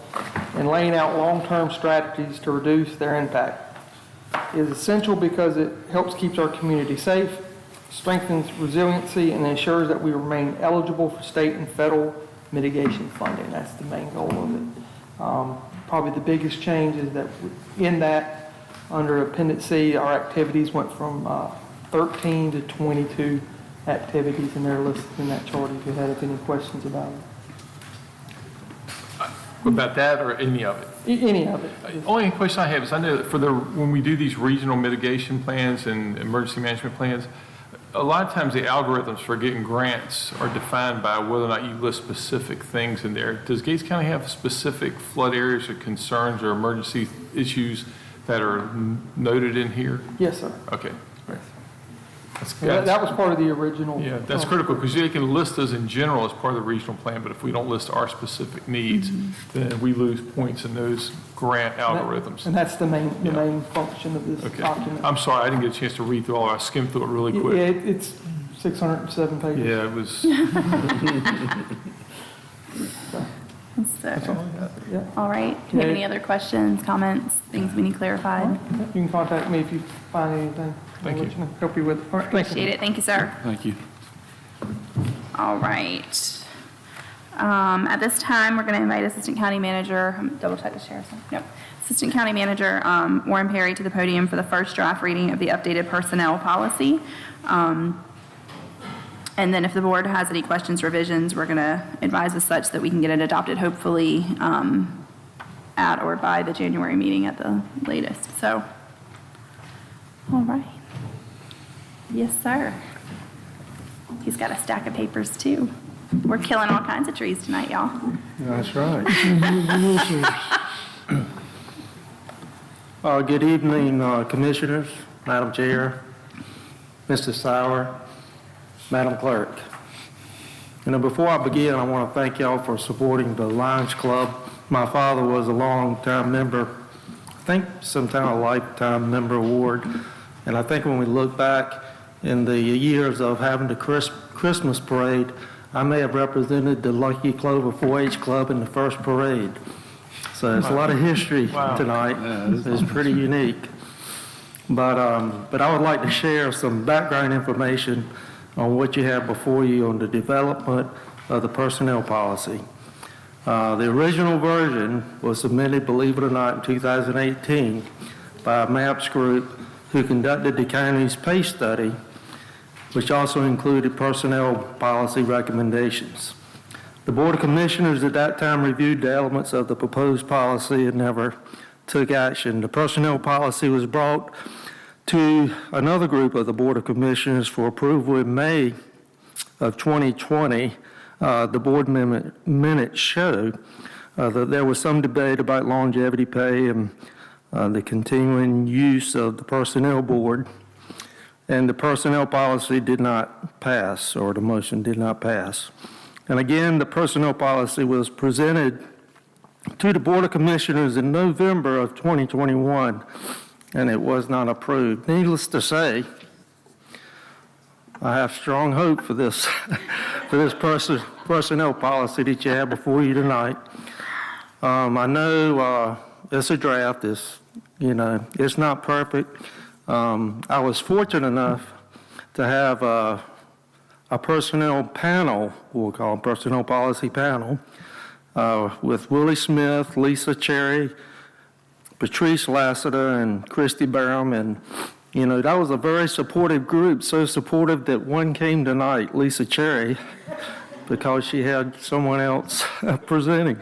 N: and laying out long-term strategies to reduce their impact. It is essential because it helps keep our community safe, strengthens resiliency, and ensures that we remain eligible for state and federal mitigation funding. That's the main goal of it. Probably the biggest change is that in that, under Appendix C, our activities went from 13 to 22 activities, and they're listed in that chart if you had any questions about it.
B: About that or any of it?
N: Any of it.
B: Only question I have is I know that when we do these regional mitigation plans and emergency management plans, a lot of times the algorithms for getting grants are defined by whether or not you list specific things in there. Does Gates County have specific flood areas or concerns or emergency issues that are noted in here?
N: Yes, sir.
B: Okay.
N: That was part of the original.
B: Yeah, that's critical because they can list those in general as part of the regional plan, but if we don't list our specific needs, then we lose points in those grant algorithms.
N: And that's the main function of this document.
B: I'm sorry, I didn't get a chance to read through all of it. I skimmed through it really quick.
N: Yeah, it's 607 pages.
B: Yeah, it was.
C: So, all right. Do you have any other questions, comments, things we need clarified?
N: You can contact me if you find anything.
B: Thank you.
N: Help you with it. All right, thank you.
C: Appreciate it. Thank you, sir.
K: Thank you.
C: All right. At this time, we're going to invite Assistant County Manager, double check the sheriff's. Nope. Assistant County Manager Warren Perry to the podium for the first draft reading of the updated personnel policy. And then if the board has any questions, revisions, we're going to advise as such that we can get it adopted hopefully at or by the January meeting at the latest. So, all right. Yes, sir. He's got a stack of papers too. We're killing all kinds of trees tonight, y'all.
N: That's right. Good evening, Commissioners, Madam Chair, Mr. Sauer, Madam Clerk. Before I begin, I want to thank y'all for supporting the Lions Club. My father was a long-time member, I think some kind of lifetime member award. And I think when we look back in the years of having the Christmas parade, I may have represented the Lucky Clover 4-H Club in the first parade. So there's a lot of history tonight. It's pretty unique. But I would like to share some background information on what you have before you on the development of the personnel policy. The original version was submitted, believe it or not, in 2018 by a MAPS group who conducted the county's pay study, which also included personnel policy recommendations. The Board of Commissioners at that time reviewed the elements of the proposed policy and never took action. The personnel policy was brought to another group of the Board of Commissioners for approval in May of 2020. The board minutes show that there was some debate about longevity pay and the continuing use of the personnel board, and the personnel policy did not pass, or the motion did not pass. And again, the personnel policy was presented to the Board of Commissioners in November of 2021, and it was not approved. Needless to say, I have strong hope for this, for this personnel policy that you have before you tonight. I know it's a draft. It's not perfect. I was fortunate enough to have a personnel panel, we'll call it personnel policy panel, with Willie Smith, Lisa Cherry, Patrice Lassiter, and Christy Barham. And, that was a very supportive group, so supportive that one came tonight, Lisa Cherry, because she had someone else presenting.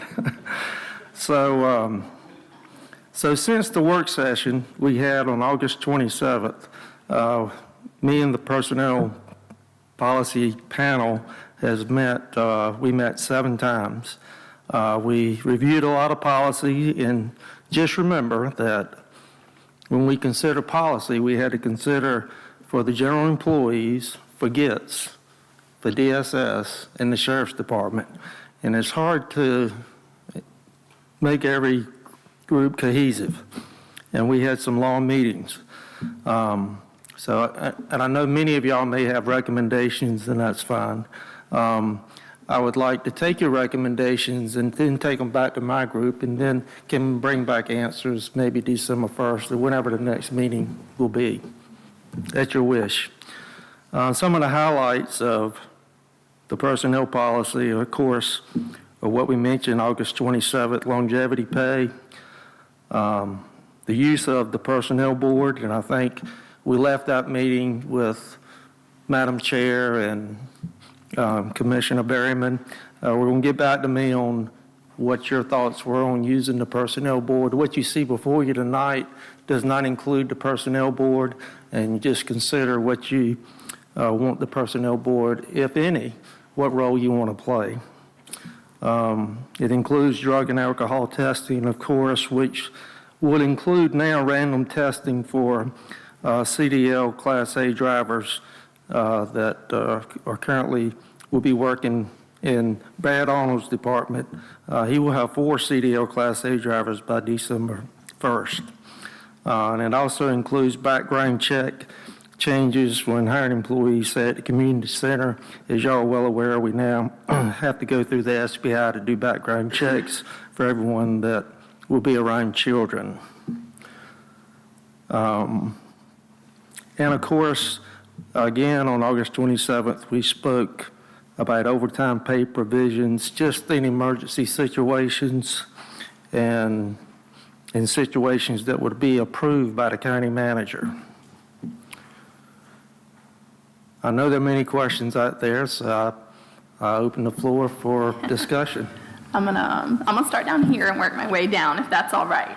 N: So since the work session we had on August 27th, me and the personnel policy panel has met, we met 7 times. We reviewed a lot of policy, and just remember that when we consider policy, we had to consider for the general employees, for GITS, for DSS, and the Sheriff's Department. And it's hard to make every group cohesive. And we had some long meetings. And I know many of y'all may have recommendations, and that's fine. I would like to take your recommendations and then take them back to my group, and then can bring back answers maybe December 1st or whenever the next meeting will be. At your wish. Some of the highlights of the personnel policy, of course, are what we mentioned August 27th, longevity pay, the use of the personnel board, and I think we left that meeting with Madam Chair and Commissioner Berryman. We're going to get back to me on what your thoughts were on using the personnel board. What you see before you tonight does not include the personnel board, and just consider what you want the personnel board, if any, what role you want to play. It includes drug and alcohol testing, of course, which would include now random testing for CDL Class A drivers that are currently will be working in Brad Arnold's department. He will have 4 CDL Class A drivers by December 1st. And it also includes background check changes when hiring employees at the community center. As y'all are well aware, we now have to go through the SBI to do background checks for everyone that will be around children. And of course, again, on August 27th, we spoke about overtime pay provisions, just in emergency situations and in situations that would be approved by the county manager. I know there are many questions out there, so I open the floor for discussion.
C: I'm gonna start down here and work my way down, if that's all right.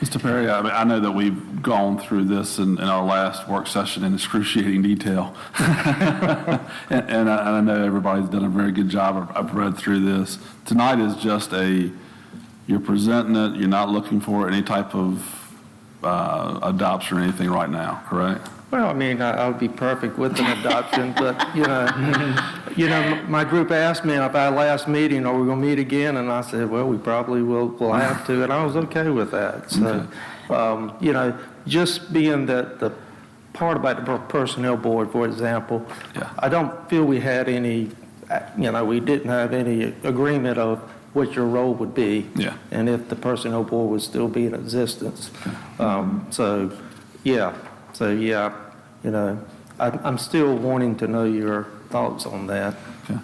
K: Mr. Perry, I know that we've gone through this in our last work session in excruciating detail. and I know everybody's done a very good job. I've read through this. Tonight is just you're presenting it, you're not looking for any type of adoption or anything right now, correct?
N: Well, I mean, I would be perfect with an adoption, but, my group asked me at our last meeting, are we going to meet again? And I said, well, we probably will have to, and I was okay with that. So, just being that the part about the personnel board, for example, I don't feel we had any, we didn't have any agreement of what your role would be, and if the personnel board would still be in existence. I'm still wanting to know your thoughts on that.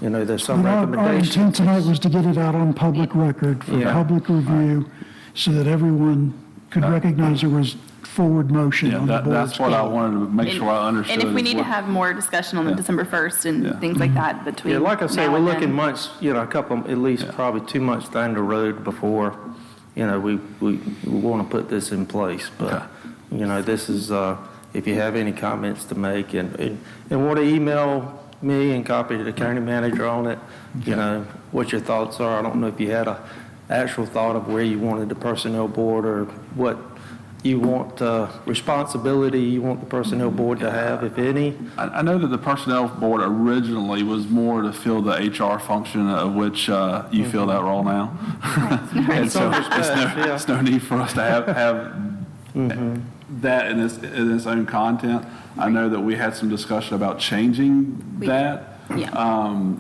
N: There's some recommendations.
A: Our intent tonight was to get it out on public record for public review, so that everyone could recognize there was forward motion on the board's
K: that's what I wanted to make sure I understood.
C: And if we need to have more discussion on the December 1st and things like that between
N: Yeah, like I say,
C: now
N: we're
C: and
N: looking
C: then.
N: months, a couple, at least probably 2 months down the road before, we want to put this in place. But, this is, if you have any comments to make and want to email me and copy the county manager on it, what your thoughts are. I don't know if you had a actual thought of where you wanted the personnel board or what you want, responsibility you want the personnel board to have, if any.
K: I know that the personnel board originally was more to fill the HR function, of which you fill that role now. And so it's no need for us to have that in its own content. I know that we had some discussion about changing that.
C: Yeah.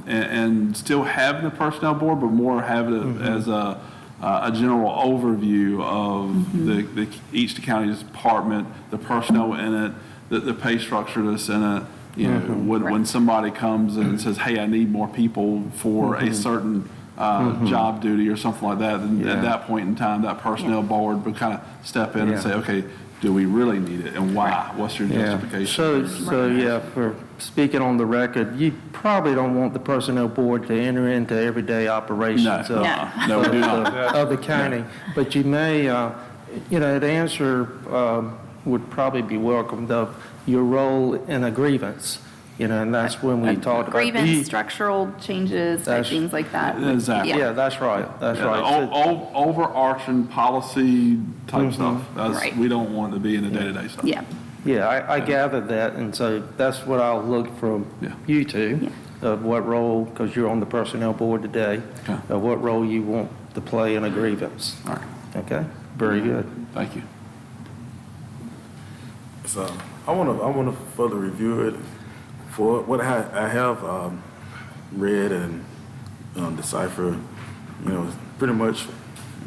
K: And still having the personnel board, but more having it as a general overview of each county's department, the personnel in it, the pay structure that's in it. You know, when somebody comes and says, hey, I need more people for a certain job duty or something like that, then at that point in time, that personnel board would kind of step in and say, okay, do we really need it and why? What's your justification?
N: So yeah, for speaking on the record, you probably don't want the personnel board to enter into everyday operations
K: No, we do not.
N: of the county. But you may, the answer would probably be welcomed of your role in a grievance, and that's when we talked about.
C: Grievance, structural changes, things like that.
K: Exactly.
N: Yeah, that's right. That's right.
K: Overarching policy type stuff.
C: Right.
K: We don't want to be in the day-to-day stuff.
C: Yeah.
N: Yeah, I gathered that, and so that's what I'll look from you two, of what role, because you're on the personnel board today, of what role you want to play in a grievance.
K: All right.
N: Okay? Very good.
K: Thank you.
D: So I want to further review it for what I have read and deciphered. It's pretty much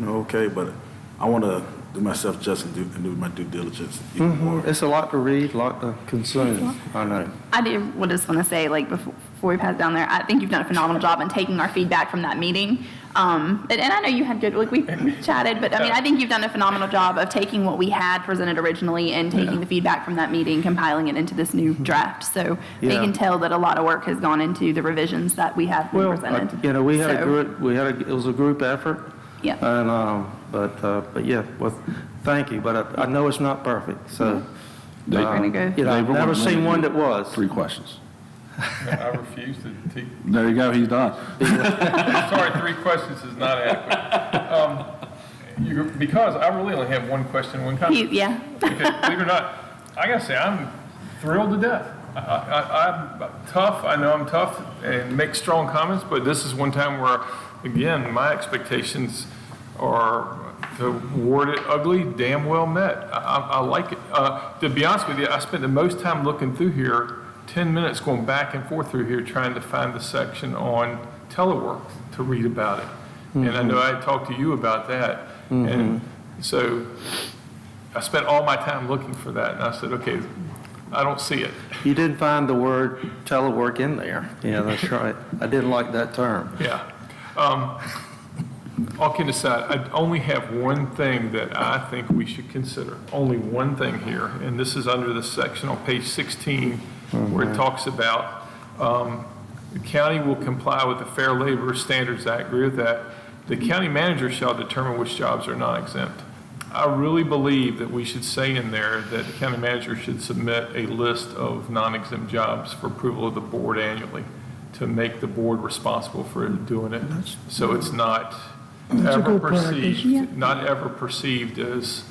D: okay, but I want to do myself justice and do my due diligence even more.
N: It's a lot to read, a lot to consume. I know.
C: I just want to say, before we pass down there, I think you've done a phenomenal job in taking our feedback from that meeting. And I know you had good, we chatted, but I think you've done a phenomenal job of taking what we had presented originally and taking the feedback from that meeting, compiling it into this new draft. So we can tell that a lot of work has gone into the revisions that we have been presented.
N: We had a group, it was a group effort.
C: Yeah.
N: And, but yeah, well, thank you, but I know it's not perfect, so. I've never seen one that was.
K: 3 questions.
B: I refuse to take.
K: There you go, he's done.
B: Sorry, 3 questions is not adequate. Because I really only have 1 question, 1 comment.
C: Yeah.
B: Okay, believe it or not, I gotta say, I'm thrilled to death. I'm tough, I know I'm tough and make strong comments, but this is one time where, again, my expectations are, to word it ugly, damn well met. I like it. To be honest with you, I spent the most time looking through here, 10 minutes going back and forth through here trying to find the section on telework to read about it. And I know I talked to you about that. And so I spent all my time looking for that. And I said, okay, I don't see it.
N: You didn't find the word telework in there. Yeah, that's right. I didn't like that term.
B: Yeah. All kidding aside, I only have one thing that I think we should consider. Only one thing here, and this is under the section on page 16 where it talks about the county will comply with the Fair Labor Standards Act. Agree with that. The county manager shall determine which jobs are non-exempt. I really believe that we should say in there that the county manager should submit a list of non-exempt jobs for approval of the board annually to make the board responsible for doing it. So it's not ever perceived, not ever perceived as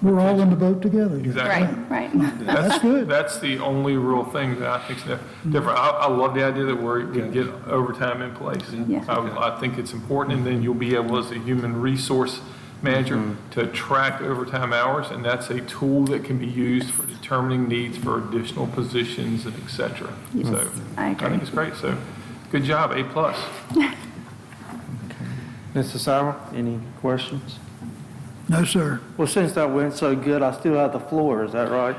A: We're all in the boat together.
B: exactly.
C: Right.
A: That's good.
B: That's the only real thing that I think is different. I love the idea that we can get overtime in place.
C: Yeah.
B: I think it's important, and then you'll be able, as a human resource manager, to track overtime hours, and that's a tool that can be used for determining needs for additional positions and et cetera.
C: Yes,
B: So
C: I agree.
B: think it's great. So good job, A+.
N: Mr. Sauer, any questions?
A: No, sir.
N: Well, since that went so good, I still have the floor, is that right?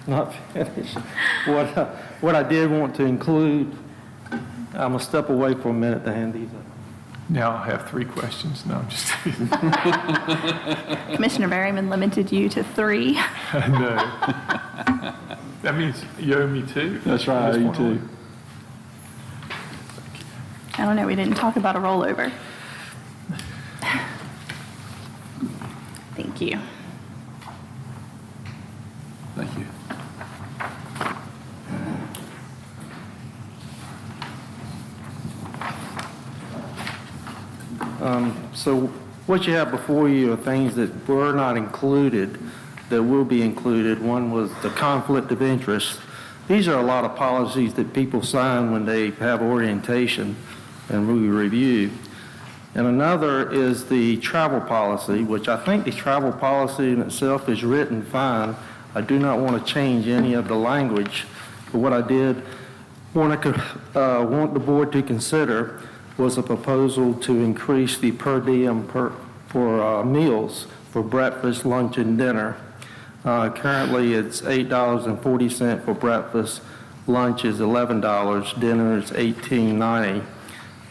N: Not finished. What I did want to include, I'm going to step away for a minute to hand these up.
B: Now I have 3 questions. No, I'm just kidding.
C: Commissioner Berryman limited you to 3.
B: No. That means you owe me 2.
K: That's right, you too.
C: I don't know, we didn't talk about a rollover. Thank you.
K: Thank you.
N: So what you have before you are things that were not included, that will be included. One was the conflict of interest. These are a lot of policies that people sign when they have orientation and we review. And another is the travel policy, which I think the travel policy in itself is written fine. I do not want to change any of the language, but what I did want the board to consider was a proposal to increase the per diem for meals for breakfast, lunch, and dinner. Currently, it's $8.40 for breakfast, lunch is $11, dinner is $18.90,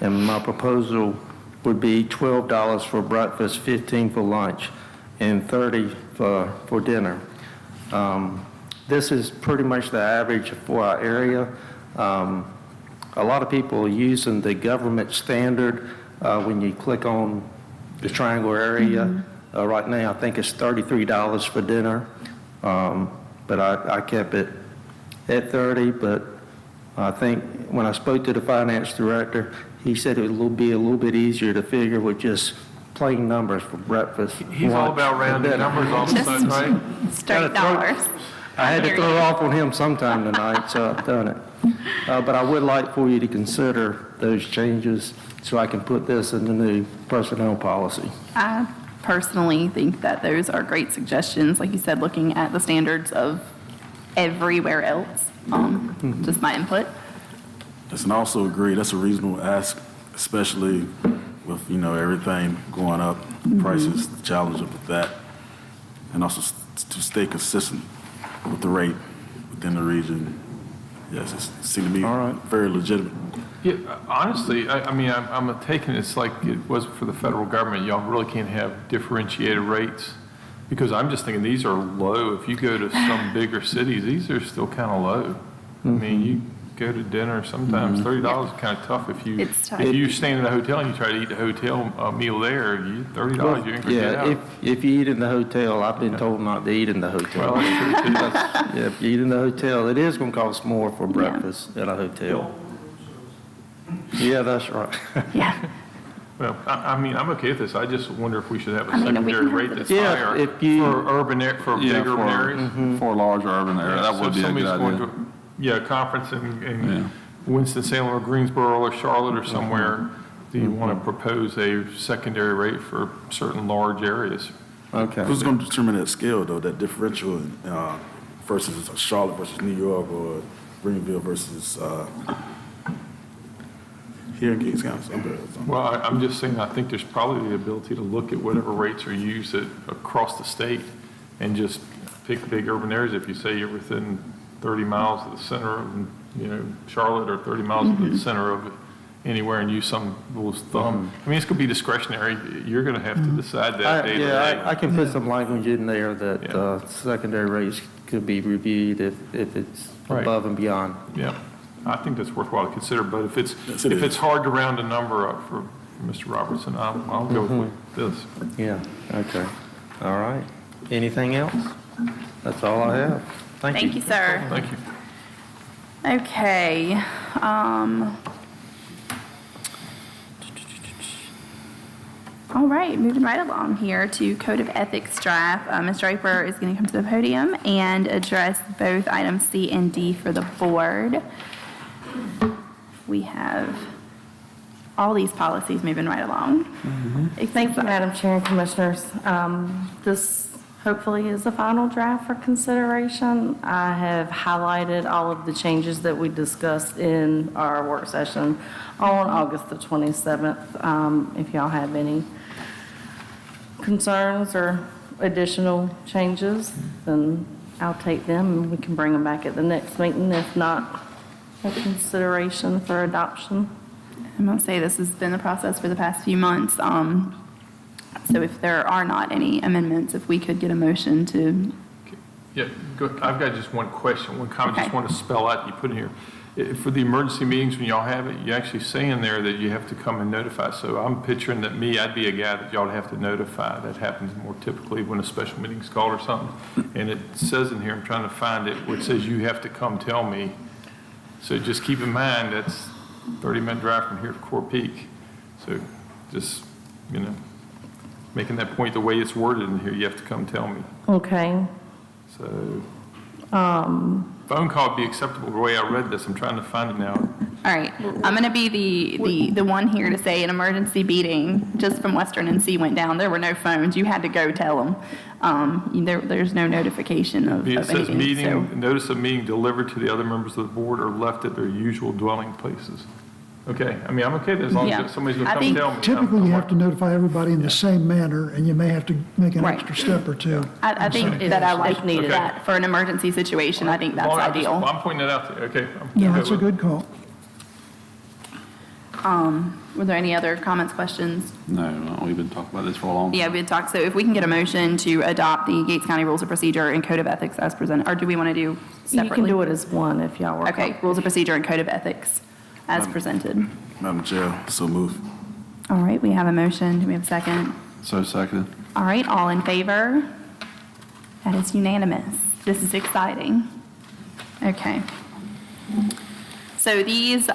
N: and my proposal would be $12 for breakfast, $15 for lunch, and $30 for dinner. This is pretty much the average for our area. A lot of people are using the government standard when you click on the triangle area. Right now, I think it's $33 for dinner, but I kept it at $30, but I think when I spoke to the finance director, he said it would be a little bit easier to figure with just plain numbers for breakfast.
B: He's all about rounding numbers all the time, right?
C: Straight dollars.
N: I had to throw off on him sometime tonight, so I've done it. But I would like for you to consider those changes so I can put this in the new personnel policy.
C: I personally think that those are great suggestions, like you said, looking at the standards of everywhere else. Just my input.
D: Yes, and I also agree, that's a reasonable ask, especially with, everything going up, prices, the challenge with that, and also to stay consistent with the rate within the region. Yes, it seemed to me very legitimate.
B: Yeah, honestly, I'm taking it's like it was for the federal government. Y'all really can't have differentiated rates because I'm just thinking these are low. If you go to some bigger cities, these are still kind of low. I mean, you go to dinner sometimes $30 is kind of tough if you if you stay in a hotel and you try to eat the hotel meal there. $30 you ain't gonna get out.
N: If you eat in the hotel, I've been told not to eat in the hotel.
B: Well, that's true too.
N: Yeah, if you eat in the hotel, it is going to cost more for breakfast at a hotel. Yeah, that's right.
C: Yeah.
B: Well, I'm okay with this. I just wonder if we should have a
C: we
B: secondary
C: can have
B: rate
C: the
B: that's
N: discussion.
B: higher
N: Yeah, if you-
B: for big urban areas.
K: For a large urban area, that
B: So
K: would
B: if
K: be a good
B: somebody's going
K: idea.
B: to, a conference in Winston-Salem or Greensboro or Charlotte or somewhere, do you want to propose a secondary rate for certain large areas?
N: Okay.
D: Who's going to determine that scale, though, that differential versus Charlotte versus New York or Greenville versus here in Gates County?
B: Well, I'm just saying, I think there's probably the ability to look at whatever rates are used across the state and just pick big urban areas. If you say you're within 30 miles of the center of, Charlotte or 30 miles of the center of anywhere and use some rules of thumb. I mean, it's going to be discretionary. You're going to have to decide that day to day.
N: I can put some language in there that secondary rates could be reviewed if it's above and beyond.
B: Yeah, I think that's worthwhile to consider, but if it's hard to round a number up for Mr. Robertson, I'll go with this.
N: Yeah, okay. All right. Anything else? That's all I have. Thank you.
C: Thank you, sir.
B: Thank you.
C: Okay. All right, moving right along here to Code of Ethics draft. Ms. Draper is going to come to the podium and address both items C and D for the board. We have all these policies moving right along.
O: Thank you, Madam Chair and Commissioners. This hopefully is the final draft for consideration. I have highlighted all of the changes that we discussed in our work session on August the 27th. If y'all have any concerns or additional changes, then I'll take them and we can bring them back at the next meeting, if not a consideration for adoption.
C: I'm going to say this has been the process for the past few months. So if there are not any amendments, if we could get a motion to.
B: Yeah, I've got just one question, one comment,
C: Okay.
B: just want to spell out, you put in here. For the emergency meetings, when y'all have it, you actually say in there that you have to come and notify. So I'm picturing that I'd be a guy that y'all have to notify. That happens more typically when a special meeting's called or something. And it says in here, I'm trying to find it, where it says you have to come tell me. So just keep in mind, that's 30-minute drive from here to Core Peak. So just, making that point the way it's worded in here, you have to come tell me.
O: Okay.
B: So phone call would be acceptable the way I read this. I'm trying to find it now.
C: All right, I'm going to be the one here to say an emergency meeting just from Western NC went down. There were no phones. You had to go tell them. There's no notification of
B: It says
C: anything.
B: meeting, notice of meeting delivered to the other members of the board or left at their usual dwelling places. Okay, I mean, I'm okay as long
C: Yeah.
B: as somebody's going
C: I
B: to come
C: think-
B: tell me.
A: Typically, you have to notify everybody in the same manner, and you may have to make an
C: Right.
A: extra step or two.
C: I think that I like
O: needed.
B: Okay.
C: that for an emergency situation. I think that's
B: Well,
C: ideal.
B: I'm pointing that out there, okay. I'm
A: Yeah,
B: good
A: that's a
B: with it.
A: good call.
C: Were there any other comments, questions?
K: No, we've been talking about this for a long time.
C: Yeah, we had talked, so if we can get a motion to adopt the Gates County Rules of Procedure and Code of Ethics as presented, or do we want to do separately?
O: You can do it as one if y'all were.
C: Okay, Rules of Procedure and Code of Ethics as presented.
D: Madam Chair, so move.
C: All right, we have a motion. Do we have a second?
K: So seconded.
C: All right, all in favor? That is unanimous. This is exciting. Okay. So these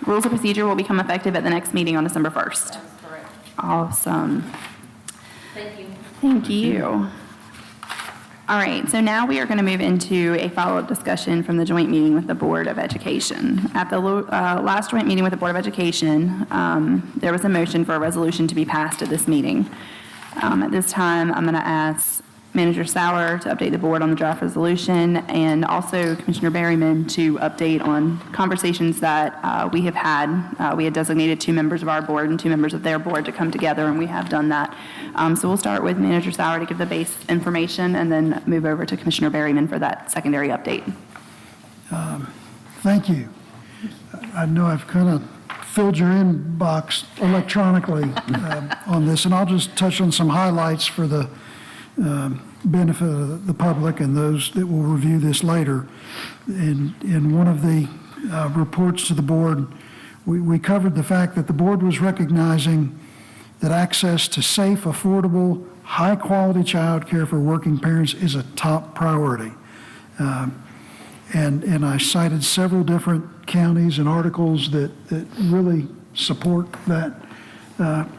C: rules of procedure will become effective at the next meeting on December 1st.
O: That's correct.
C: Awesome.
O: Thank you.
C: Thank you. All right, so now we are going to move into a follow-up discussion from the joint meeting with the Board of Education. At the last joint meeting with the Board of Education, there was a motion for a resolution to be passed at this meeting. At this time, I'm going to ask Manager Sauer to update the board on the draft resolution, and also Commissioner Berryman to update on conversations that we have had. We had designated 2 members of our board and 2 members of their board to come together, and we have done that. So we'll start with Manager Sauer to give the base information, and then move over to Commissioner Berryman for that secondary update.
A: Thank you. I know I've kind of filled your inbox electronically on this, and I'll just touch on some highlights for the benefit of the public and those that will review this later. In one of the reports to the board, we covered the fact that the board was recognizing that access to safe, affordable, high-quality childcare for working parents is a top priority. And I cited several different counties and articles that really support that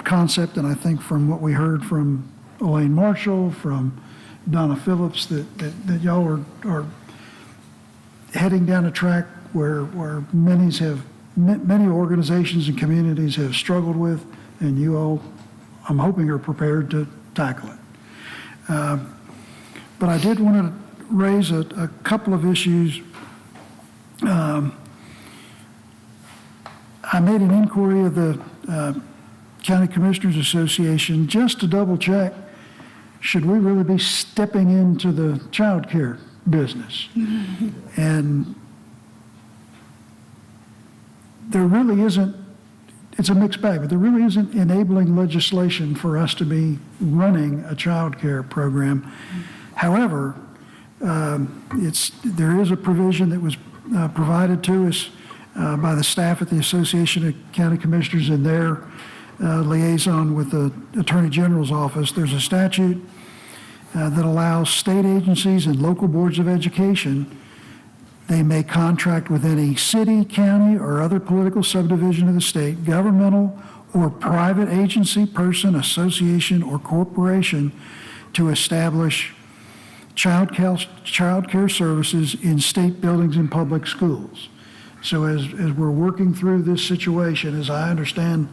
A: concept, and I think from what we heard from Elaine Marshall, from Donna Phillips, that y'all are heading down a track where many organizations and communities have struggled with, and you all, I'm hoping, are prepared to tackle it. But I did want to raise a couple of issues. I made an inquiry of the County Commissioners Association just to double check, should we really be stepping into the child care business? And there really isn't, it's a mixed bag, but there really isn't enabling legislation for us to be running a child care program. However, there is a provision that was provided to us by the staff at the Association of County Commissioners in their liaison with the Attorney General's office. There's a statute that allows state agencies and local boards of education, they may contract with any city, county, or other political subdivision of the state, governmental or private agency, person, association, or corporation to establish child care services in state buildings and public schools. So as we're working through this situation, as I understand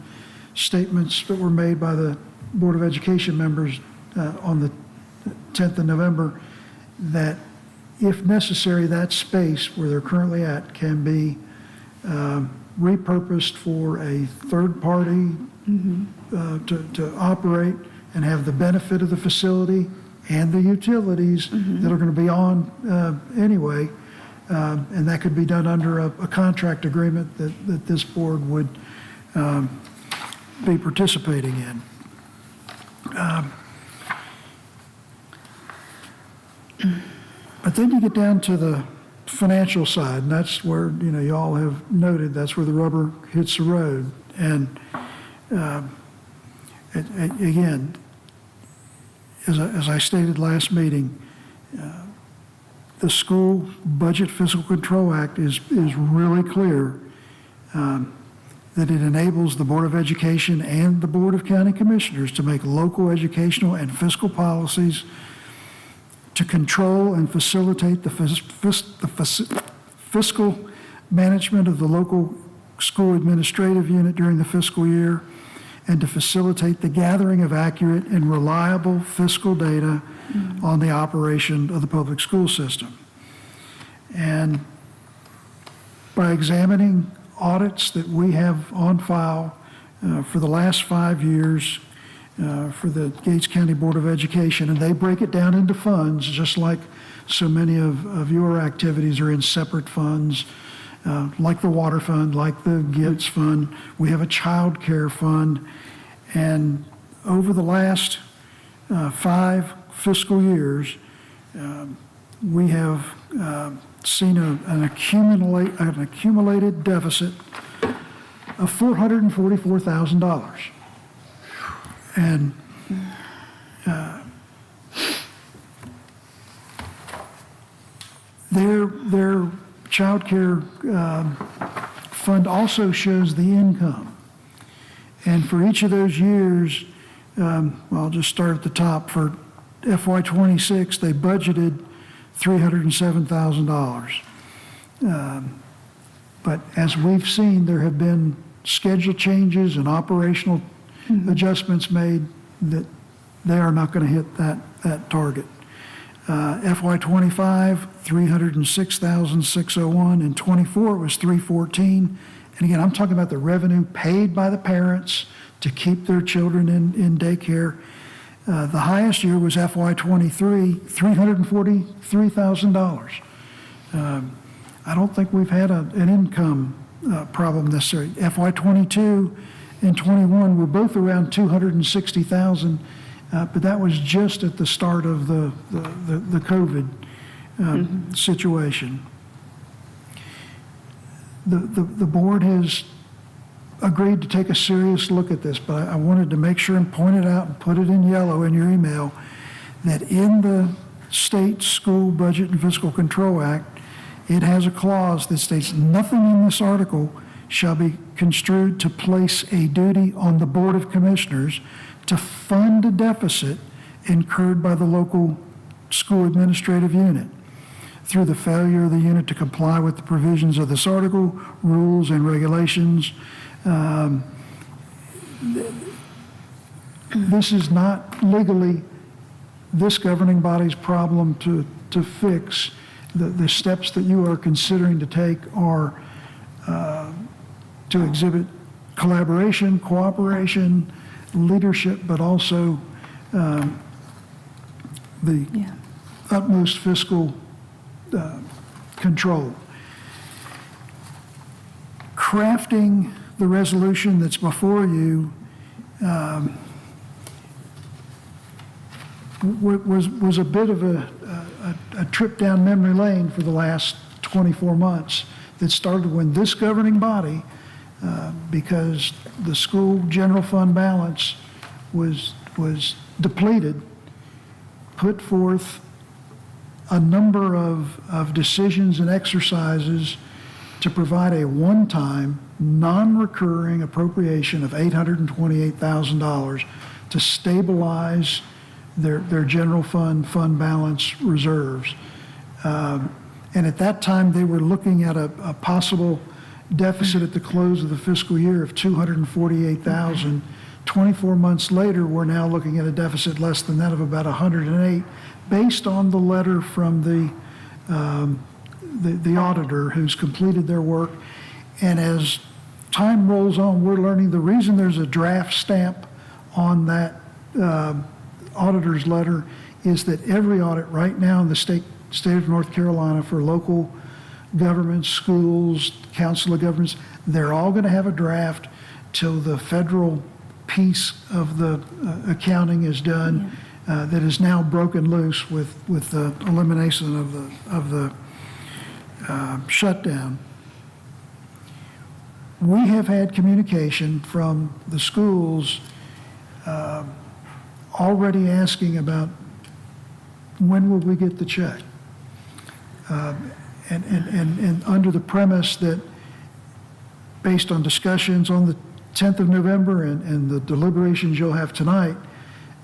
A: statements that were made by the Board of Education members on the 10th of November, that if necessary, that space where they're currently at can be repurposed for a third party to operate and have the benefit of the facility and the utilities that are going to be on anyway. And that could be done under a contract agreement that this board would be participating in. But then you get down to the financial side, and that's where, you all have noted, that's where the rubber hits the road. And again, as I stated last meeting, the School Budget Fiscal Control Act is really clear that it enables the Board of Education and the Board of County Commissioners to make local educational and fiscal policies to control and facilitate the fiscal management of the local school administrative unit during the fiscal year, and to facilitate the gathering of accurate and reliable fiscal data on the operation of the public school system. And by examining audits that we have on file for the last 5 years for the Gates County Board of Education, and they break it down into funds, just like so many of your activities are in separate funds, like the water fund, like the GITS fund. We have a child care fund. And over the last 5 fiscal years, we have seen an accumulated deficit of $444,000. And their child care fund also shows the income. And for each of those years, I'll just start at the top. For FY26, they budgeted $307,000. But as we've seen, there have been schedule changes and operational adjustments made that they are not going to hit that target. FY25, $306,601. In 24, it was $314,000. And again, I'm talking about the revenue paid by the parents to keep their children in daycare. The highest year was FY23, $343,000. I don't think we've had an income problem necessarily. FY22 and 21 were both around $260,000, but that was just at the start of the COVID situation. The board has agreed to take a serious look at this, but I wanted to make sure and point it out and put it in yellow in your email that in the State School Budget and Fiscal Control Act, it has a clause that states nothing in this article shall be construed to place a duty on the Board of Commissioners to fund a deficit incurred by the local school administrative unit through the failure of the unit to comply with the provisions of this article, rules and regulations. This is not legally this governing body's problem to fix. The steps that you are considering to take are to exhibit collaboration, cooperation, leadership, but also the utmost fiscal control. Crafting the resolution that's before you was a bit of a trip down memory lane for the last 24 months that started when this governing body, because the school general fund balance was depleted, put forth a number of decisions and exercises to provide a one-time, non-recurring appropriation of $828,000 to stabilize their general fund balance reserves. And at that time, they were looking at a possible deficit at the close of the fiscal year of $248,000. 24 months later, we're now looking at a deficit less than that of about $108,000, based on the letter from the auditor who's completed their work. And as time rolls on, we're learning the reason there's a draft stamp on that auditor's letter is that every audit right now in the state of North Carolina for local governments, schools, council of governments, they're all going to have a draft till the federal piece of the accounting is done. That is now broken loose with the elimination of the shutdown. We have had communication from the schools already asking about when will we get the check, and under the premise that based on discussions on the 10th of November and the deliberations you'll have tonight,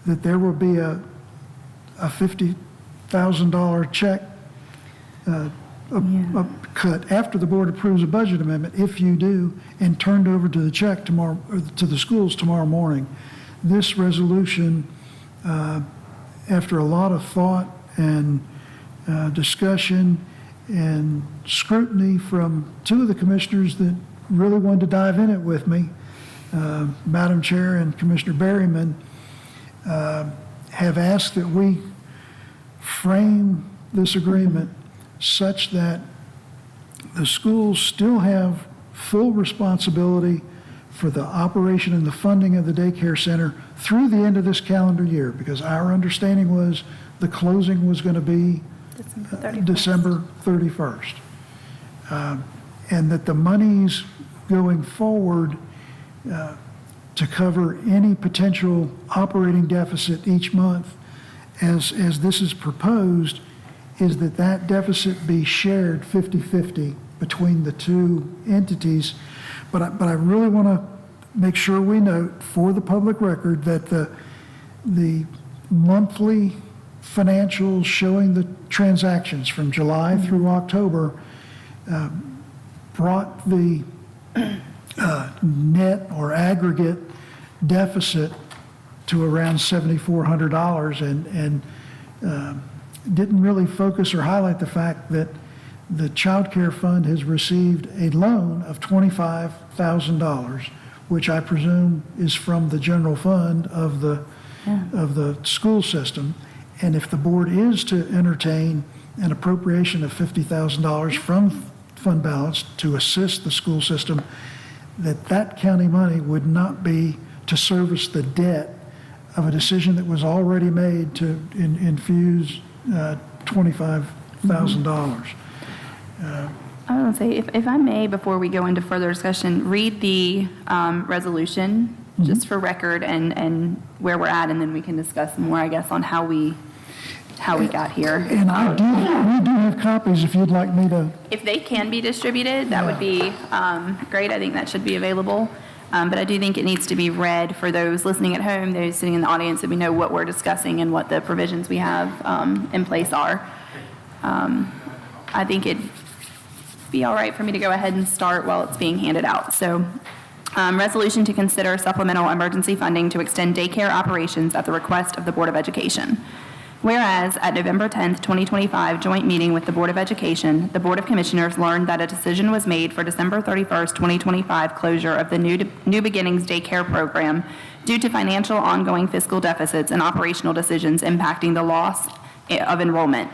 A: that there will be a $50,000 check a cut after the board approves a budget amendment, if you do, and turned over to the check tomorrow, or to the schools tomorrow morning. This resolution, after a lot of thought and discussion and scrutiny from two of the commissioners that really wanted to dive in it with me, Madam Chair and Commissioner Berryman, have asked that we frame this agreement such that the schools still have full responsibility for the operation and the funding of the daycare center through the end of this calendar year, because our understanding was the closing was going to be December 31st. And that the monies going forward to cover any potential operating deficit each month, as this is proposed, is that deficit be shared 50-50 between the two entities. But I really want to make sure we note for the public record that the monthly financials showing the transactions from July through October brought the net or aggregate deficit to around $7,400 and didn't really focus or highlight the fact that the child care fund has received a loan of $25,000, which I presume is from the general fund of the school system. And if the board is to entertain an appropriation of $50,000 from fund balance to assist the school system, that county money would not be to service the debt of a decision that was already made to infuse $25,000.
C: I was going to say, if I may, before we go into further discussion, read the resolution just for record and where we're at, and then we can discuss more, I guess, on how we got here.
A: And we do have copies if you'd like me to.
C: If they can be distributed, that would be great. I think that should be available. But I do think it needs to be read for those listening at home, those sitting in the audience, that we know what we're discussing and what the provisions we have in place are. I think it'd be all right for me to go ahead and start while it's being handed out. So, resolution to consider supplemental emergency funding to extend daycare operations at the request of the Board of Education. Whereas at November 10th, 2025 joint meeting with the Board of Education, the Board of Commissioners learned that a decision was made for December 31st, 2025 closure of the New Beginnings daycare program due to financial ongoing fiscal deficits and operational decisions impacting the loss of enrollment.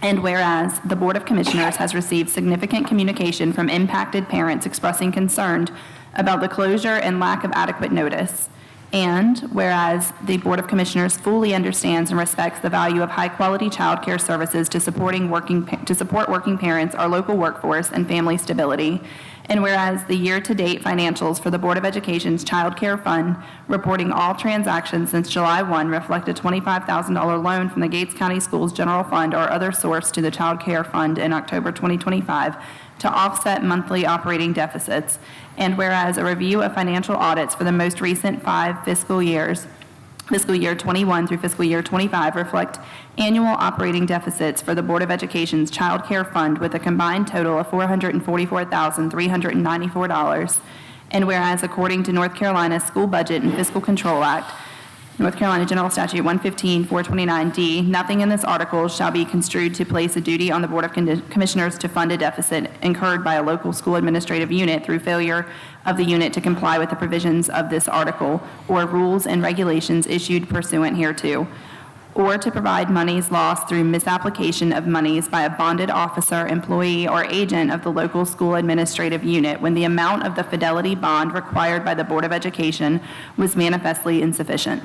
C: And whereas the Board of Commissioners has received significant communication from impacted parents expressing concern about the closure and lack of adequate notice. And whereas the Board of Commissioners fully understands and respects the value of high-quality child care services to support working parents, our local workforce, and family stability. And whereas the year-to-date financials for the Board of Education's Child Care Fund, reporting all transactions since July 1, reflect a $25,000 loan from the Gates County Schools General Fund or other source to the Child Care Fund in October 2025 to offset monthly operating deficits. And whereas a review of financial audits for the most recent 5 fiscal years, fiscal year 21 through fiscal year 25, reflect annual operating deficits for the Board of Education's Child Care Fund with a combined total of $444,394. And whereas according to North Carolina's School Budget and Fiscal Control Act, North Carolina General Statute 115-429D, nothing in this article shall be construed to place a duty on the Board of Commissioners to fund a deficit incurred by a local school administrative unit through failure of the unit to comply with the provisions of this article or rules and regulations issued pursuant hereto, or to provide monies lost through misapplication of monies by a bonded officer, employee, or agent of the local school administrative unit when the amount of the fidelity bond required by the Board of Education was manifestly insufficient.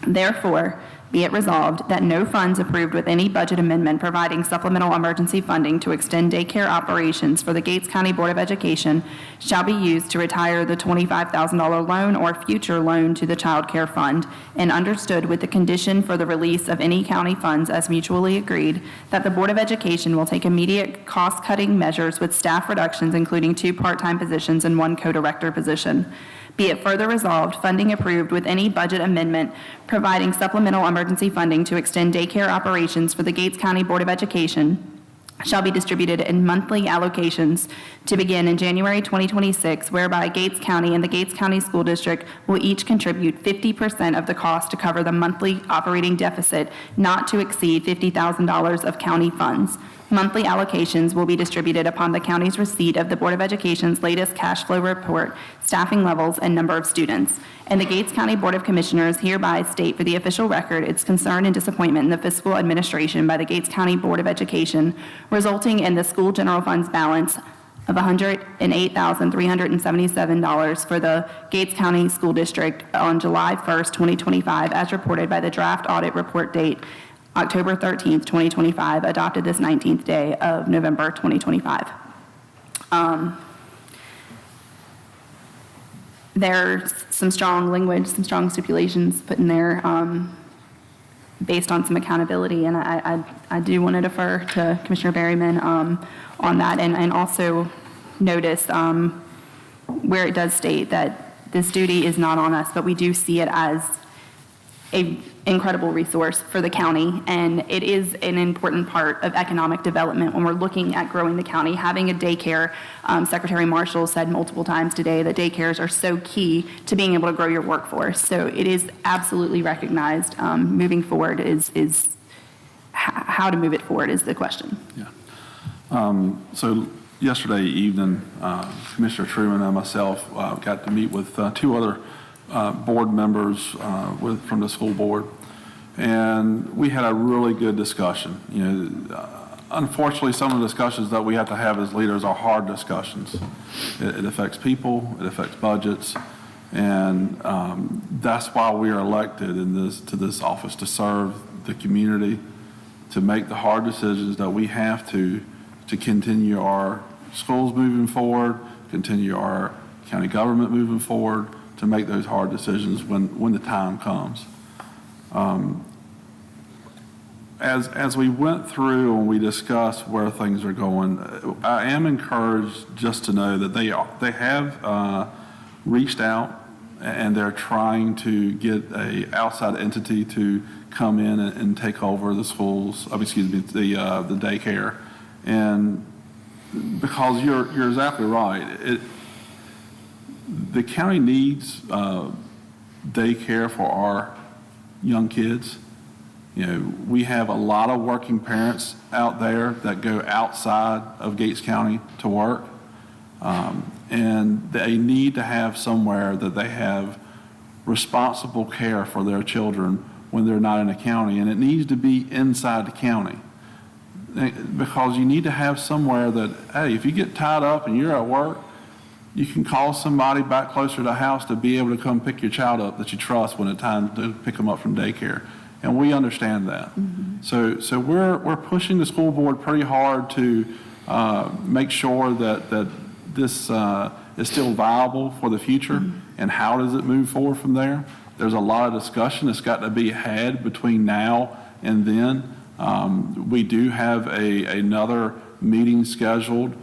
C: Therefore, be it resolved that no funds approved with any budget amendment providing supplemental emergency funding to extend daycare operations for the Gates County Board of Education shall be used to retire the $25,000 loan or future loan to the Child Care Fund, and understood with the condition for the release of any county funds as mutually agreed, that the Board of Education will take immediate cost-cutting measures with staff reductions, including 2 part-time positions and 1 co-director position. Be it further resolved, funding approved with any budget amendment providing supplemental emergency funding to extend daycare operations for the Gates County Board of Education shall be distributed in monthly allocations to begin in January 2026, whereby Gates County and the Gates County School District will each contribute 50% of the cost to cover the monthly operating deficit not to exceed $50,000 of county funds. Monthly allocations will be distributed upon the county's receipt of the Board of Education's latest cash flow report, staffing levels, and number of students. And the Gates County Board of Commissioners hereby state for the official record its concern and disappointment in the fiscal administration by the Gates County Board of Education, resulting in the school general funds balance of $108,377 for the Gates County School District on July 1st, 2025, as reported by the draft audit report date October 13th, 2025, adopted this 19th day of November 2025. There's some strong language, some strong stipulations put in there based on some accountability, and I do want to defer to Commissioner Berryman on that, and also notice where it does state that this duty is not on us, but we do see it as an incredible resource for the county, and it is an important part of economic development when we're looking at growing the county. Having a daycare, Secretary Marshall said multiple times today that daycares are so key to being able to grow your workforce. So it is absolutely recognized. Moving forward is how to move it forward is the question.
K: Yeah. So yesterday evening, Commissioner Truman and myself got to meet with two other board members from the school board, and we had a really good discussion. Unfortunately, some of the discussions that we have to have as leaders are hard discussions. It affects people, it affects budgets, and that's why we are elected to this office, to serve the community, to make the hard decisions that we have to continue our schools moving forward, continue our county government moving forward, to make those hard decisions when the time comes. As we went through and we discussed where things are going, I am encouraged just to know that they have reached out and they're trying to get a outside entity to come in and take over the schools, the daycare. And because you're exactly right, the county needs daycare for our young kids. We have a lot of working parents out there that go outside of Gates County to work, and they need to have somewhere that they have responsible care for their children when they're not in the county, and it needs to be inside the county. Because you need to have somewhere that, hey, if you get tied up and you're at work, you can call somebody back closer to the house to be able to come pick your child up that you trust when it's time to pick them up from daycare. And we understand that. Mm-hmm. So we're pushing the school board pretty hard to make sure that this is still viable for the future. Mm-hmm. And how does it move forward from there? There's a lot of discussion that's got to be had between now and then. We do have another meeting scheduled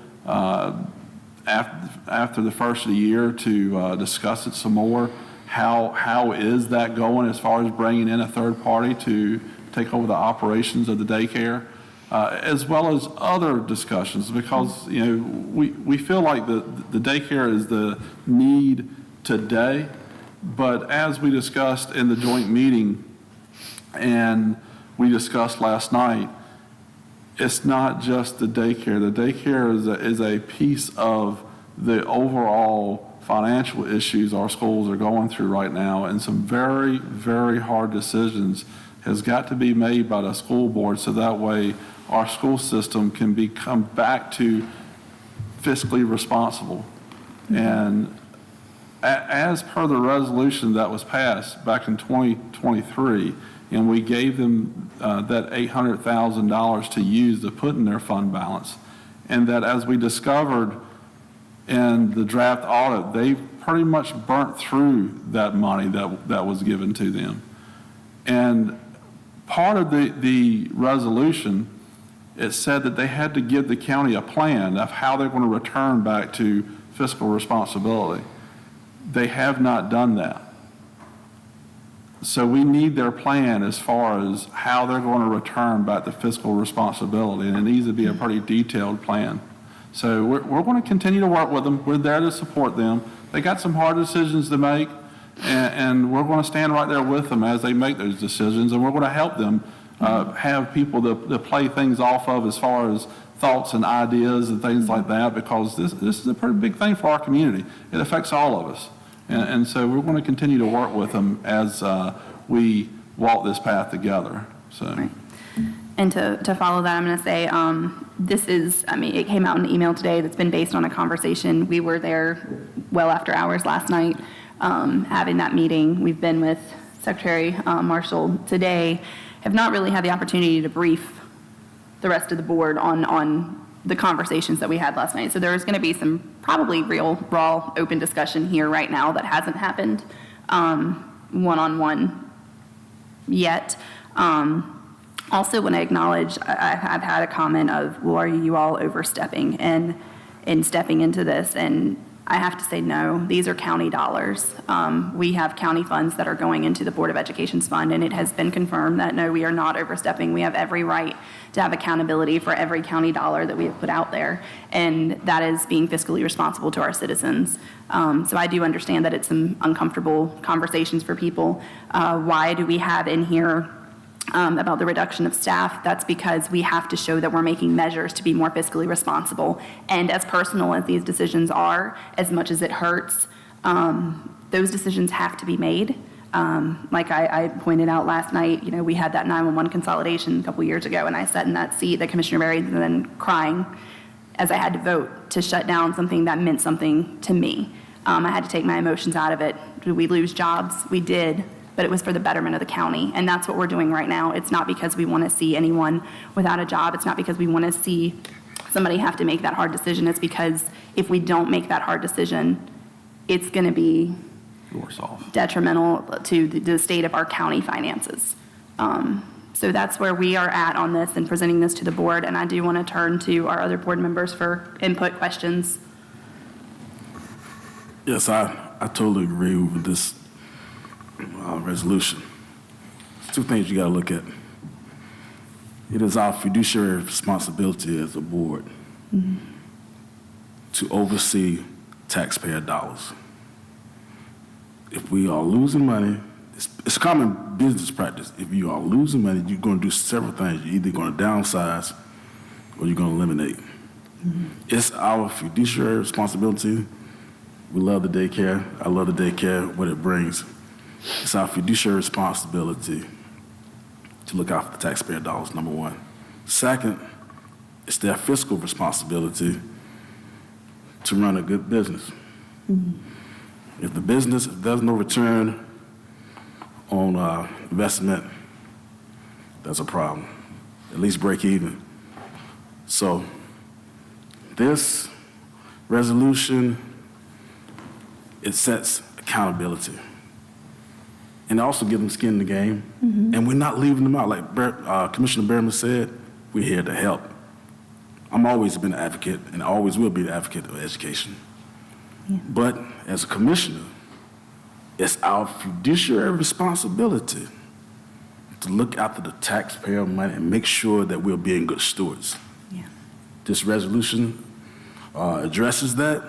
K: after the first of the year to discuss it some more. How is that going as far as bringing in a third party to take over the operations of the daycare, as well as other discussions, because we feel like the daycare is the need today, but as we discussed in the joint meeting and we discussed last night, it's not just the daycare. The daycare is a piece of the overall financial issues our schools are going through right now, and some very, very hard decisions has got to be made by the school board so that way our school system can become back to fiscally responsible. Mm-hmm. And as per the resolution that was passed back in 2023, and we gave them that $800,000 to use to put in their fund balance, and that as we discovered in the draft audit, they pretty much burnt through that money that was given to them. And part of the resolution, it said that they had to give the county a plan of how they're going to return back to fiscal responsibility. They have not done that. So we need their plan as far as how they're going to return back to fiscal responsibility, and it needs to be a pretty detailed plan. So we're going to continue to work with them. We're there to support them. They got some hard decisions to make, and we're going to stand right there with them as they make those decisions, and we're going to help them have people to play things off of as far as thoughts and ideas and things like that, because this is a pretty big thing for our community. It affects all of us. And so we're going to continue to work with them as we walk this path together. So.
C: Right. And to follow that, I'm going to say this is, I mean, it came out in an email today that's been based on a conversation. We were there well after hours last night having that meeting. We've been with Secretary Marshall today, have not really had the opportunity to brief the rest of the board on the conversations that we had last night. So there is going to be some probably real, raw, open discussion here right now that hasn't happened one-on-one yet. Also want to acknowledge, I've had a comment of, well, are you all overstepping and stepping into this? And I have to say no, these are county dollars. We have county funds that are going into the Board of Education's fund, and it has been confirmed that no, we are not overstepping. We have every right to have accountability for every county dollar that we have put out there, and that is being fiscally responsible to our citizens. So I do understand that it's some uncomfortable conversations for people. Why do we have in here about the reduction of staff? That's because we have to show that we're making measures to be more fiscally responsible. And as personal as these decisions are, as much as it hurts, those decisions have to be made. Like I pointed out last night, you know, we had that 911 consolidation a couple years ago, and I sat in that seat that Commissioner Berry and then crying as I had to vote to shut down something that meant something to me. I had to take my emotions out of it. Did we lose jobs? We did. But it was for the betterment of the county. And that's what we're doing right now. It's not because we want to see anyone without a job. It's not because we want to see somebody have to make that hard decision. It's because if we don't make that hard decision, it's going to be detrimental to the state of our county finances. So that's where we are at on this and presenting this to the board. And I do want to turn to our other board members for input questions.
D: Yes, I totally agree with this resolution. There's two things you got to look at. It is our fiduciary responsibility as a board to oversee taxpayer dollars. If we are losing money, it's common business practice. If you are losing money, you're going to do several things. You're either going to downsize or you're going to eliminate. It's our fiduciary responsibility. We love the daycare. I love the daycare, what it brings. It's our fiduciary responsibility to look out for the taxpayer dollars, number one. Second, it's their fiscal responsibility to run a good business. If the business does no return on investment, that's a problem. At least break even. So this resolution, it sets accountability. And also give them skin in the game. And we're not leaving them out. Like Commissioner Berman said, we're here to help. I'm always been an advocate and always will be the advocate of education. But as a commissioner, it's our fiduciary responsibility to look after the taxpayer money and make sure that we're being good stewards. This resolution addresses that,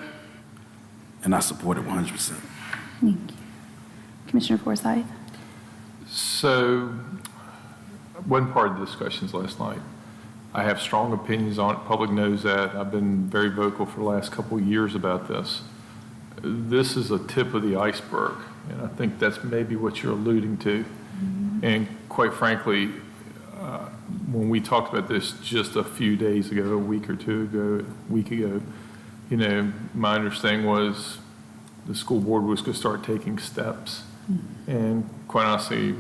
D: and I support it 100%.
C: Thank you. Commissioner Forsyth?
B: So, one part of the discussions last night. I have strong opinions on it. Public knows that. I've been very vocal for the last couple of years about this. This is a tip of the iceberg, and I think that's maybe what you're alluding to. And quite frankly, when we talked about this just a few days ago, a week ago, you know, my understanding was the school board was going to start taking steps. And quite honestly,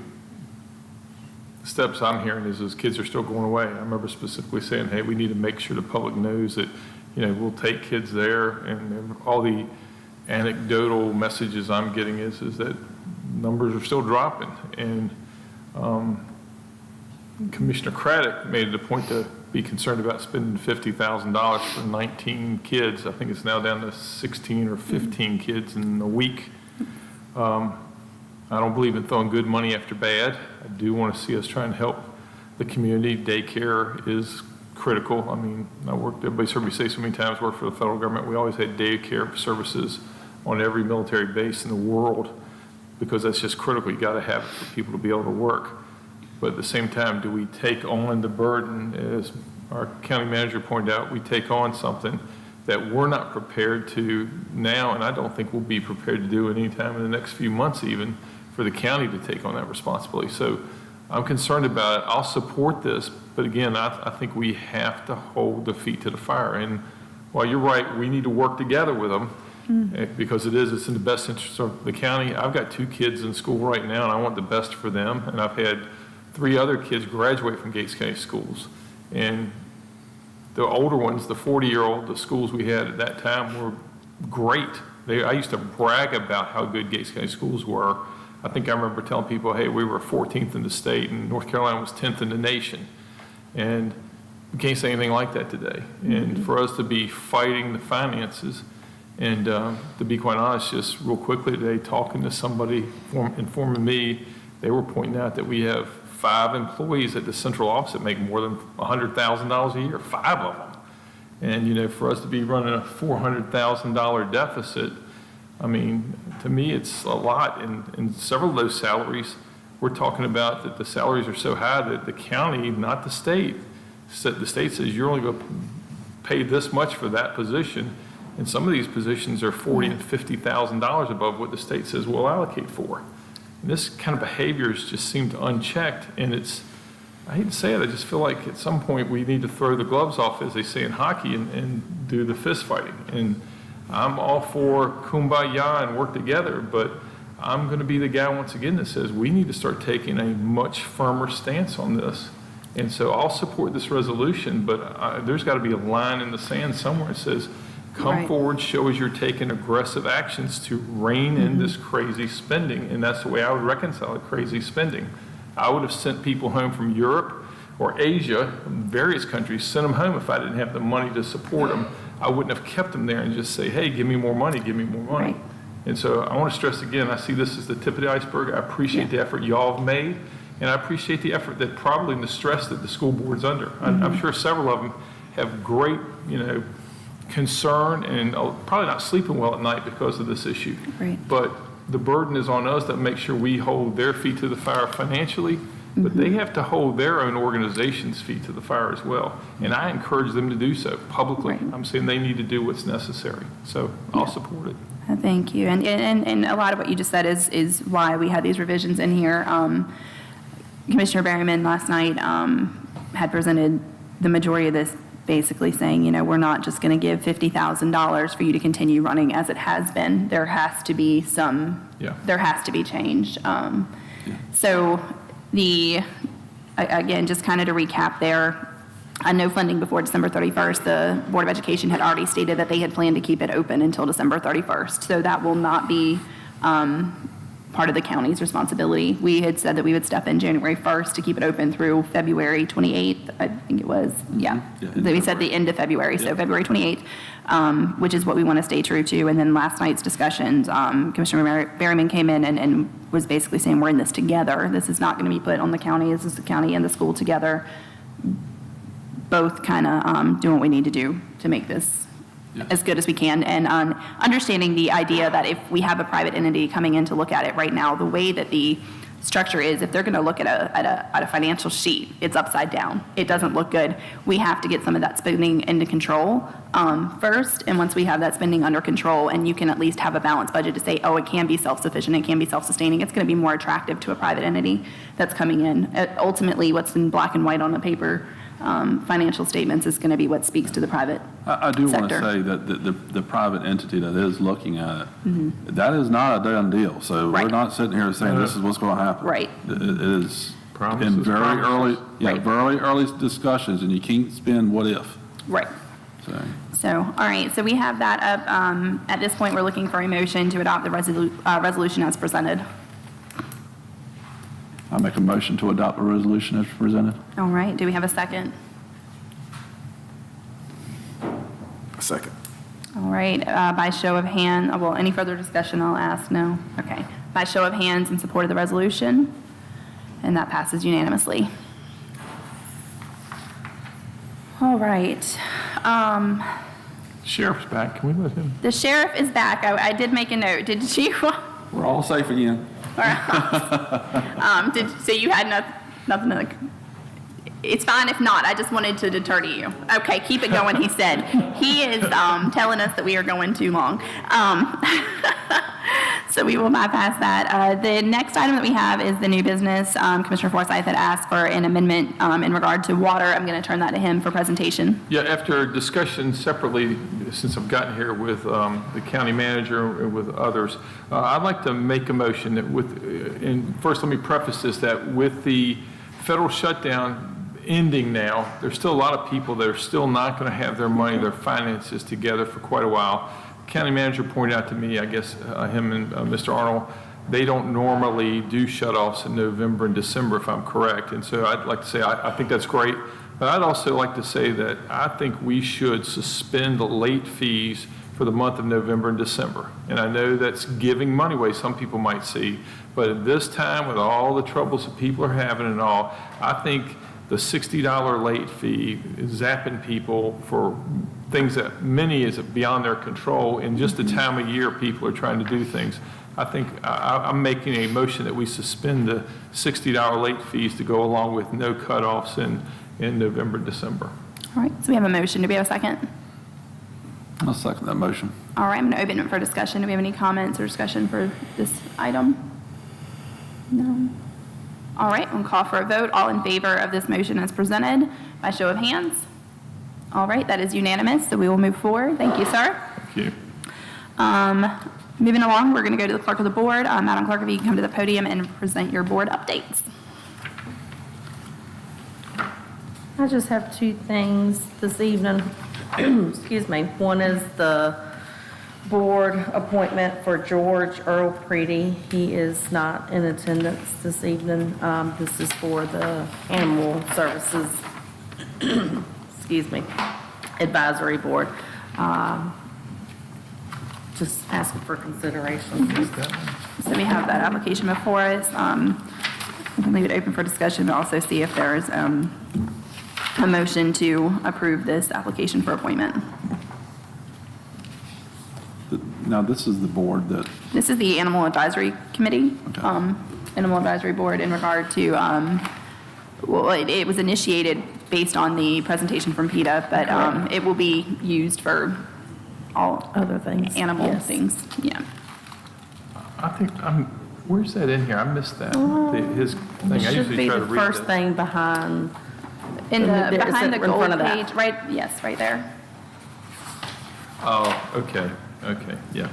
B: the steps I'm hearing is kids are still going away. I remember specifically saying, hey, we need to make sure the public knows that, you know, we'll take kids there. And all the anecdotal messages I'm getting is that numbers are still dropping. And Commissioner Craddock made it a point to be concerned about spending $50,000 for 19 kids. I think it's now down to 16 or 15 kids in a week. I don't believe in throwing good money after bad. I do want to see us try and help the community. Daycare is critical. I mean, everybody's heard me say so many times, work for the federal government. We always had daycare services on every military base in the world because that's just critical. You got to have it for people to be able to work. But at the same time, do we take on the burden, as our county manager pointed out, we take on something that we're not prepared to now, and I don't think we'll be prepared to do it anytime in the next few months even, for the county to take on that responsibility. So I'm concerned about it. I'll support this, but again, I think we have to hold the feet to the fire. And while you're right, we need to work together with them because it's in the best interest of the county. I've got 2 kids in school right now, and I want the best for them. And I've had 3 other kids graduate from Gates County schools. And the older ones, the 40-year-old, the schools we had at that time were great. I used to brag about how good Gates County schools were. I think I remember telling people, hey, we were 14th in the state and North Carolina was 10th in the nation. And we can't say anything like that today. And for us to be fighting the finances and to be quite honest, just real quickly today, talking to somebody, informing me, they were pointing out that we have 5 employees at the central office that make more than $100,000 a year, 5 of them. And, for us to be running a $400,000 deficit, I mean, to me, it's a lot. And several of those salaries, we're talking about that the salaries are so high that the county, not the state says you're only going to pay this much for that position. And some of these positions are $40,000 and $50,000 above what the state says we'll allocate for. And this kind of behaviors just seemed unchecked. And I hate to say it, I just feel like at some point we need to throw the gloves off, as they say in hockey, and do the fist fighting. And I'm all for kumbaya and work together, but I'm going to be the guy once again that says we need to start taking a much firmer stance on this. And so I'll support this resolution, but there's got to be a line in the sand somewhere that says, come forward, show us you're taking aggressive actions to rein in this crazy spending. And that's the way I would reconcile it, crazy spending. I would have sent people home from Europe or Asia, various countries, sent them home if I didn't have the money to support them. I wouldn't have kept them there and just say, hey, give me more money, give me more money. Right. And so I want to stress again, I see this as the tip of the iceberg. I appreciate the effort y'all have made, and I appreciate the effort that probably and the stress that the school board's under. I'm sure several of them have great, concern and probably not sleeping well at night because of this issue. Right. But the burden is on us to make sure we hold their feet to the fire financially, but they have to hold their own organization's feet to the fire as well. And I encourage them to do so publicly. Right. I'm saying they need to do what's necessary. So I'll support it.
C: Thank you. And a lot of what you just said is why we had these revisions in here. Commissioner Berryman last night had presented the majority of this, basically saying, we're not just going to give $50,000 for you to continue running as it has been. There has to be there has to be change. So again, just kind of to recap there, no funding before December 31st. The Board of Education had already stated that they had planned to keep it open until December 31st. So that will not be part of the county's responsibility. We had said that we would step in January 1st to keep it open through February 28th, I think it was. We said the end of February, so February 28th, which is what we want to stay true to. And then last night's discussions, Commissioner Berryman came in and was basically saying we're in this together. This is not going to be put on the county. This is the county and the school together, both kind of doing what we need to do to make this as good as we can, and understanding the idea that if we have a private entity coming in to look at it right now, the way that the structure is, if they're going to look at a financial sheet, it's upside down. It doesn't look good. We have to get some of that spending into control first, and once we have that spending under control, and you can at least have a balanced budget to say, oh, it can be self-sufficient, it can be self-sustaining, it's going to be more attractive to a private entity that's coming in. Ultimately, what's in black and white on the paper, financial statements, is going to be what speaks to the private
K: I do want to
C: sector.
K: say that the private entity that is looking at it, that is not a done deal. So we're not sitting here saying this is what's going to happen. Right. It is in very early discussions, and you can't spend what if.
C: Right. So, all right. So we have that up. At this point, we're looking for a motion to adopt the resolution as presented.
K: I make a motion to adopt the resolution as presented.
C: All right. Do we have a second?
D: A second.
C: All right. By show of hand, well, any further discussion, I'll ask. No? Okay. by show of hands in support of the resolution? And that passes unanimously. All right.
B: Sheriff's back. Can we let him?
C: The sheriff is back. I did make a note. Did you?
K: We're all safe again.
C: So you had nothing to, it's fine if not, I just wanted to deter you. Okay, keep it going, he said. He is telling us that we are going too long. So we will bypass that. The next item that we have is the new business. Commissioner Forsyth had asked for an amendment in regard to water. I'm going to turn that to him for presentation.
B: Yeah, after discussion separately, since I've gotten here with the county manager and with others, I'd like to make a motion that and first let me preface this, that with the federal shutdown ending now, there's still a lot of people that are still not going to have their money, their finances together for quite a while. County manager pointed out to me, I guess him and Mr. Arnold, they don't normally do shut-offs in November and December, if I'm correct. And so I'd like to say I think that's great. But I'd also like to say that I think we should suspend the late fees for the month of November and December. And I know that's giving money away, some people might see. But at this time, with all the troubles that people are having and all, I think the $60 late fee is zapping people for things that many is beyond their control in just the time of year people are trying to do things. I think I'm making a motion that we suspend the $60 late fees to go along with no cutoffs in November, December.
C: All right, so we have a motion. Do we have a second?
K: I'll second that motion.
C: All right, I'm going to open it for discussion. Do we have any comments or discussion for this item? No. All right, we'll call for a vote. All in favor of this motion as presented by show of hands? All right, that is unanimous, so we will move forward. Thank you, sir.
B: Thank you.
C: Moving along, we're going to go to the clerk of the board. Madam Clerk, if you can come to the podium and present your board updates.
O: I just have two things this evening. Excuse me. One is the board appointment for George Earl Preedy. He is not in attendance this evening. This is for the Animal Services, excuse me, Advisory Board. Just asking for consideration.
C: So we have that application before us. We can leave it open for discussion, but also see if there is a motion to approve this application for appointment.
K: Now, this is the board that,
C: This is the Animal Advisory Committee,
K: Okay.
C: Animal Advisory Board in regard to, well, it was initiated based on the presentation from PETA, but it will be used for all
O: Other things.
C: animal
O: Yes.
C: things, yeah.
B: I think where's that in here? I missed that. His thing. I
O: Should
B: usually
O: be
B: try to
O: the
B: read
O: first
B: that.
O: thing behind.
C: Behind the
O: in front
C: gold
O: of that.
C: page, right, yes, right there.
B: Oh, okay, yeah.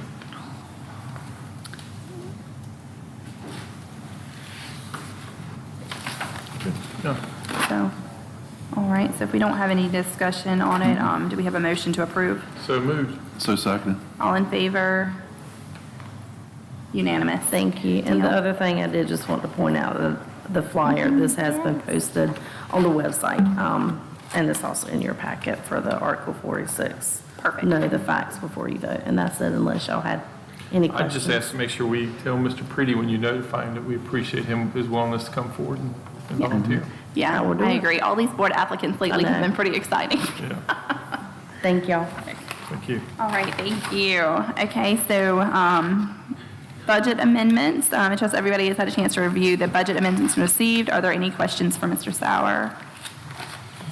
B: Good. Yeah.
C: So, all right, so if we don't have any discussion on it, do we have a motion to approve?
B: So moved.
K: so seconded.
C: All in favor? Unanimous.
O: Thank you. And the
C: Deal.
O: other thing I did just want to point out, the flyer, this has been posted on the website, and it's also in your packet for the Article 46.
C: Perfect.
O: Know the facts before you vote, and that's it unless y'all had any
B: I
O: questions.
B: just asked to make sure we tell Mr. Preedy when you notify him that we appreciate his willingness to come forward and volunteer.
C: Yeah,
O: I will do
C: I
O: it.
C: agree. All these board applicants lately
O: I
C: have
O: know.
C: been pretty exciting.
B: Yeah,
O: Thank y'all.
B: thank you.
C: All right, thank you. Okay, so budget amendments. I trust everybody has had a chance to review the budget amendments received. Are there any questions for Mr. Sauer?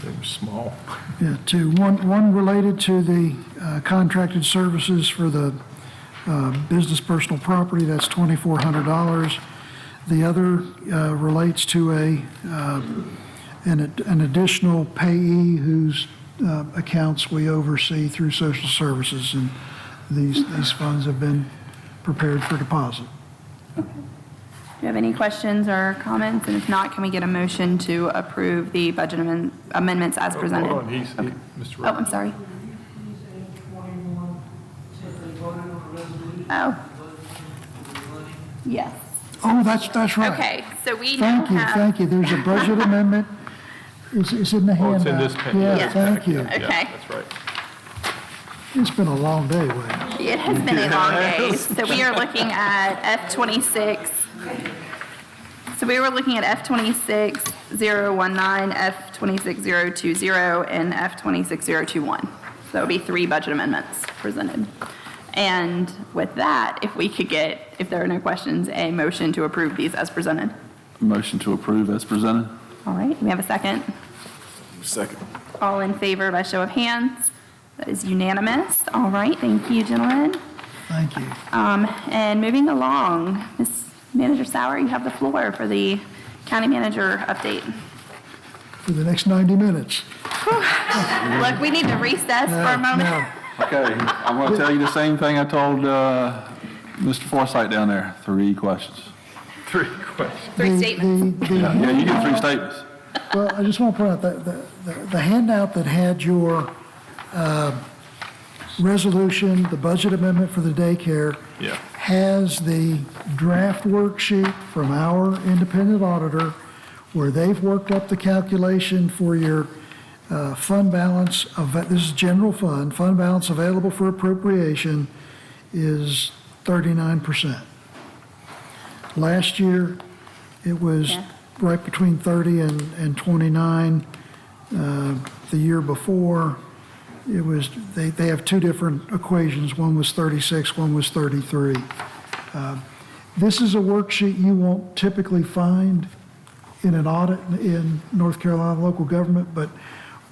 B: They were small.
A: Yeah, two. One related to the contracted services for the business personal property, that's $2,400. The other relates to an additional payee whose accounts we oversee through social services, and these funds have been prepared for deposit.
C: Do you have any questions or comments? And if not, can we get a motion to approve the budget amendments as presented?
B: Hold on, Mr.
C: Oh, I'm sorry. Oh. Yes.
A: Oh, that's right.
C: Okay, so we now have.
A: Thank you. There's a budget amendment. It's in the
B: Oh,
A: handout.
B: it's in this pen.
A: Yeah,
C: Yes.
A: thank you.
C: Okay.
B: Yeah, that's right.
A: It's been a long day, Wayne.
C: It has been a long day. So we are looking at F26. So we were looking at F26 019, F26 020, and F26 021. So that would be 3 budget amendments presented. And with that, if we could get, if there are no questions, a motion to approve these as presented.
K: Motion to approve as presented.
C: All right, we have a second.
D: Second.
C: All in favor by show of hands? That is unanimous. All right, thank you, gentlemen.
A: Thank you.
C: And moving along, Ms. Manager Sauer, you have the floor for the county manager update.
A: For the next 90 minutes.
C: Look, we need to recess for a moment.
A: No.
K: Okay, I'm going to tell you the same thing I told Mr. Forsythe down there. 3 questions.
B: 3 questions.
C: 3 statements.
K: Yeah, you get 3 statements.
A: Well, I just want to point out that the handout that had your resolution, the budget amendment for the daycare,
B: Yeah.
A: has the draft worksheet from our independent auditor where they've worked up the calculation for your fund balance of, this is general fund balance available for appropriation is 39%. Last year, it was right between 30 and 29. The year before, it was, they have 2 different equations. One was 36, one was 33. This is a worksheet you won't typically find in an audit in North Carolina local government, but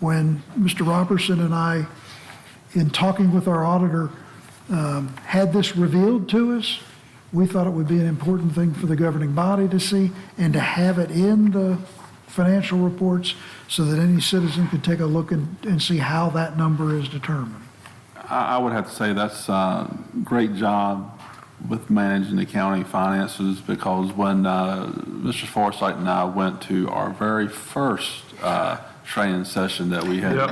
A: when Mr. Robertson and I, in talking with our auditor, had this revealed to us, we thought it would be an important thing for the governing body to see and to have it in the financial reports so that any citizen could take a look and see how that number is determined.
K: I would have to say that's a great job with managing the county finances, because when Mr. Forsythe and I went to our very first training session that we had to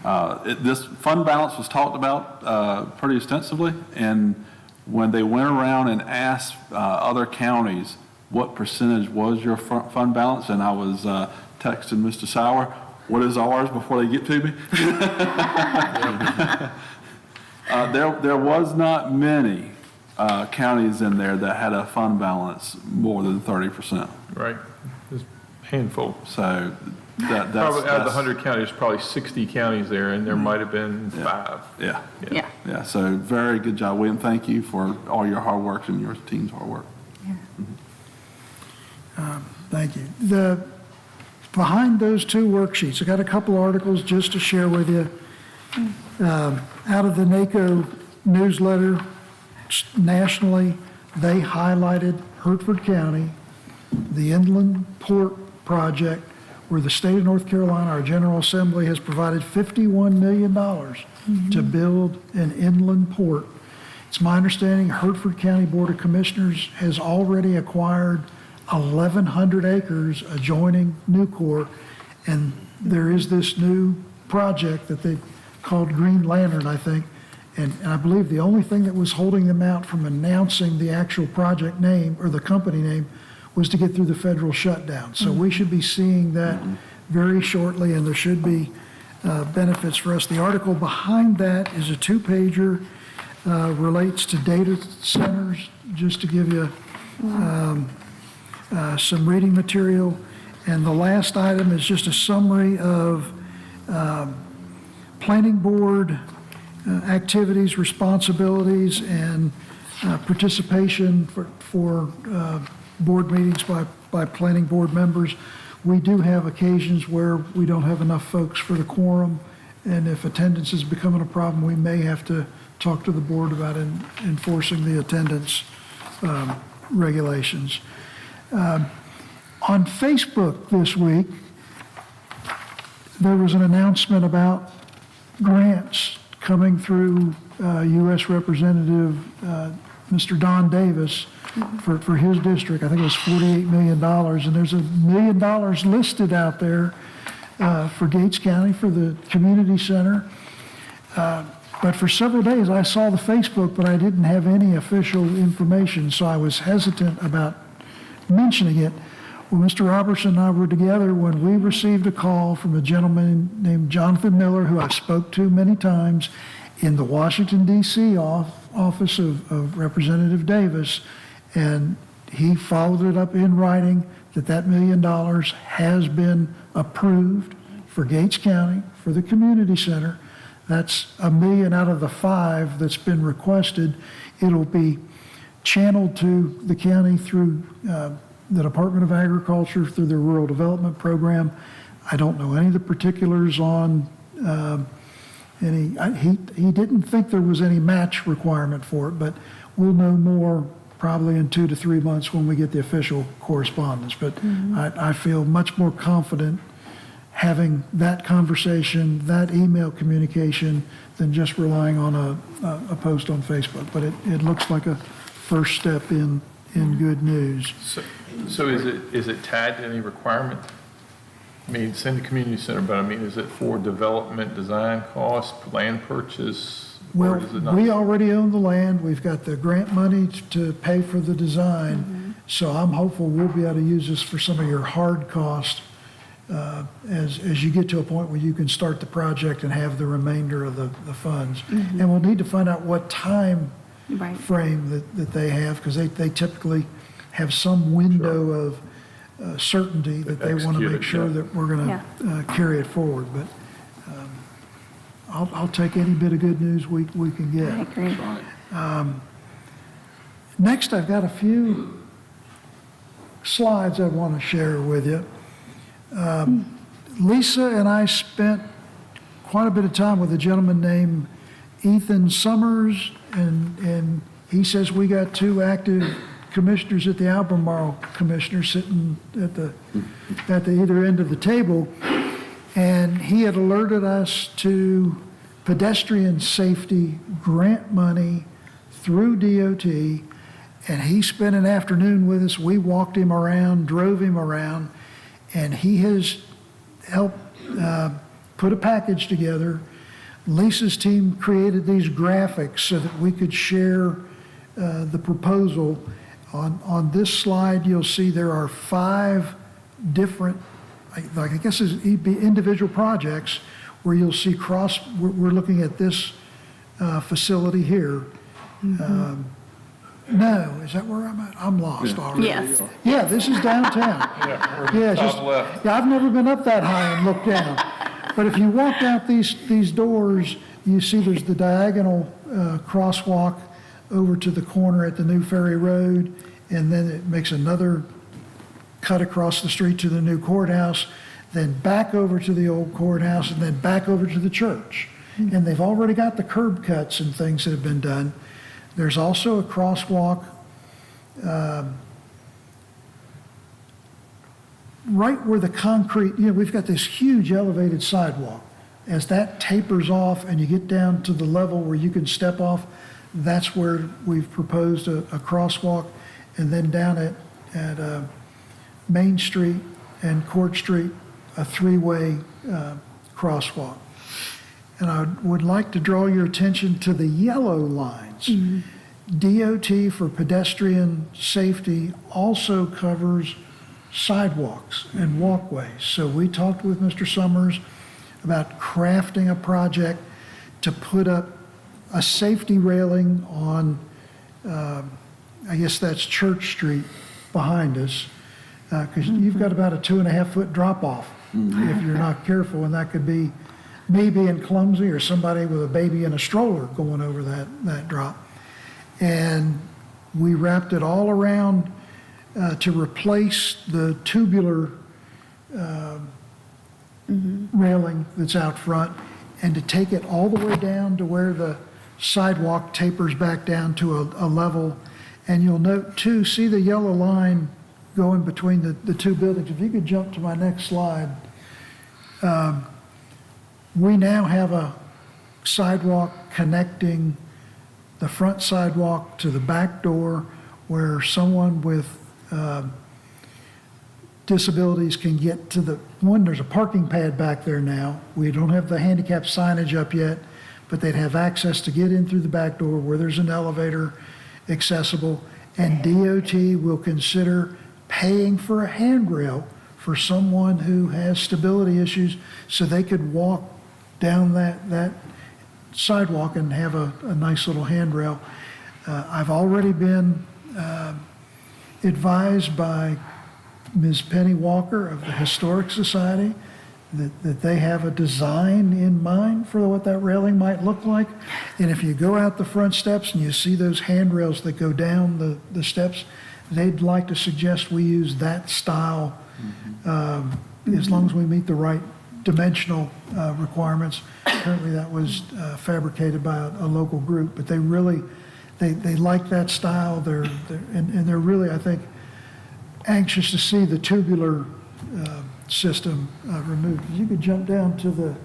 K: go to, this fund balance was talked about pretty extensively, and when they went around and asked other counties what percentage was your fund balance, and I was texting Mr. Sauer, what is ours, before they get to me? There was not many counties in there that had a fund balance more than 30%.
B: Right. Just a handful.
K: So that's
B: Probably out of the 100 counties, probably 60 counties there, and there might have been 5.
K: Yeah.
C: Yeah.
K: Yeah, so very good job, William. Thank you for all your hard work and your team's hard work.
A: Thank you. Behind those 2 worksheets, I got a couple articles just to share with you. Out of the NACO newsletter nationally, they highlighted Hertford County, the Inland Port Project, where the state of North Carolina, our General Assembly, has provided $51 million to build an inland port. It's my understanding Hertford County Board of Commissioners has already acquired 1,100 acres adjoining Nucor, and there is this new project that they called Green Lantern, I think, and I believe the only thing that was holding them out from announcing the actual project name or the company name was to get through the federal shutdown. So we should be seeing that very shortly, and there should be benefits for us. The article behind that is a 2-pager, relates to data centers, just to give you some reading material. And the last item is just a summary of planning board activities, responsibilities, and participation for board meetings by planning board members. We do have occasions where we don't have enough folks for the quorum, and if attendance is becoming a problem, we may have to talk to the board about enforcing the attendance regulations. On Facebook this week, there was an announcement about grants coming through U.S. Representative Mr. Don Davis for his district. I think it was $48 million, and there's $1 million listed out there for Gates County for the community center. But for several days, I saw the Facebook, but I didn't have any official information, so I was hesitant about mentioning it. Well, Mr. Robertson and I were together when we received a call from a gentleman named Jonathan Miller, who I spoke to many times, in the Washington DC office of Representative Davis, and he followed it up in writing that $1 million has been approved for Gates County, for the community center. That's $1 million out of the 5 that's been requested. It'll be channeled to the county through the Department of Agriculture, through the Rural Development Program. I don't know any of the particulars on he didn't think there was any match requirement for it, but we'll know more probably in 2 to 3 months when we get the official correspondence. But I feel much more confident having that conversation, that email communication, than just relying on a post on Facebook. But it looks like a first step in good news.
B: So is it tied to any requirement? I mean, it's in the community center, but I mean, is it for development, design costs, land purchase?
A: Well,
B: or is it not?
A: we already own the land. We've got the grant money to pay for the design. So I'm hopeful we'll be able to use this for some of your hard costs as you get to a point where you can start the project and have the remainder of the funds. And we'll need to find out what time frame that they have, because they typically have some window of certainty that they want to make sure that we're going to carry it forward. But I'll take any bit of good news we can get.
C: I agree.
A: Next, I've got a few slides I want to share with you. Lisa and I spent quite a bit of time with a gentleman named Ethan Summers, and he says we got 2 active commissioners at the Albemarle Commissioner sitting at the either end of the table, and he had alerted us to pedestrian safety grant money through DOT, and he spent an afternoon with us. We walked him around, drove him around, and he has helped put a package together. Lisa's team created these graphics so that we could share the proposal. On this slide, you'll see there are 5 different, like I guess it'd be individual projects where you'll see we're looking at this facility here. No, is that where I'm at? I'm lost already.
C: Yes.
A: Yeah, this is downtown.
B: Top left.
A: I've never been up that high and looked down. But if you walk out these doors, you see there's the diagonal crosswalk over to the corner at the new Ferry Road, and then it makes another cut across the street to the new courthouse, then back over to the old courthouse, and then back over to the church. And they've already got the curb cuts and things that have been done. There's also a crosswalk right where the concrete, we've got this huge elevated sidewalk. As that tapers off and you get down to the level where you can step off, that's where we've proposed a crosswalk. And then down at Main Street and Court Street, a 3-way crosswalk. And I would like to draw your attention to the yellow lines. DOT for pedestrian safety also covers sidewalks and walkways. So we talked with Mr. Summers about crafting a project to put up a safety railing on, I guess that's Church Street behind us, because you've got about a 2.5-foot drop off if you're not careful, and that could be me being clumsy or somebody with a baby in a stroller going over that drop. And we wrapped it all around to replace the tubular railing that's out front, and to take it all the way down to where the sidewalk tapers back down to a level. And you'll note too, see the yellow line going between the 2 buildings. If you could jump to my next slide. We now have a sidewalk connecting the front sidewalk to the back door, where someone with disabilities can get to there's a parking pad back there now. We don't have the handicap signage up yet, but they'd have access to get in through the back door where there's an elevator accessible. And DOT will consider paying for a handrail for someone who has stability issues so they could walk down that sidewalk and have a nice little handrail. I've already been advised by Ms. Penny Walker of the Historic Society that they have a design in mind for what that railing might look like. And if you go out the front steps and you see those handrails that go down the steps, they'd like to suggest we use that style as long as we meet the right dimensional requirements. Currently, that was fabricated by a local group, but they really, they like that style. And they're really, I think, anxious to see the tubular system removed. If you could jump down to the,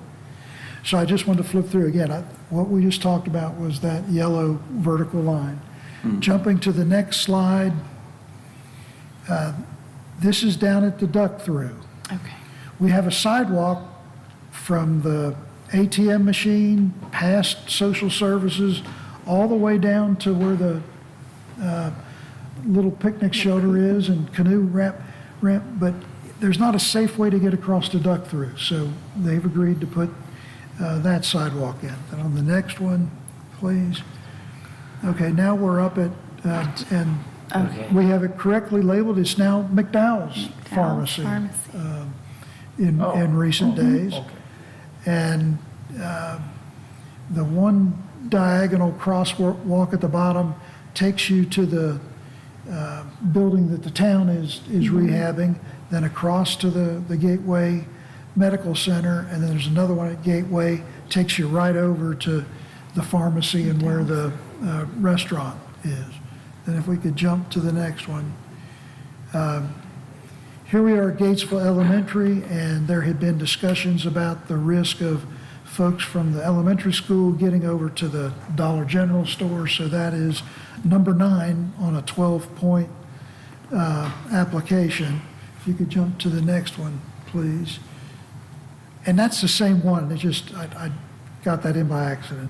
A: so I just wanted to flip through again. What we just talked about was that yellow vertical line. Jumping to the next slide, this is down at the duck through.
C: Okay.
A: We have a sidewalk from the ATM machine, past social services, all the way down to where the little picnic shelter is and canoe ramp, but there's not a safe way to get across the duck through. So they've agreed to put that sidewalk in. And on the next one, please. Okay, now we're up at, and we have it correctly labeled. It's now McDowell's Pharmacy. In recent days. And the one diagonal crosswalk at the bottom takes you to the building that the town is rehabbing, then across to the Gateway Medical Center, and then there's another one at Gateway, takes you right over to the pharmacy and where the restaurant is. And if we could jump to the next one. Here we are at Gatesville Elementary, and there had been discussions about the risk of folks from the elementary school getting over to the Dollar General store. So that is number 9 on a 12-point application. If you could jump to the next one, please. And that's the same one. It just, I got that in by accident.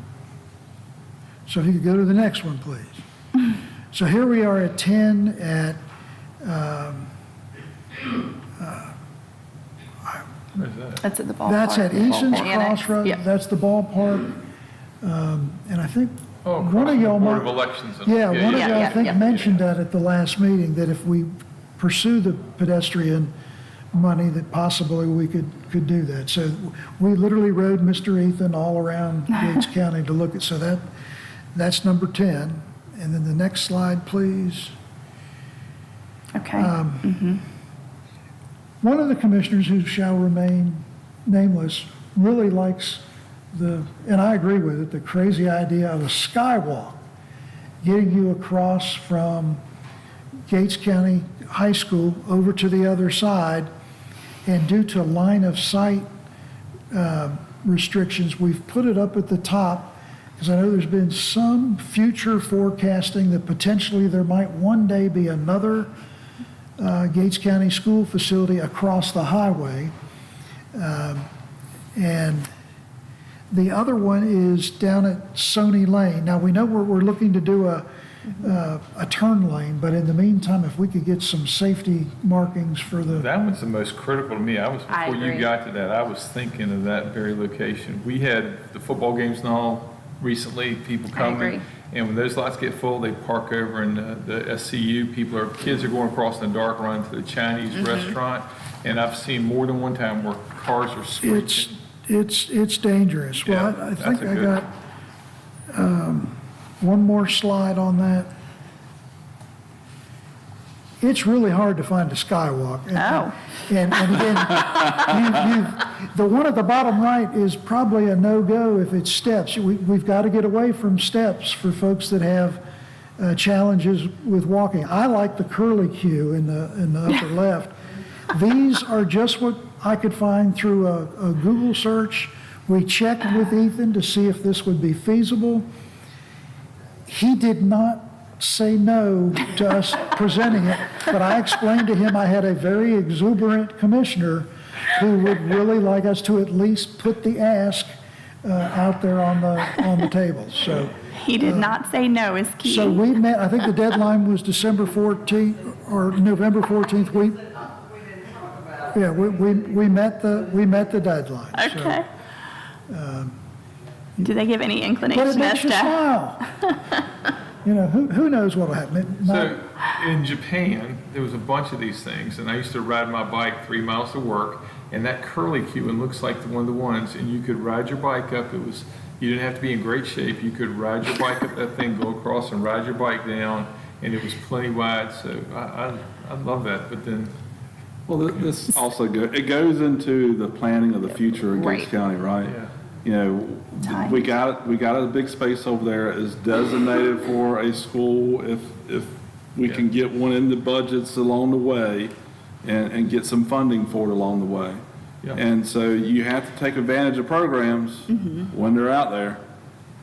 A: So if you could go to the next one, please. So here we are at 10 at
B: Where's that?
C: That's at the ballpark.
A: that's at Easton's
C: Annex.
A: Crossroad.
C: Yep.
A: That's the ballpark. And I think
B: Oh,
A: one of y'all
B: Board of
A: might,
B: Elections.
A: yeah, one of
C: yeah,
A: y'all, I
C: yeah,
A: think,
C: yeah.
A: mentioned that at the last meeting, that if we pursue the pedestrian money, that possibly we could do that. So we literally rode Mr. Ethan all around Gates County to look at, so that's number 10. And then the next slide, please.
C: Okay.
A: One of the commissioners, who shall remain nameless, really likes and I agree with it, the crazy idea of a skywalk getting you across from Gates County High School over to the other side. And due to line of sight restrictions, we've put it up at the top, because I know there's been some future forecasting that potentially there might one day be another Gates County school facility across the highway. And the other one is down at Sony Lane. Now, we know we're looking to do a turn lane, but in the meantime, if we could get some safety markings for the,
B: That one's the most critical to me.
O: I
B: Before you
O: agree.
B: got to that, I was thinking of that very location. We had the football games and all recently, people coming.
C: agree.
B: And when those lots get full, they park over in the SCU. Kids are going across in the dark, running to the Chinese restaurant. And I've seen more than one time where cars are screeching.
A: it's dangerous. Well,
B: Yeah,
A: I think
B: that's a
A: I
B: good
A: got one more slide on that. It's really hard to find a skywalk.
C: Oh.
A: And again, the one at the bottom right is probably a no-go if it's steps. We've got to get away from steps for folks that have challenges with walking. I like the curlicue in the upper left. These are just what I could find through a Google search. We checked with Ethan to see if this would be feasible. He did not say no to us presenting it, but I explained to him I had a very exuberant commissioner who would really like us to at least put the ask out there on the table. So
C: He did not say no is key.
A: so we met, I think the deadline was December 14th or November 14th. We met the deadline.
C: Okay. Do they give any
A: But
C: inclination
A: it makes
C: as
A: you
C: to?
A: smile. You know, who knows what'll happen? It might-
B: So in Japan, there was a bunch of these things, and I used to ride my bike 3 miles to work, and that curly cue one looks like one of the ones, and you could ride your bike up. You didn't have to be in great shape. You could ride your bike up that thing, go across and ride your bike down, and it was plenty wide. So I love that. But then,
K: Well, this also it goes into the planning of the future of Gates
C: Right.
K: County, right?
B: Yeah.
K: You know,
C: Time.
K: we got a big space over there is designated for a school. If we can get one in the budgets along the way and get some funding for it along the way.
B: Yeah.
K: And so you have to take advantage of programs when they're out there.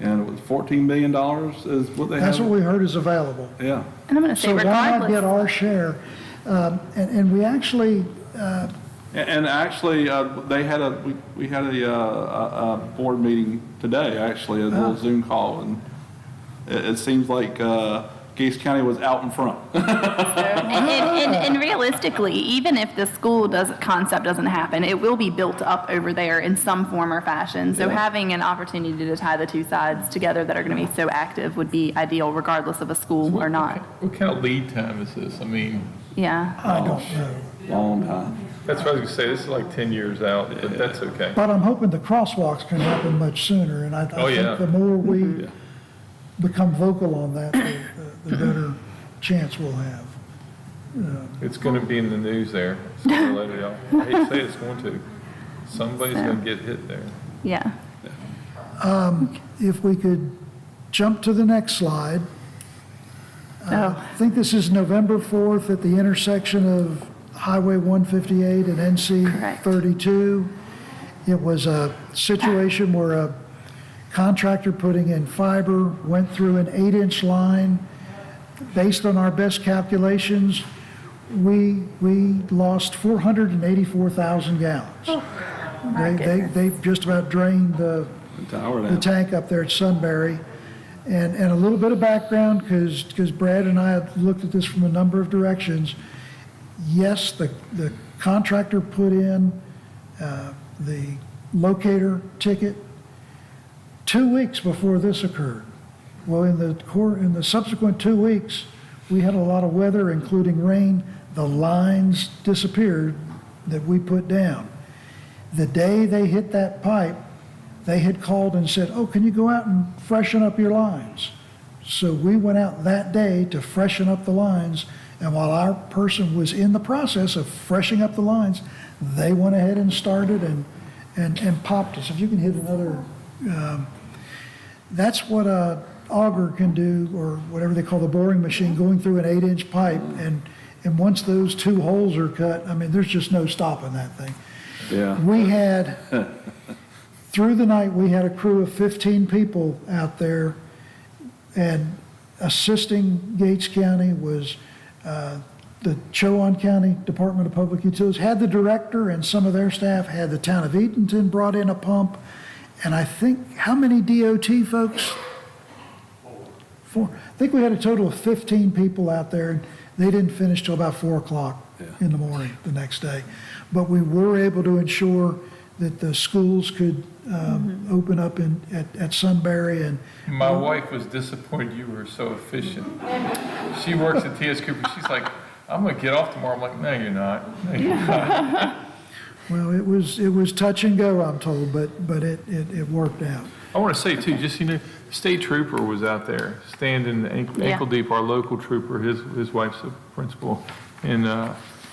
K: And it was $14 million is what they have.
A: That's what we heard is available.
K: Yeah.
C: And I'm going to say
A: So why not get
C: regardless.
A: our share? And we actually,
K: And actually, they had we had a board meeting today, actually, a little Zoom call, and it seems like Gates County was out in front.
C: And realistically, even if the school concept doesn't happen, it will be built up over there in some form or fashion. So
K: Yeah.
C: having an opportunity to tie the two sides together that are going to be so active would be ideal regardless of a school or not.
B: what kind of lead time is this? I mean,
C: Yeah.
A: I don't know.
K: Long time.
B: that's what I was going to say. This is like 10 years out, but that's okay.
A: But I'm hoping the crosswalks can happen much sooner, and I
B: Oh, yeah.
A: think the more we become vocal on that, the better chance we'll have.
B: It's going to be in the news there. So I'll let it out. I hate to say it's going to. Somebody's going to get hit there.
C: Yeah.
A: If we could jump to the next slide. I think this is November 4th at the intersection of Highway 158 and NC
C: Correct.
A: 32. It was a situation where a contractor putting in fiber went through an 8-inch line. Based on our best calculations, we lost 484,000 gallons. They just about drained the
K: Tower
A: the
K: down.
A: tank up there at Sunbury. And a little bit of background, because Brad and I have looked at this from a number of directions. Yes, the contractor put in the locator ticket 2 weeks before this occurred. Well, in the subsequent 2 weeks, we had a lot of weather, including rain. The lines disappeared that we put down. The day they hit that pipe, they had called and said, "Oh, can you go out and freshen up your lines?" So we went out that day to freshen up the lines, and while our person was in the process of freshening up the lines, they went ahead and started and popped us. If you can hit another, that's what a auger can do, or whatever they call the boring machine, going through an 8-inch pipe, and once those 2 holes are cut, I mean, there's just no stopping that thing.
K: Yeah.
A: We had, through the night, we had a crew of 15 people out there, and assisting Gates County was the Chowan County Department of Public Utilities, had the director and some of their staff, had the town of Eatonton brought in a pump, and I think, how many DOT folks? 4. I think we had a total of 15 people out there, and they didn't finish till about 4 o'clock in the morning the next day. But we were able to ensure that the schools could open up at Sunbury, and
B: My wife was disappointed you were so efficient. She works at TS Cooper. She's like, I'm going to get off tomorrow. I'm like, no, you're not. No, you're not.
A: well, it was touch and go, I'm told, but it worked out.
B: I want to say too, just, state trooper was out there standing ankle deep, our local trooper, his wife's a principal. And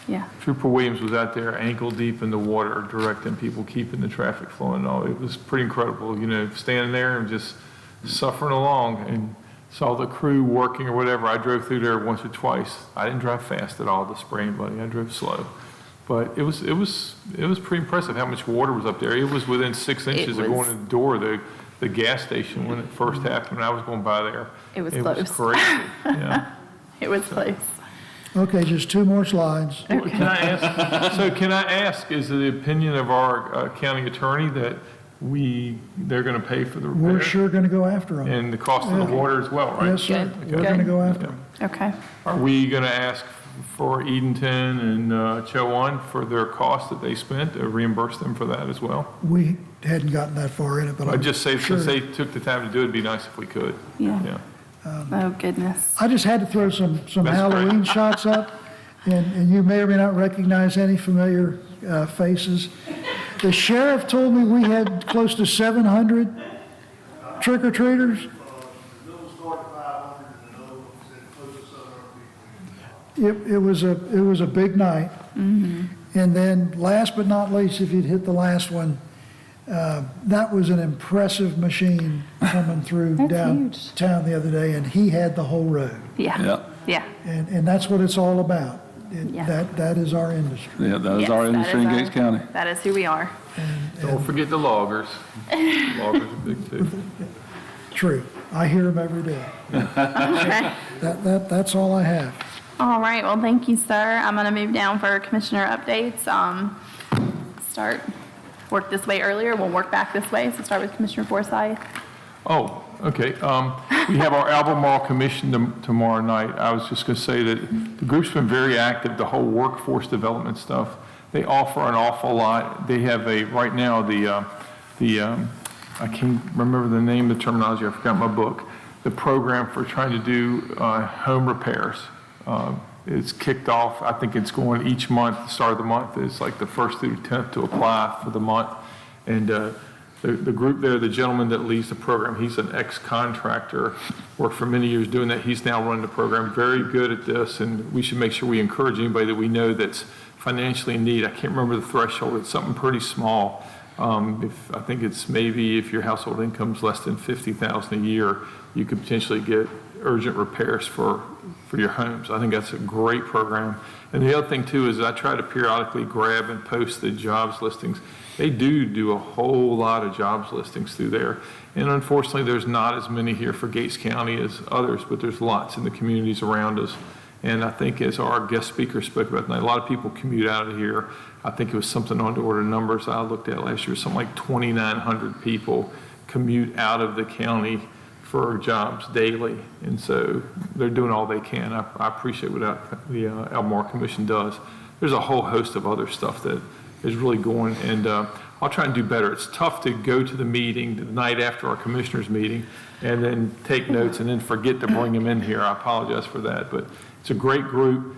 C: Yeah.
B: Trooper Williams was out there ankle deep in the water, directing people, keeping the traffic flowing and all. It was pretty incredible, standing there and just suffering along, and saw the crew working or whatever. I drove through there once or twice. I didn't drive fast at all to spray anybody. I drove slow. But it was pretty impressive how much water was up there. It was within 6 inches of going to the door of the gas station when it first happened. When I was going by there.
C: It was
B: It
C: close.
B: was crazy. Yeah.
C: It was close.
A: Okay, just 2 more slides.
B: Can I ask, is it the opinion of our county attorney that they're going to pay for the repair?
A: We're sure going to go after them.
B: And the cost of the water as well, right?
A: Yes, sir.
C: Good.
A: We're going to go after them.
C: Okay.
B: Are we going to ask for Edenton and Chowan for their cost that they spent, to reimburse them for that as well.
A: We hadn't gotten that far in it, but
B: I'd
A: I'm
B: just say,
A: sure.
B: since they took the time to do it, it'd be nice if we could.
C: Yeah. Oh, goodness.
A: I just had to throw some
B: That's
A: Halloween
B: great.
A: shots up, and you may or may not recognize any familiar faces. The sheriff told me we had close to 700 trick-or-treaters. It was a big night. And then, last but not least, if you'd hit the last one, that was an impressive machine coming through
C: That's
A: downtown the other day, and he had the whole road.
C: Yeah. Yeah.
A: And that's what it's all about.
C: Yeah.
A: That is our industry.
K: Yeah, that is
C: Yes,
K: our
C: that
K: industry
C: is
K: in
C: our-
K: Gates County.
C: That is who we are.
B: Don't forget the loggers. Loggers are big too.
A: True. I hear them every day.
C: Okay.
A: That's all I have.
C: All right, well, thank you, sir. I'm going to move down for commissioner updates. Work this way earlier, we'll work back this way. So start with Commissioner Forsyth.
B: Oh, okay. We have our Albemarle Commission tomorrow night. I was just going to say that the group's been very active, the whole workforce development stuff. They offer an awful lot. They have right now, I can't remember the name of the terminology, I forgot my book, the program for trying to do home repairs. It's kicked off, I think it's going each month, the start of the month, it's like the 1st through 10th to apply for the month. And the group there, the gentleman that leads the program, he's an ex-contractor, worked for many years doing that. He's now running the program, very good at this, and we should make sure we encourage anybody that we know that's financially in need. I can't remember the threshold, it's something pretty small. I think it's maybe if your household income's less than $50,000 a year, you could potentially get urgent repairs for your homes. I think that's a great program. And the other thing too is I try to periodically grab and post the jobs listings. They do a whole lot of jobs listings through there. And unfortunately, there's not as many here for Gates County as others, but there's lots in the communities around us. And I think as our guest speaker spoke about tonight, a lot of people commute out of here. I think it was something on the order of numbers I looked at last year, something like 2,900 people commute out of the county for jobs daily. And so they're doing all they can. I appreciate what the Albemarle Commission does. There's a whole host of other stuff that is really going, and I'll try and do better. It's tough to go to the meeting the night after our commissioners meeting and then take notes and then forget to bring them in here. I apologize for that, but it's a great group.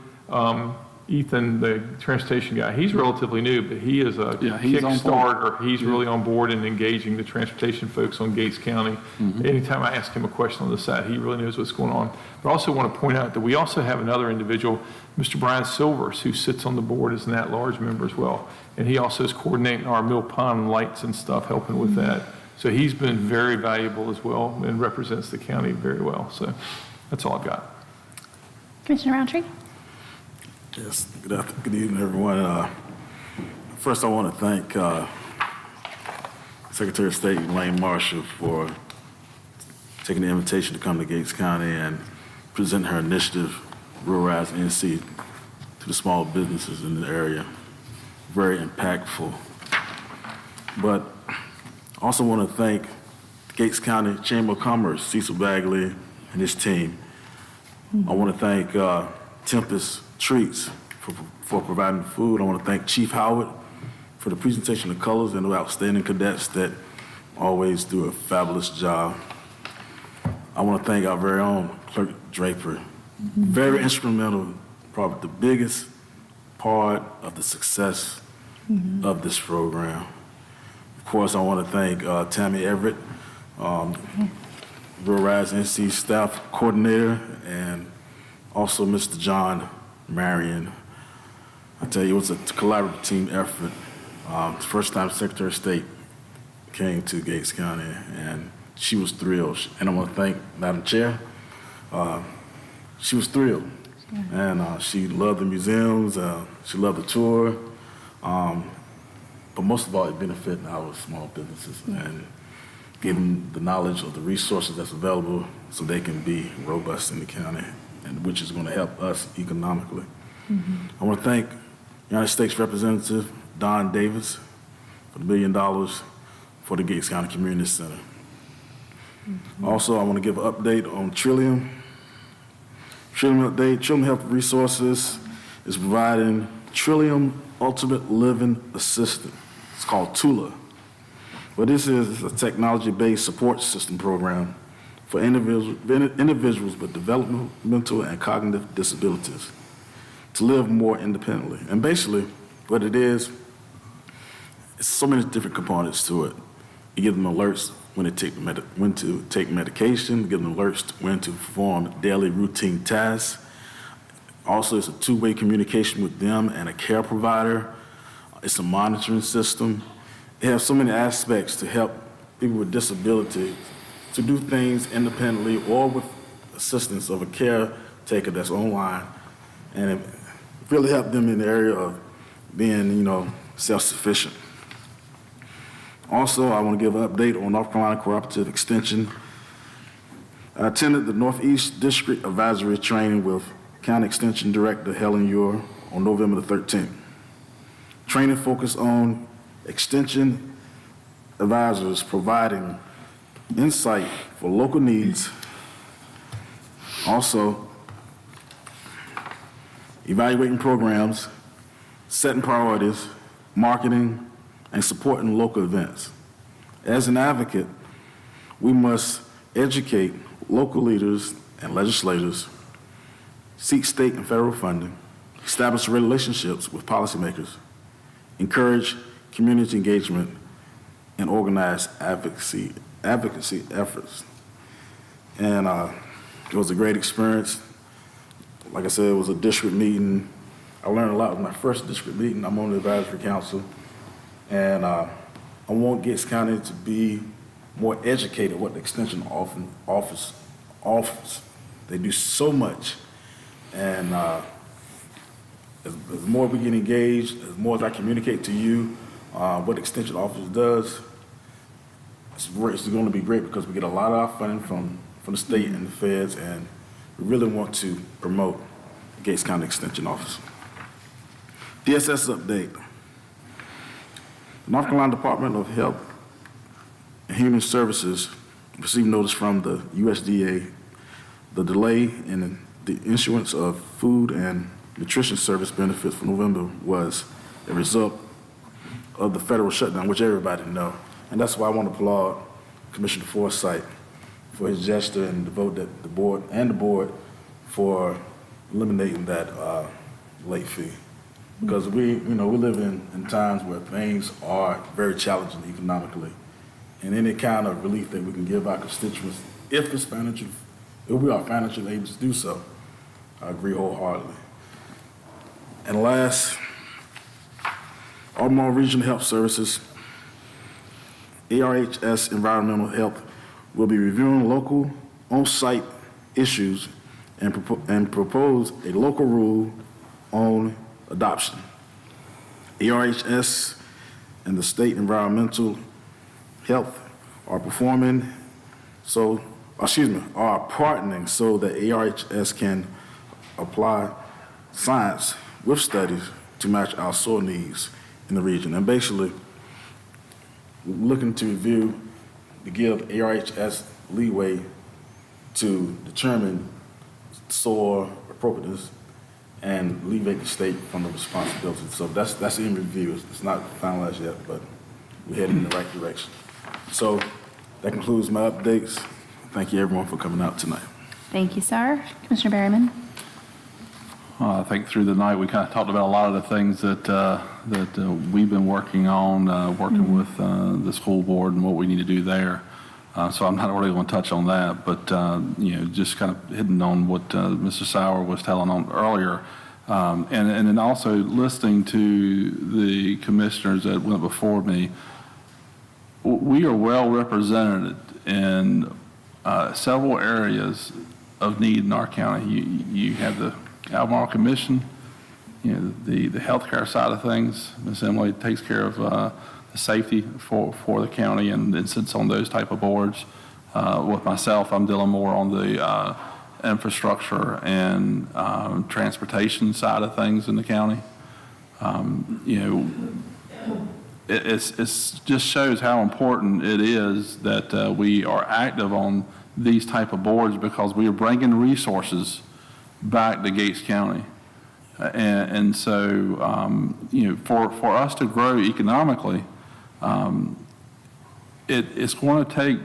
B: Ethan, the transportation guy, he's relatively new, but he is a
K: he's on board.
B: Kickstarter. He's really on board and engaging the transportation folks on Gates County. Anytime I ask him a question on the side, he really knows what's going on. But I also want to point out that we also have another individual, Mr. Brian Silvers, who sits on the board as an at-large member as well. And he also is coordinating our Mill Pond lights and stuff, helping with that. So he's been very valuable as well and represents the county very well. So that's all I've got.
C: Commissioner Roundtree.
D: Yes, good evening, everyone. First, I want to thank Secretary of State Elaine Marshall for taking the invitation to come to Gates County and present her initiative, Rural Rise NC, to the small businesses in the area. Very impactful. But I also want to thank the Gates County Chamber of Commerce, Cecil Bagley and his team. I want to thank Tempest Treats for providing food. I want to thank Chief Howard for the presentation of colors and the outstanding cadets that always do a fabulous job. I want to thank our very own Clerk Draper. Very instrumental, probably the biggest part of the success of this program. Of course, I want to thank Tammy Everett, Rural Rise NC staff coordinator, and also Mr. John Marion. I tell you, it was a collaborative team effort. It's the first time Secretary of State came to Gates County, and she was thrilled. And I want to thank Madam Chair. She was thrilled, and she loved the museums. She loved the tour. But most of all, it benefited our small businesses and giving the knowledge of the resources that's available so they can be robust in the county, and which is going to help us economically. I want to thank United States Representative Don Davis for the $1 million for the Gates County Community Center. Also, I want to give an update on Trillium. Trillium update, Trillium Health Resources is providing Trillium Ultimate Living Assistant. It's called TULA. But this is a technology-based support system program for individuals with developmental and cognitive disabilities to live more independently. And basically, what it is, it's so many different components to it. You give them alerts when to take medication, you give them alerts when to perform daily routine tasks. Also, it's a two-way communication with them and a care provider. It's a monitoring system. It has so many aspects to help people with disability to do things independently or with assistance of a caretaker that's online. And it really helped them in the area of being, self-sufficient. Also, I want to give an update on North Carolina Cooperative Extension. I attended the Northeast District Advisory Training with County Extension Director Helen Ure on November the 13th. Training focused on extension advisors providing insight for local needs. Also, evaluating programs, setting priorities, marketing, and supporting local events. As an advocate, we must educate local leaders and legislators, seek state and federal funding, establish relationships with policymakers, encourage community engagement, and organize advocacy efforts. And it was a great experience. Like I said, it was a district meeting. I learned a lot with my first district meeting. I'm on the advisory council. And I want Gates County to be more educated what the extension office offers. They do so much. And as more we get engaged, as more as I communicate to you what the extension office does, it's going to be great because we get a lot of our funding from the state and the feds, and we really want to promote the Gates County Extension Office. DSS update. The North Carolina Department of Health and Human Services received notice from the USDA the delay in the issuance of food and nutrition service benefits for November was a result of the federal shutdown, which everybody know. And that's why I want to applaud Commissioner Forsythe for his gesture and the vote that the board for eliminating that late fee. Because we live in times where things are very challenging economically. And any kind of relief that we can give our constituents, if we are financially able to do so, I agree wholeheartedly. And last, Albemarle Regional Health Services, ARHS Environmental Health will be reviewing local on-site issues and propose a local rule on adoption. ARHS and the state environmental health are partnering so that ARHS can apply science with studies to match our soil needs in the region. And basically, we're looking to review to give ARHS leeway to determine soil appropriateness and alleviate the state from the responsibility. So that's in review. It's not finalized yet, but we're heading in the right direction. So that concludes my updates. Thank you, everyone, for coming out tonight.
C: Thank you, sir. Commissioner Berryman.
K: I think through the night we kind of talked about a lot of the things that we've been working on, working with the school board and what we need to do there. So I'm not really going to touch on that, but just kind of hitting on what Mr. Sauer was telling on earlier, and then also listening to the commissioners that went before me. We are well represented in several areas of need in our county. You have the Albemarle Commission, the healthcare side of things. Ms. Emily takes care of the safety for the county and sits on those type of boards. With myself, I'm dealing more on the infrastructure and transportation side of things in the county. It just shows how important it is that we are active on these type of boards, because we are bringing resources back to Gates County. And so, for us to grow economically, it's going to take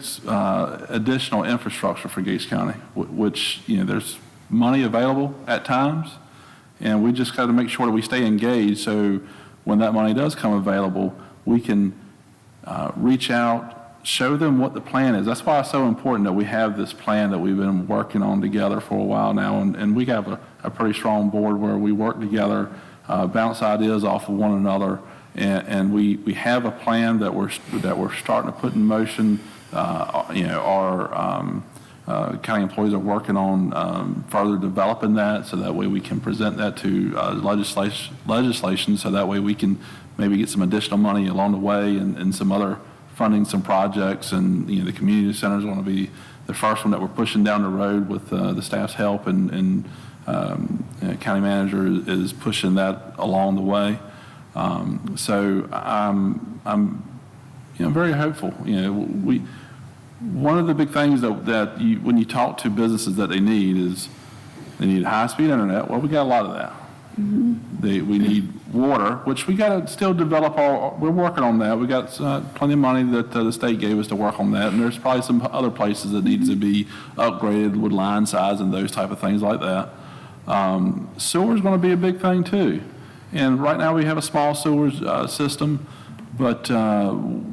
K: additional infrastructure for Gates County, which, there's money available at times, and we just got to make sure that we stay engaged, so when that money does come available, we can reach out, show them what the plan is. That's why it's so important that we have this plan that we've been working on together for a while now, and we have a pretty strong board where we work together, bounce ideas off of one another, and we have a plan that we're starting to put in motion. Our county employees are working on further developing that, so that way we can present that to legislation, so that way we can maybe get some additional money along the way and some other funding, some projects, and the community center is going to be the first one that we're pushing down the road with the staff's help, and county manager is pushing that along the way. So I'm very hopeful. One of the big things that when you talk to businesses that they need high-speed internet. Well, we got a lot of that. Mm-hmm. We need water, which we got to still develop. We're working on that. We got plenty of money that the state gave us to work on that, and there's probably some other places that needs to be upgraded with line size and those type of things like that. Sewer is going to be a big thing too, and right now we have a small sewer system, but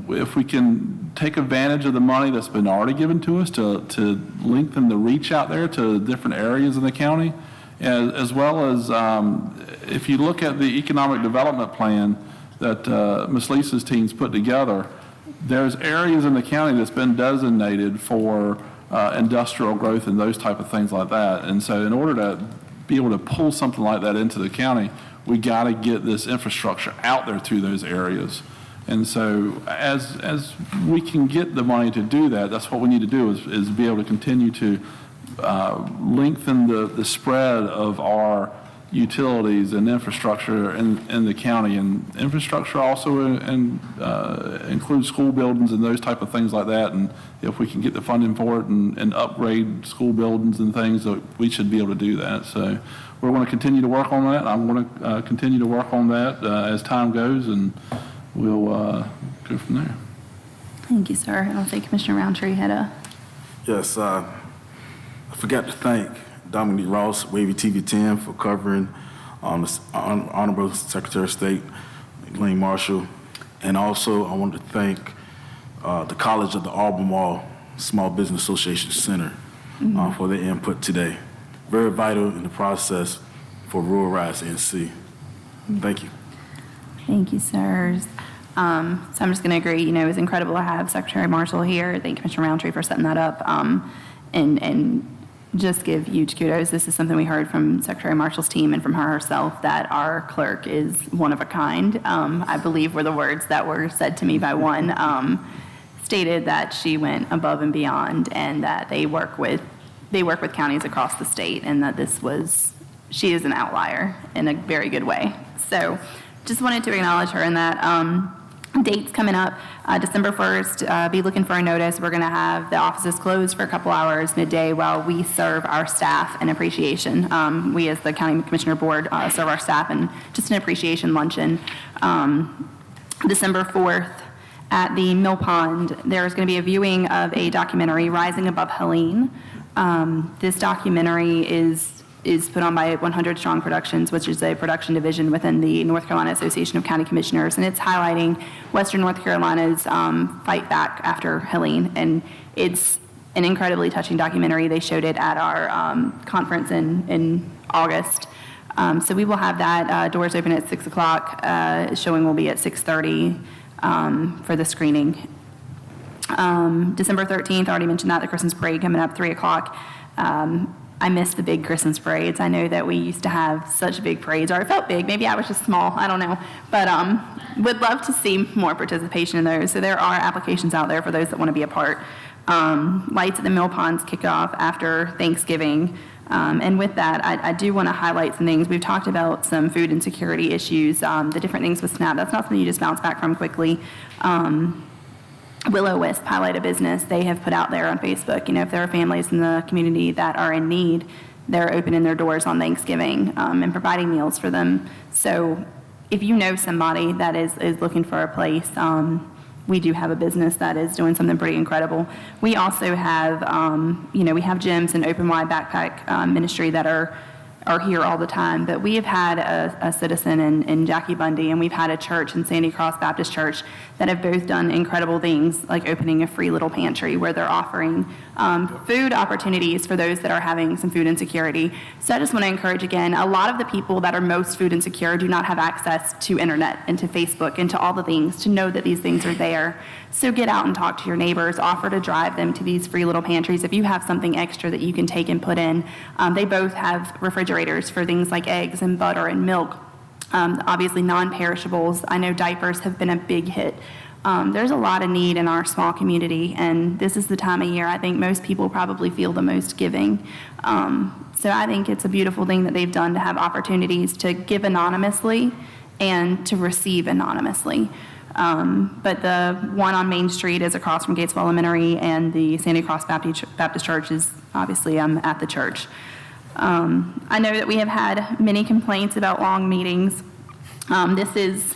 K: if we can take advantage of the money that's been already given to us to lengthen the reach out there to different areas in the county, as well as if you look at the economic development plan that Ms. Lisa's team's put together, there's areas in the county that's been designated for industrial growth and those type of things like that. And so in order to be able to pull something like that into the county, we got to get this infrastructure out there to those areas. And so as we can get the money to do that, that's what we need to do is be able to continue to lengthen the spread of our utilities and infrastructure in the county. And infrastructure also includes school buildings and those type of things like that. And if we can get the funding for it and upgrade school buildings and things, we should be able to do that. So we're going to continue to work on that. I'm going to continue to work on that as time goes, and we'll go from there.
C: Thank you, sir. And I'll say Commissioner Roundtree had a...
D: Yes, I forgot to thank Dominique Ross, Wavy TV 10, for covering Honorable Secretary of State, Elaine Marshall. And also, I wanted to thank the College of the Albemarle Small Business Association Center for their input today. Very vital in the process for Rural Rise NC. Thank you.
C: Thank you, sirs. So I'm just going to agree, it was incredible to have Secretary Marshall here. Thank Commissioner Roundtree for setting that up. And just give huge kudos. This is something we heard from Secretary Marshall's team and from her herself, that our clerk is one of a kind. I believe were the words that were said to me by one, stated that she went above and beyond, and that they work with counties across the state, and that she is an outlier in a very good way. So just wanted to acknowledge her in that. Dates coming up, December 1st, be looking for a notice. We're going to have the offices closed for a couple hours midday while we serve our staff an appreciation. We as the County Commissioner Board serve our staff and just an appreciation luncheon. December 4th at the Mill Pond, there's going to be a viewing of a documentary, Rising Above Helene. This documentary is put on by 100 Strong Productions, which is a production division within the North Carolina Association of County Commissioners, and it's highlighting Western North Carolina's fight back after Helene, and it's an incredibly touching documentary. They showed it at our conference in August. So we will have that. Doors open at 6 o'clock. Showing will be at 6:30 for the screening. December 13th, I already mentioned that, the Christmas parade coming up, 3 o'clock. I miss the big Christmas parades. I know that we used to have such big parades, or it felt big. Maybe I was just small. I don't know. But would love to see more participation in those. So there are applications out there for those that want to be a part. Lights at the Mill Ponds kick off after Thanksgiving. And with that, I do want to highlight some things. We've talked about some food insecurity issues, the different things with SNAP. That's not something you just bounce back from quickly. Willow Wisp, Highlight a Business, they have put out there on Facebook, if there are families in the community that are in need, they're opening their doors on Thanksgiving and providing meals for them. So if you know somebody that is looking for a place, we do have a business that is doing something pretty incredible. We also have, we have gyms and open wide backpack ministry that are here all the time, but we have had a citizen in Jackie Bundy, and we've had a church in Sandy Cross Baptist Church that have both done incredible things, like opening a free little pantry where they're offering food opportunities for those that are having some food insecurity. So I just want to encourage again, a lot of the people that are most food insecure do not have access to internet and to Facebook and to all the things to know that these things are there. So get out and talk to your neighbors, offer to drive them to these free little pantries. If you have something extra that you can take and put in, they both have refrigerators for things like eggs and butter and milk. Obviously non-perishables. I know diapers have been a big hit. There's a lot of need in our small community, and this is the time of year I think most people probably feel the most giving. So I think it's a beautiful thing that they've done to have opportunities to give anonymously and to receive anonymously. But the one on Main Street is across from Gatesville Elementary, and the Sandy Cross Baptist Church is obviously at the church. I know that we have had many complaints about long meetings. This is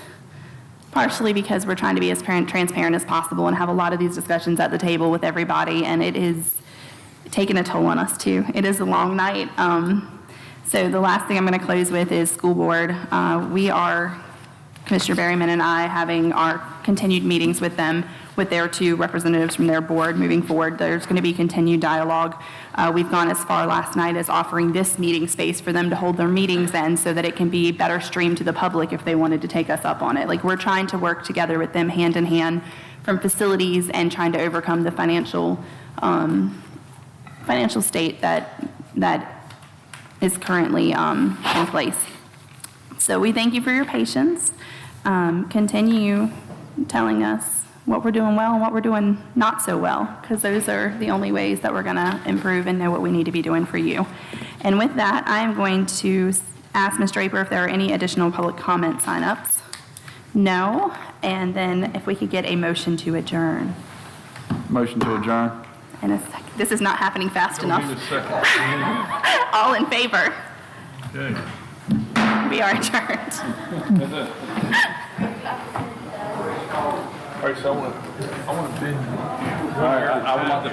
C: partially because we're trying to be as transparent as possible and have a lot of these discussions at the table with everybody, and it is taking a toll on us too. It is a long night. So the last thing I'm going to close with is school board. We are, Commissioner Berryman and I, having our continued meetings with them, with their two representatives from their board moving forward. There's going to be continued dialogue. We've gone as far last night as offering this meeting space for them to hold their meetings in so that it can be better streamed to the public if they wanted to take us up on it. Like, we're trying to work together with them hand in hand from facilities and trying to overcome the financial state that is currently in place. So we thank you for your patience. Continue telling us what we're doing well and what we're doing not so well, because those are the only ways that we're going to improve and know what we need to be doing for you. And with that, I am going to ask Ms. Draper if there are any additional public comment signups. No. And then if we could get a motion to adjourn.
K: Motion to adjourn.
C: In a second. This is not happening fast enough. All in favor?
B: Okay.
C: We are adjourned.
B: All right, so I want to bend.
K: All right, I would like to